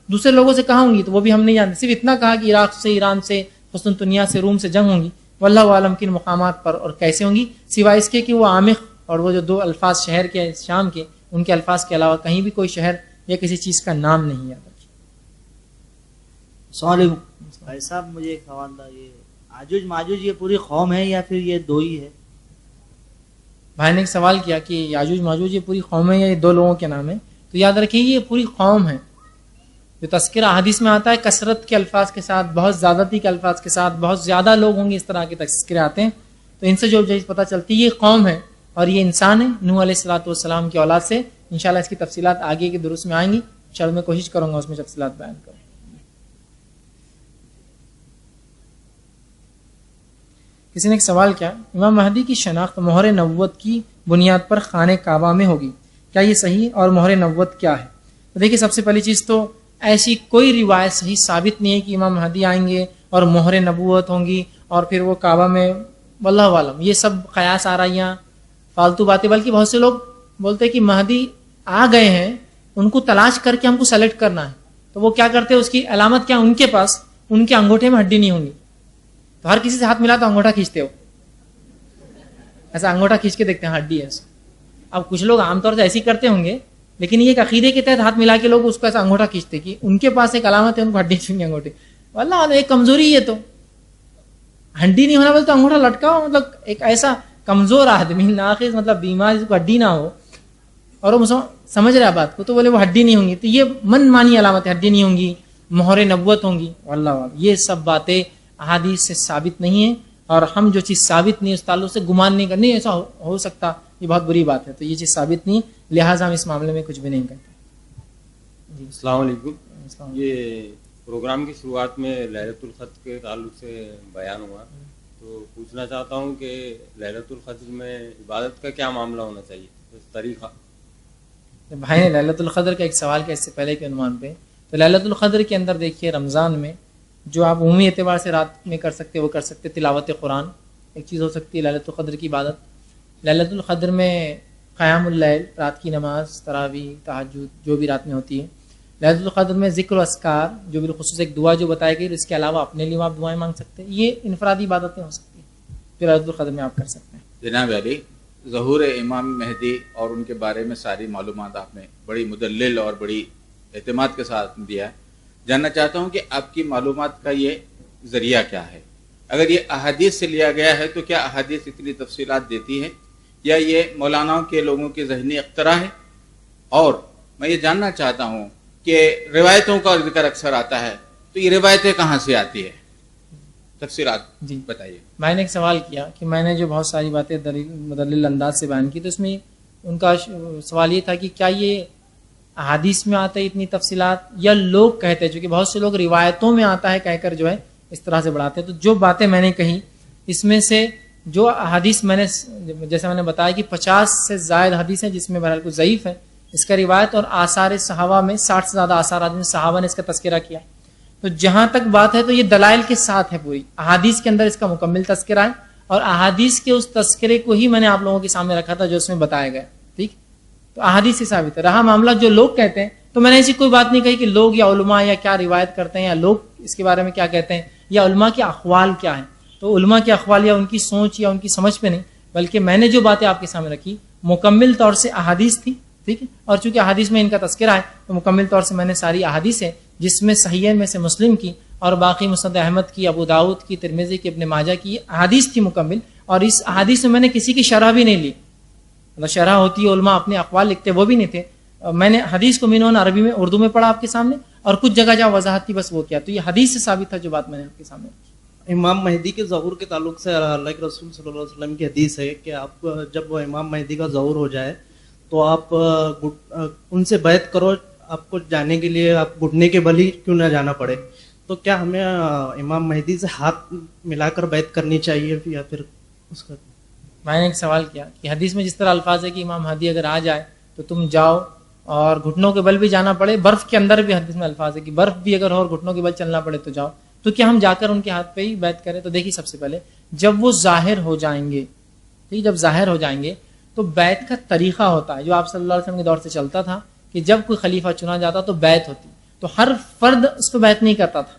دوسرے لوگوں سے کہاں ہوں گی تو وہ بھی ہم نہیں جانتے، صرف اتنا کہا کہ عراق سے، ایران سے، قسطنطنیہ سے، روم سے جنگ ہوں گی. واللہ عالم کن مقامات پر اور کیسے ہوں گی، سوائے اس کے کہ وہ عامق اور وہ جو 2 الفاظ شہر کے شام کے، ان کے الفاظ کے علاوہ کہیں بھی کوئی شہر یا کسی چیز کا نام نہیں یاد رکھے. السلام علیکم بھائی صاحب، مجھے ایک سوال تھا، یہ آجوج ماجوج یہ پوری قوم ہے یا پھر یہ 2 ہی ہے؟ بھائی نے ایک سوال کیا کہ یاجوج ماجوج یہ پوری قوم ہے یا یہ 2 لوگوں کے نام ہے، تو یاد رکھیے یہ پوری قوم ہے. جو تذکرہ احادیث میں آتا ہے کثرت کے الفاظ کے ساتھ، بہت زیادتی کے الفاظ کے ساتھ، بہت زیادہ لوگ ہوں گے اس طرح کے تذکرے آتے ہیں، تو ان سے جو چیز پتہ چلتی ہے یہ قوم ہے اور یہ انسان ہے نوح علیہ الصلوۃ والسلام کی اولاد سے. انشاءاللہ اس کی تفصیلات آگے کے دروس میں آئیں گی، انشاءاللہ میں کوشش کروں گا اس میں تفصیلات بیان کروں. کسی نے ایک سوال کیا، امام مہدی کی شناخت مہر نبوت کی بنیاد پر خانہ کعبہ میں ہوگی، کیا یہ صحیح اور مہر نبوت کیا ہے؟ تو دیکھیے سب سے پہلی چیز تو ایسی کوئی روایت صحیح ثابت نہیں ہے کہ امام مہدی آئیں گے اور مہر نبوت ہوں گی اور پھر وہ کعبہ میں، واللہ عالم یہ سب قیاس آرائیاں فالتو باتیں. بلکہ بہت سے لوگ بولتے ہیں کہ مہدی آ گئے ہیں، ان کو تلاش کر کے ہم کو سلیکٹ کرنا ہے، تو وہ کیا کرتے ہیں، اس کی علامت کیا، ان کے پاس ان کے انگوٹھے میں ہڈی نہیں ہوں گی، تو ہر کسی سے ہاتھ ملا تو انگوٹھا کھینچتے ہو، ایسا انگوٹھا کھینچ کے دیکھتے ہیں ہڈی ہے. اب کچھ لوگ عام طور سے ایسے کرتے ہوں گے، لیکن یہ ایک عقیدے کے تحت ہاتھ ملا کے لوگ اس کو ایسا انگوٹھا کھینچتے کہ ان کے پاس ایک علامت ہے، ان کو ہڈی نہیں انگوٹھے. واللہ ایک کمزوری ہے، تو ہڈی نہیں ہونا بولتے انگوٹھا لٹکاؤ، مطلب ایک ایسا کمزور آدمی ناقص، مطلب بیمار جس کو ہڈی نہ ہو اور وہ سمجھ رہا بات کو، تو بولے وہ ہڈی نہیں ہوں گی، تو یہ من مانی علامت ہے، ہڈی نہیں ہوں گی، مہر نبوت ہوں گی. واللہ یہ سب باتیں احادیث سے ثابت نہیں ہیں، اور ہم جو چیز ثابت نہیں اس تعلق سے گمان نہیں کرنی، ایسا ہو سکتا، یہ بہت بری بات ہے. تو یہ چیز ثابت نہیں، لہٰذا ہم اس معاملے میں کچھ بھی نہیں کرتے. السلام علیکم. یہ پروگرام کی شروعات میں لیلۃ القدر کے تعلق سے بیان ہوا، تو پوچھنا چاہتا ہوں کہ لیلۃ القدر میں عبادت کا کیا معاملہ ہونا چاہیے، طریقہ؟ بھائی نے لیلۃ القدر کا ایک سوال کیا اس سے پہلے کے عنوان پہ، تو لیلۃ القدر کے اندر دیکھیے رمضان میں جو آپ عمومی اعتبار سے رات میں کر سکتے وہ کر سکتے، تلاوت قرآن ایک چیز ہو سکتی ہے لیلۃ القدر کی عبادت. لیلۃ القدر میں قیام اللیل، رات کی نماز، تراویح، تہجد جو بھی رات میں ہوتی ہے. لیلۃ القدر میں ذکر و اذکار، جو بالخصوص ایک دعا جو بتائی گئی، اس کے علاوہ اپنے لیے آپ دعائیں مانگ سکتے ہیں. یہ انفرادی عبادتیں ہو سکتی ہیں جو لیلۃ القدر میں آپ کر سکتے ہیں. جناب علی، ظہور امام مہدی اور ان کے بارے میں ساری معلومات آپ نے بڑی مدلل اور بڑی اعتماد کے ساتھ دیا ہے. جاننا چاہتا ہوں کہ آپ کی معلومات کا یہ ذریعہ کیا ہے؟ اگر یہ احادیث سے لیا گیا ہے تو کیا احادیث اتنی تفصیلات دیتی ہے یا یہ مولانا کے لوگوں کی ذہنی اختراع ہے؟ اور میں یہ جاننا چاہتا ہوں کہ روایتوں کا ذکر اکثر آتا ہے، تو یہ روایتیں کہاں سے آتی ہے؟ تفصیلات جی بتائیے. میں نے ایک سوال کیا کہ میں نے جو بہت ساری باتیں مدلل انداز سے بیان کی، تو اس میں ان کا سوال یہ تھا کہ کیا یہ احادیث میں آتا ہے اتنی تفصیلات، یا لوگ کہتے ہیں، چونکہ بہت سے لوگ روایتوں میں آتا ہے کہہ کر جو ہے اس طرح سے بڑھاتے ہیں. تو جو باتیں میں نے کہی اس میں سے جو احادیث میں نے، جیسے میں نے بتایا کہ 50 سے زائد حدیث ہیں جس میں بہرحال کچھ ضعیف ہے اس کا روایت، اور آثار صحابہ میں 60 سے زیادہ آثار میں صحابہ نے اس کا تذکرہ کیا. تو جہاں تک بات ہے تو یہ دلائل کے ساتھ ہے، پوری احادیث کے اندر اس کا مکمل تذکرہ ہے، اور احادیث کے اس تذکرے کو ہی میں نے آپ لوگوں کے سامنے رکھا تھا جو اس میں بتایا گیا. ٹھیک، تو احادیث سے ثابت ہے. رہا معاملہ جو لوگ کہتے ہیں، تو میں نے ایسی کوئی بات نہیں کہی کہ لوگ یا علماء یا کیا روایت کرتے ہیں یا لوگ اس کے بارے میں کیا کہتے ہیں یا علماء کے اقوال کیا ہیں. تو علماء کے اقوال یا ان کی سوچ یا ان کی سمجھ پہ نہیں، بلکہ میں نے جو باتیں آپ کے سامنے رکھی مکمل طور سے احادیث تھی. ٹھیک ہے، اور چونکہ احادیث میں ان کا تذکرہ ہے تو مکمل طور سے میں نے ساری احادیث ہے، جس میں صحیحین میں سے مسلم کی اور باقی مسند احمد کی، ابو داؤد کی، ترمذی کی، ابن ماجہ کی احادیث تھی مکمل. اور اس احادیث میں نے کسی کی شرح بھی نہیں لی، مطلب شرح ہوتی ہے علماء اپنے اقوال لکھتے، وہ بھی نہیں تھے. میں نے حدیث کو مینون عربی میں اردو میں پڑھا آپ کے سامنے، اور کچھ جگہ جہاں وضاحت تھی بس وہ کیا. تو یہ حدیث سے ثابت تھا جو بات میں نے آپ کے سامنے رکھی. امام مہدی کے ظہور کے تعلق سے اللہ کے رسول صلی اللہ علیہ وسلم کی حدیث ہے کہ آپ جب وہ امام مہدی کا ظہور ہو جائے تو آپ ان سے بیعت کرو، آپ کو جانے کے لیے آپ گھٹنے کے بل ہی کیوں نہ جانا پڑے. تو کیا ہمیں امام مہدی سے ہاتھ ملا کر بیعت کرنی چاہیے یا پھر اس کا؟ میں نے ایک سوال کیا کہ حدیث میں جس طرح الفاظ ہے کہ امام مہدی اگر آ جائے تو تم جاؤ اور گھٹنوں کے بل بھی جانا پڑے, برف کے اندر بھی حدیث میں الفاظ ہے کہ برف بھی اگر ہو اور گھٹنوں کے بل چلنا پڑے تو جاؤ. تو کیا ہم جا کر ان کے ہاتھ پہ ہی بیعت کریں؟ تو دیکھیے سب سے پہلے جب وہ ظاہر ہو جائیں گے, ٹھیک, جب ظاہر ہو جائیں گے تو بیعت کا طریقہ ہوتا ہے جو آپ صلی اللہ علیہ وسلم کے دور سے چلتا تھا کہ جب کوئی خلیفہ چنا جاتا تو بیعت ہوتی, تو ہر فرد اس کو بیعت نہیں کرتا تھا.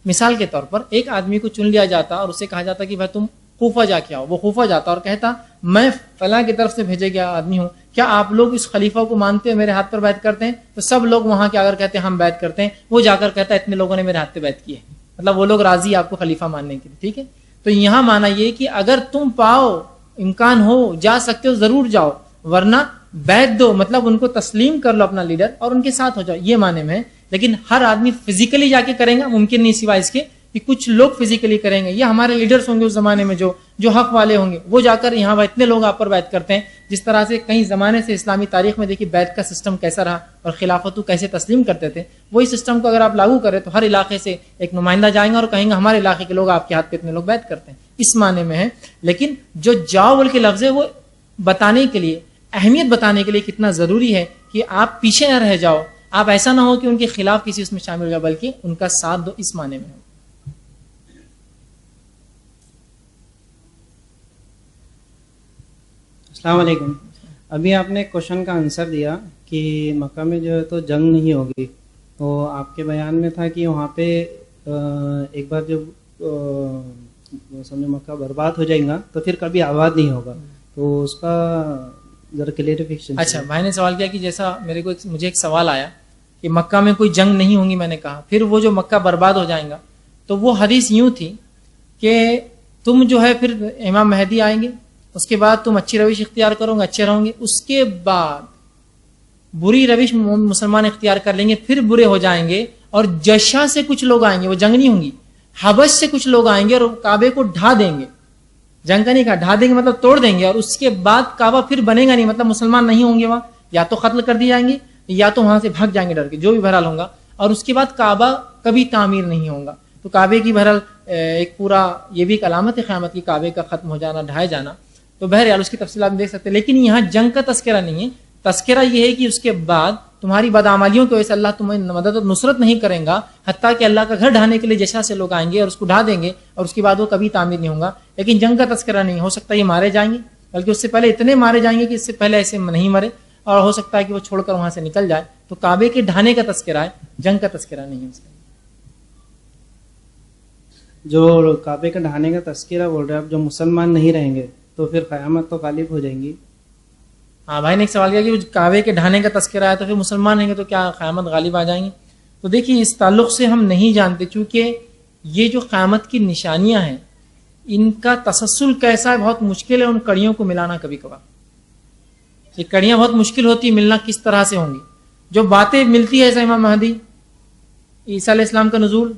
مثال کے طور پر ایک آدمی کو چن لیا جاتا اور اسے کہا جاتا کہ بھائی تم کوفہ جا کے آؤ, وہ کوفہ جاتا اور کہتا میں فلاں کی طرف سے بھیجے گیا آدمی ہوں, کیا آپ لوگ اس خلیفہ کو مانتے ہیں, میرے ہاتھ پر بیعت کرتے ہیں؟ تو سب لوگ وہاں کے اگر کہتے ہیں ہم بیعت کرتے ہیں, وہ جا کر کہتا ہے اتنے لوگوں نے میرے ہاتھ پہ بیعت کی ہے, مطلب وہ لوگ راضی آپ کو خلیفہ ماننے کے لیے, ٹھیک ہے. تو یہاں مانا یہ کہ اگر تم پاؤ, امکان ہو, جا سکتے ہو, ضرور جاؤ, ورنہ بیعت دو, مطلب ان کو تسلیم کر لو اپنا لیڈر اور ان کے ساتھ ہو جاؤ, یہ معنی میں ہے. لیکن ہر آدمی فزیکلی جا کے کریں گا ممکن نہیں, سوائے اس کے کہ کچھ لوگ فزیکلی کریں گے, یا ہمارے لیڈرز ہوں گے اس زمانے میں جو حق والے ہوں گے, وہ جا کر یہاں اتنے لوگ آپ پر بیعت کرتے ہیں. جس طرح سے کئی زمانے سے اسلامی تاریخ میں دیکھیے بیعت کا سسٹم کیسا رہا اور خلافت کیسے تسلیم کرتے تھے, وہی سسٹم کو اگر آپ لاگو کریں تو ہر علاقے سے ایک نمائندہ جائیں گا اور کہیں گے ہمارے علاقے کے لوگ آپ کے ہاتھ پہ اتنے لوگ بیعت کرتے ہیں, اس معنی میں ہے. لیکن جو جاؤ بول کے لفظ ہے وہ بتانے کے لیے, اہمیت بتانے کے لیے کتنا ضروری ہے کہ آپ پیچھے نہ رہ جاؤ, آپ ایسا نہ ہو کہ ان کے خلاف کسی اس میں شامل ہو جائے, بلکہ ان کا ساتھ دو, اس معنی میں ہو. السلام علیکم. ابھی آپ نے کوشچن کا آنسر دیا کہ مکہ میں جو ہے تو جنگ نہیں ہوگی, تو آپ کے بیان میں تھا کہ وہاں پہ ایک بار جب سمجھو مکہ برباد ہو جائے گا تو پھر کبھی آباد نہیں ہوگا, تو اس کا ذرا کلیئرفیکیشن. اچھا, بھائی نے سوال کیا کہ جیسا مجھے ایک سوال آیا کہ مکہ میں کوئی جنگ نہیں ہوں گی, میں نے کہا پھر وہ جو مکہ برباد ہو جائیں گا, تو وہ حدیث یوں تھی کہ تم جو ہے پھر امام مہدی آئیں گے, اس کے بعد تم اچھی روش اختیار کرو گے, اچھے رہو گے, اس کے بعد بری روش مسلمان اختیار کر لیں گے, پھر برے ہو جائیں گے, اور جشا سے کچھ لوگ آئیں گے, وہ جنگ نہیں ہوں گی, حبش سے کچھ لوگ آئیں گے اور کعبے کو ڈھا دیں گے. جنگ کا نہیں کہا, ڈھا دیں گے مطلب توڑ دیں گے, اور اس کے بعد کعبہ پھر بنے گا نہیں, مطلب مسلمان نہیں ہوں گے وہاں, یا تو قتل کر دی جائیں گے یا تو وہاں سے بھاگ جائیں گے ڈر کے, جو بھی بہرحال ہوگا, اور اس کے بعد کعبہ کبھی تعمیر نہیں ہوگا. تو کعبے کی بہرحال ایک پورا یہ بھی ایک علامت ہے قیامت کی, کعبے کا ختم ہو جانا, ڈھائے جانا. تو بہرحال اس کی تفصیلات دیکھ سکتے ہیں, لیکن یہاں جنگ کا تذکرہ نہیں ہے. تذکرہ یہ ہے کہ اس کے بعد تمہاری بدعمالیوں کی وجہ سے اللہ تمہیں مدد اور نصرت نہیں کریں گا, حتیٰ کہ اللہ کا گھر ڈھانے کے لیے جشا سے لوگ آئیں گے اور اس کو ڈھا دیں گے, اور اس کے بعد وہ کبھی تعمیر نہیں ہوگا. لیکن جنگ کا تذکرہ نہیں ہو سکتا یہ مارے جائیں گے, بلکہ اس سے پہلے اتنے مارے جائیں گے کہ اس سے پہلے ایسے نہیں مرے, اور ہو سکتا ہے کہ وہ چھوڑ کر وہاں سے نکل جائے. تو کعبے کے ڈھانے کا تذکرہ ہے, جنگ کا تذکرہ نہیں ہے اس کا. جو کعبے کا ڈھانے کا تذکرہ بول رہے ہیں آپ, جو مسلمان نہیں رہیں گے تو پھر قیامت تو غالب ہو جائیں گی. ہاں, بھائی نے ایک سوال کیا کہ کعبے کے ڈھانے کا تذکرہ ہے تو پھر مسلمان رہیں گے تو کیا قیامت غالب آ جائیں گی؟ تو دیکھیے اس تعلق سے ہم نہیں جانتے, چونکہ یہ جو قیامت کی نشانیاں ہیں ان کا تسلسل کیسا ہے بہت مشکل ہے ان کڑیوں کو ملانا. کبھی کبھار یہ کڑیاں بہت مشکل ہوتی, ملنا کس طرح سے ہوں گی. جو باتیں ملتی ہے جیسے امام مہدی, عیسیٰ علیہ السلام کا نزول,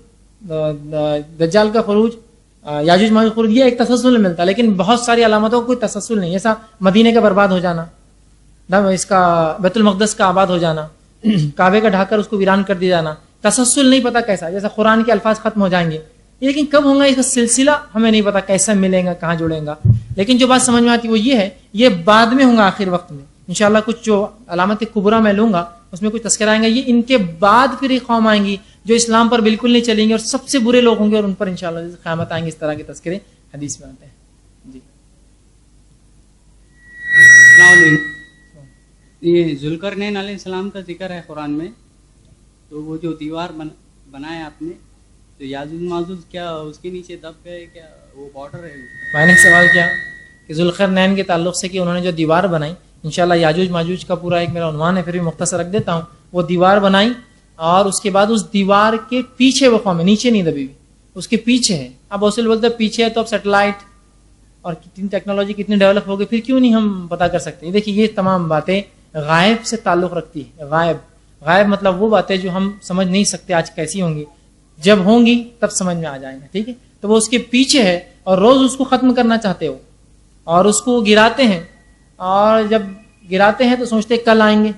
دجال کا خروج, یاجوج ماجوج خروج, یہ ایک تسلسل ملتا ہے, لیکن بہت ساری علامتوں کا کوئی تسلسل نہیں. جیسا مدینے کا برباد ہو جانا, اس کا بیت المقدس کا آباد ہو جانا, کعبے کا ڈھا کر اس کو ویران کر دیا جانا, تسلسل نہیں پتا کیسا. جیسا قرآن کے الفاظ ختم ہو جائیں گے, لیکن کب ہوگا اس کا سلسلہ ہمیں نہیں پتا, کیسا ملے گا, کہاں جڑیں گا. لیکن جو بات سمجھ میں آتی وہ یہ ہے, یہ بعد میں ہوگا آخر وقت میں انشاءاللہ. کچھ جو علامت کبریٰ میں لوں گا اس میں کچھ تذکرہ آئیں گا, یہ ان کے بعد پھر ایک قوم آئیں گی جو اسلام پر بالکل نہیں چلیں گے اور سب سے برے لوگ ہوں گے, اور ان پر انشاءاللہ قیامت آئیں گے. اس طرح کے تذکرے حدیث میں آتے ہیں. جی السلام علیکم. یہ ذوالقرنین علیہ السلام کا ذکر ہے قرآن میں, تو وہ جو دیوار بنایا آپ نے, تو یاجوج ماجوج کیا اس کے نیچے دب گئے, کیا وہ بارڈر ہے؟ میں نے سوال کیا کہ ذوالقرنین کے تعلق سے کہ انہوں نے جو دیوار بنائی, انشاءاللہ یاجوج ماجوج کا پورا ایک میرا عنوان ہے, پھر بھی مختصر رکھ دیتا ہوں. وہ دیوار بنائی اور اس کے بعد اس دیوار کے پیچھے وہ قوم ہے, نیچے نہیں دبی ہوئی, اس کے پیچھے ہے. اب اصل بولتے ہیں پیچھے ہے, تو اب سیٹلائٹ اور کتنی ٹیکنالوجی کتنی ڈیولپ ہو گئی, پھر کیوں نہیں ہم پتا کر سکتے. دیکھیے یہ تمام باتیں غائب سے تعلق رکھتی ہے. غائب مطلب وہ باتیں جو ہم سمجھ نہیں سکتے آج کیسی ہوں گی, جب ہوں گی تب سمجھ میں آ جائیں گے. ٹھیک ہے, تو وہ اس کے پیچھے ہے اور روز اس کو ختم کرنا چاہتے ہو, اور اس کو گراتے ہیں, اور جب گراتے ہیں تو سوچتے کل آئیں گے,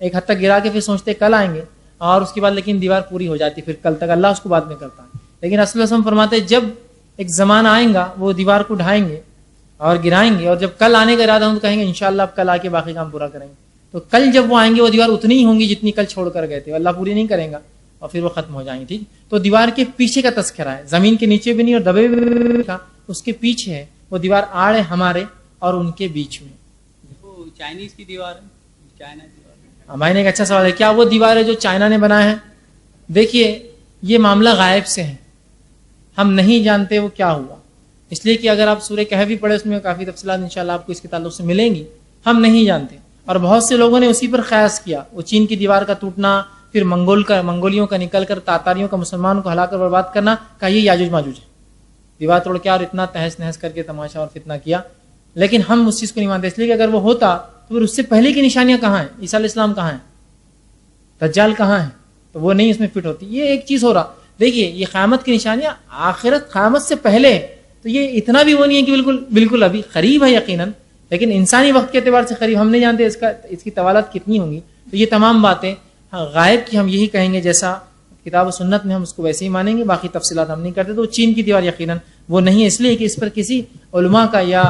ایک حد تک گرا کے پھر سوچتے کل آئیں گے, اور اس کے بعد لیکن دیوار پوری ہو جاتی, پھر کل تک اللہ اس کو بعد میں کرتا ہے. لیکن رسول اللہ فرماتے جب ایک زمانہ آئیں گا وہ دیوار کو ڈھائیں گے اور گرائیں گے, اور جب کل آنے کا ارادہ ہوں تو کہیں گے انشاءاللہ اب کل آ کے باقی کام پورا کریں گے. تو کل جب وہ آئیں گے وہ دیوار اتنی ہی ہوں گی جتنی کل چھوڑ کر گئے تھے, اللہ پوری نہیں کرے گا اور پھر وہ ختم ہو جائیں گے. ٹھیک, تو دیوار کے پیچھے کا تذکرہ ہے, زمین کے نیچے بھی نہیں اور دبے بھی, اس کے پیچھے ہے وہ دیوار, آڑ ہے ہمارے اور ان کے بیچ میں. وہ چائنیز کی دیوار ہے, چائنا دیوار. ہمارے نے ایک اچھا سوال ہے, کیا وہ دیوار ہے جو چائنا نے بنایا ہے؟ دیکھیے یہ معاملہ غائب سے ہے, ہم نہیں جانتے وہ کیا ہوا, اس لیے کہ اگر آپ سورہ کہف بھی پڑھے اس میں کافی تفصیلات انشاءاللہ آپ کو اس کے تعلق سے ملیں گی. ہم نہیں جانتے, اور بہت سے لوگوں نے اسی پر قیاس کیا, وہ چین کی دیوار کا ٹوٹنا, پھر منگولیوں کا نکل کر تاتاریوں کا مسلمانوں کو ہلا کر برباد کرنا, کا یہ یاجوج ماجوج ہے, دیوار توڑ کے اور اتنا تہس نہس کر کے تماشا اور فتنہ کیا. لیکن ہم اس چیز کو نہیں مانتے, اس لیے کہ اگر وہ ہوتا تو پھر اس سے پہلے کی نشانیاں کہاں ہیں؟ عیسیٰ علیہ السلام کہاں ہیں؟ دجال کہاں ہیں؟ تو وہ نہیں اس میں فٹ ہوتی. یہ ایک چیز ہو رہا, دیکھیے یہ قیامت کی نشانیاں آخرت قیامت سے پہلے, تو یہ اتنا بھی وہ نہیں ہے کہ بالکل ابھی قریب ہے یقیناً, لیکن انسانی وقت کے اعتبار سے قریب ہم نہیں جانتے اس کی طوالت کتنی ہوں گی. تو یہ تمام باتیں غائب کی ہم یہی کہیں گے, جیسا کتاب و سنت میں ہم اس کو ویسے ہی مانیں گے, باقی تفصیلات ہم نہیں کرتے. تو چین کی دیوار یقیناً وہ نہیں ہے, اس لیے کہ اس پر کسی علماء کا یا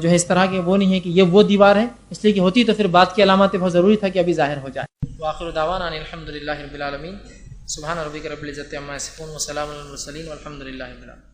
جو ہے اس طرح کے وہ نہیں ہے کہ یہ وہ دیوار ہے, اس لیے کہ ہوتی تو پھر بات کی علامات بہت ضروری تھا کہ ابھی ظاہر ہو جائے. وآخر دعوانا الحمدللہ رب العالمین. سبحان ربک رب العزت عما یصفون وسلام علی المرسلین والحمد للہ رب العالمین.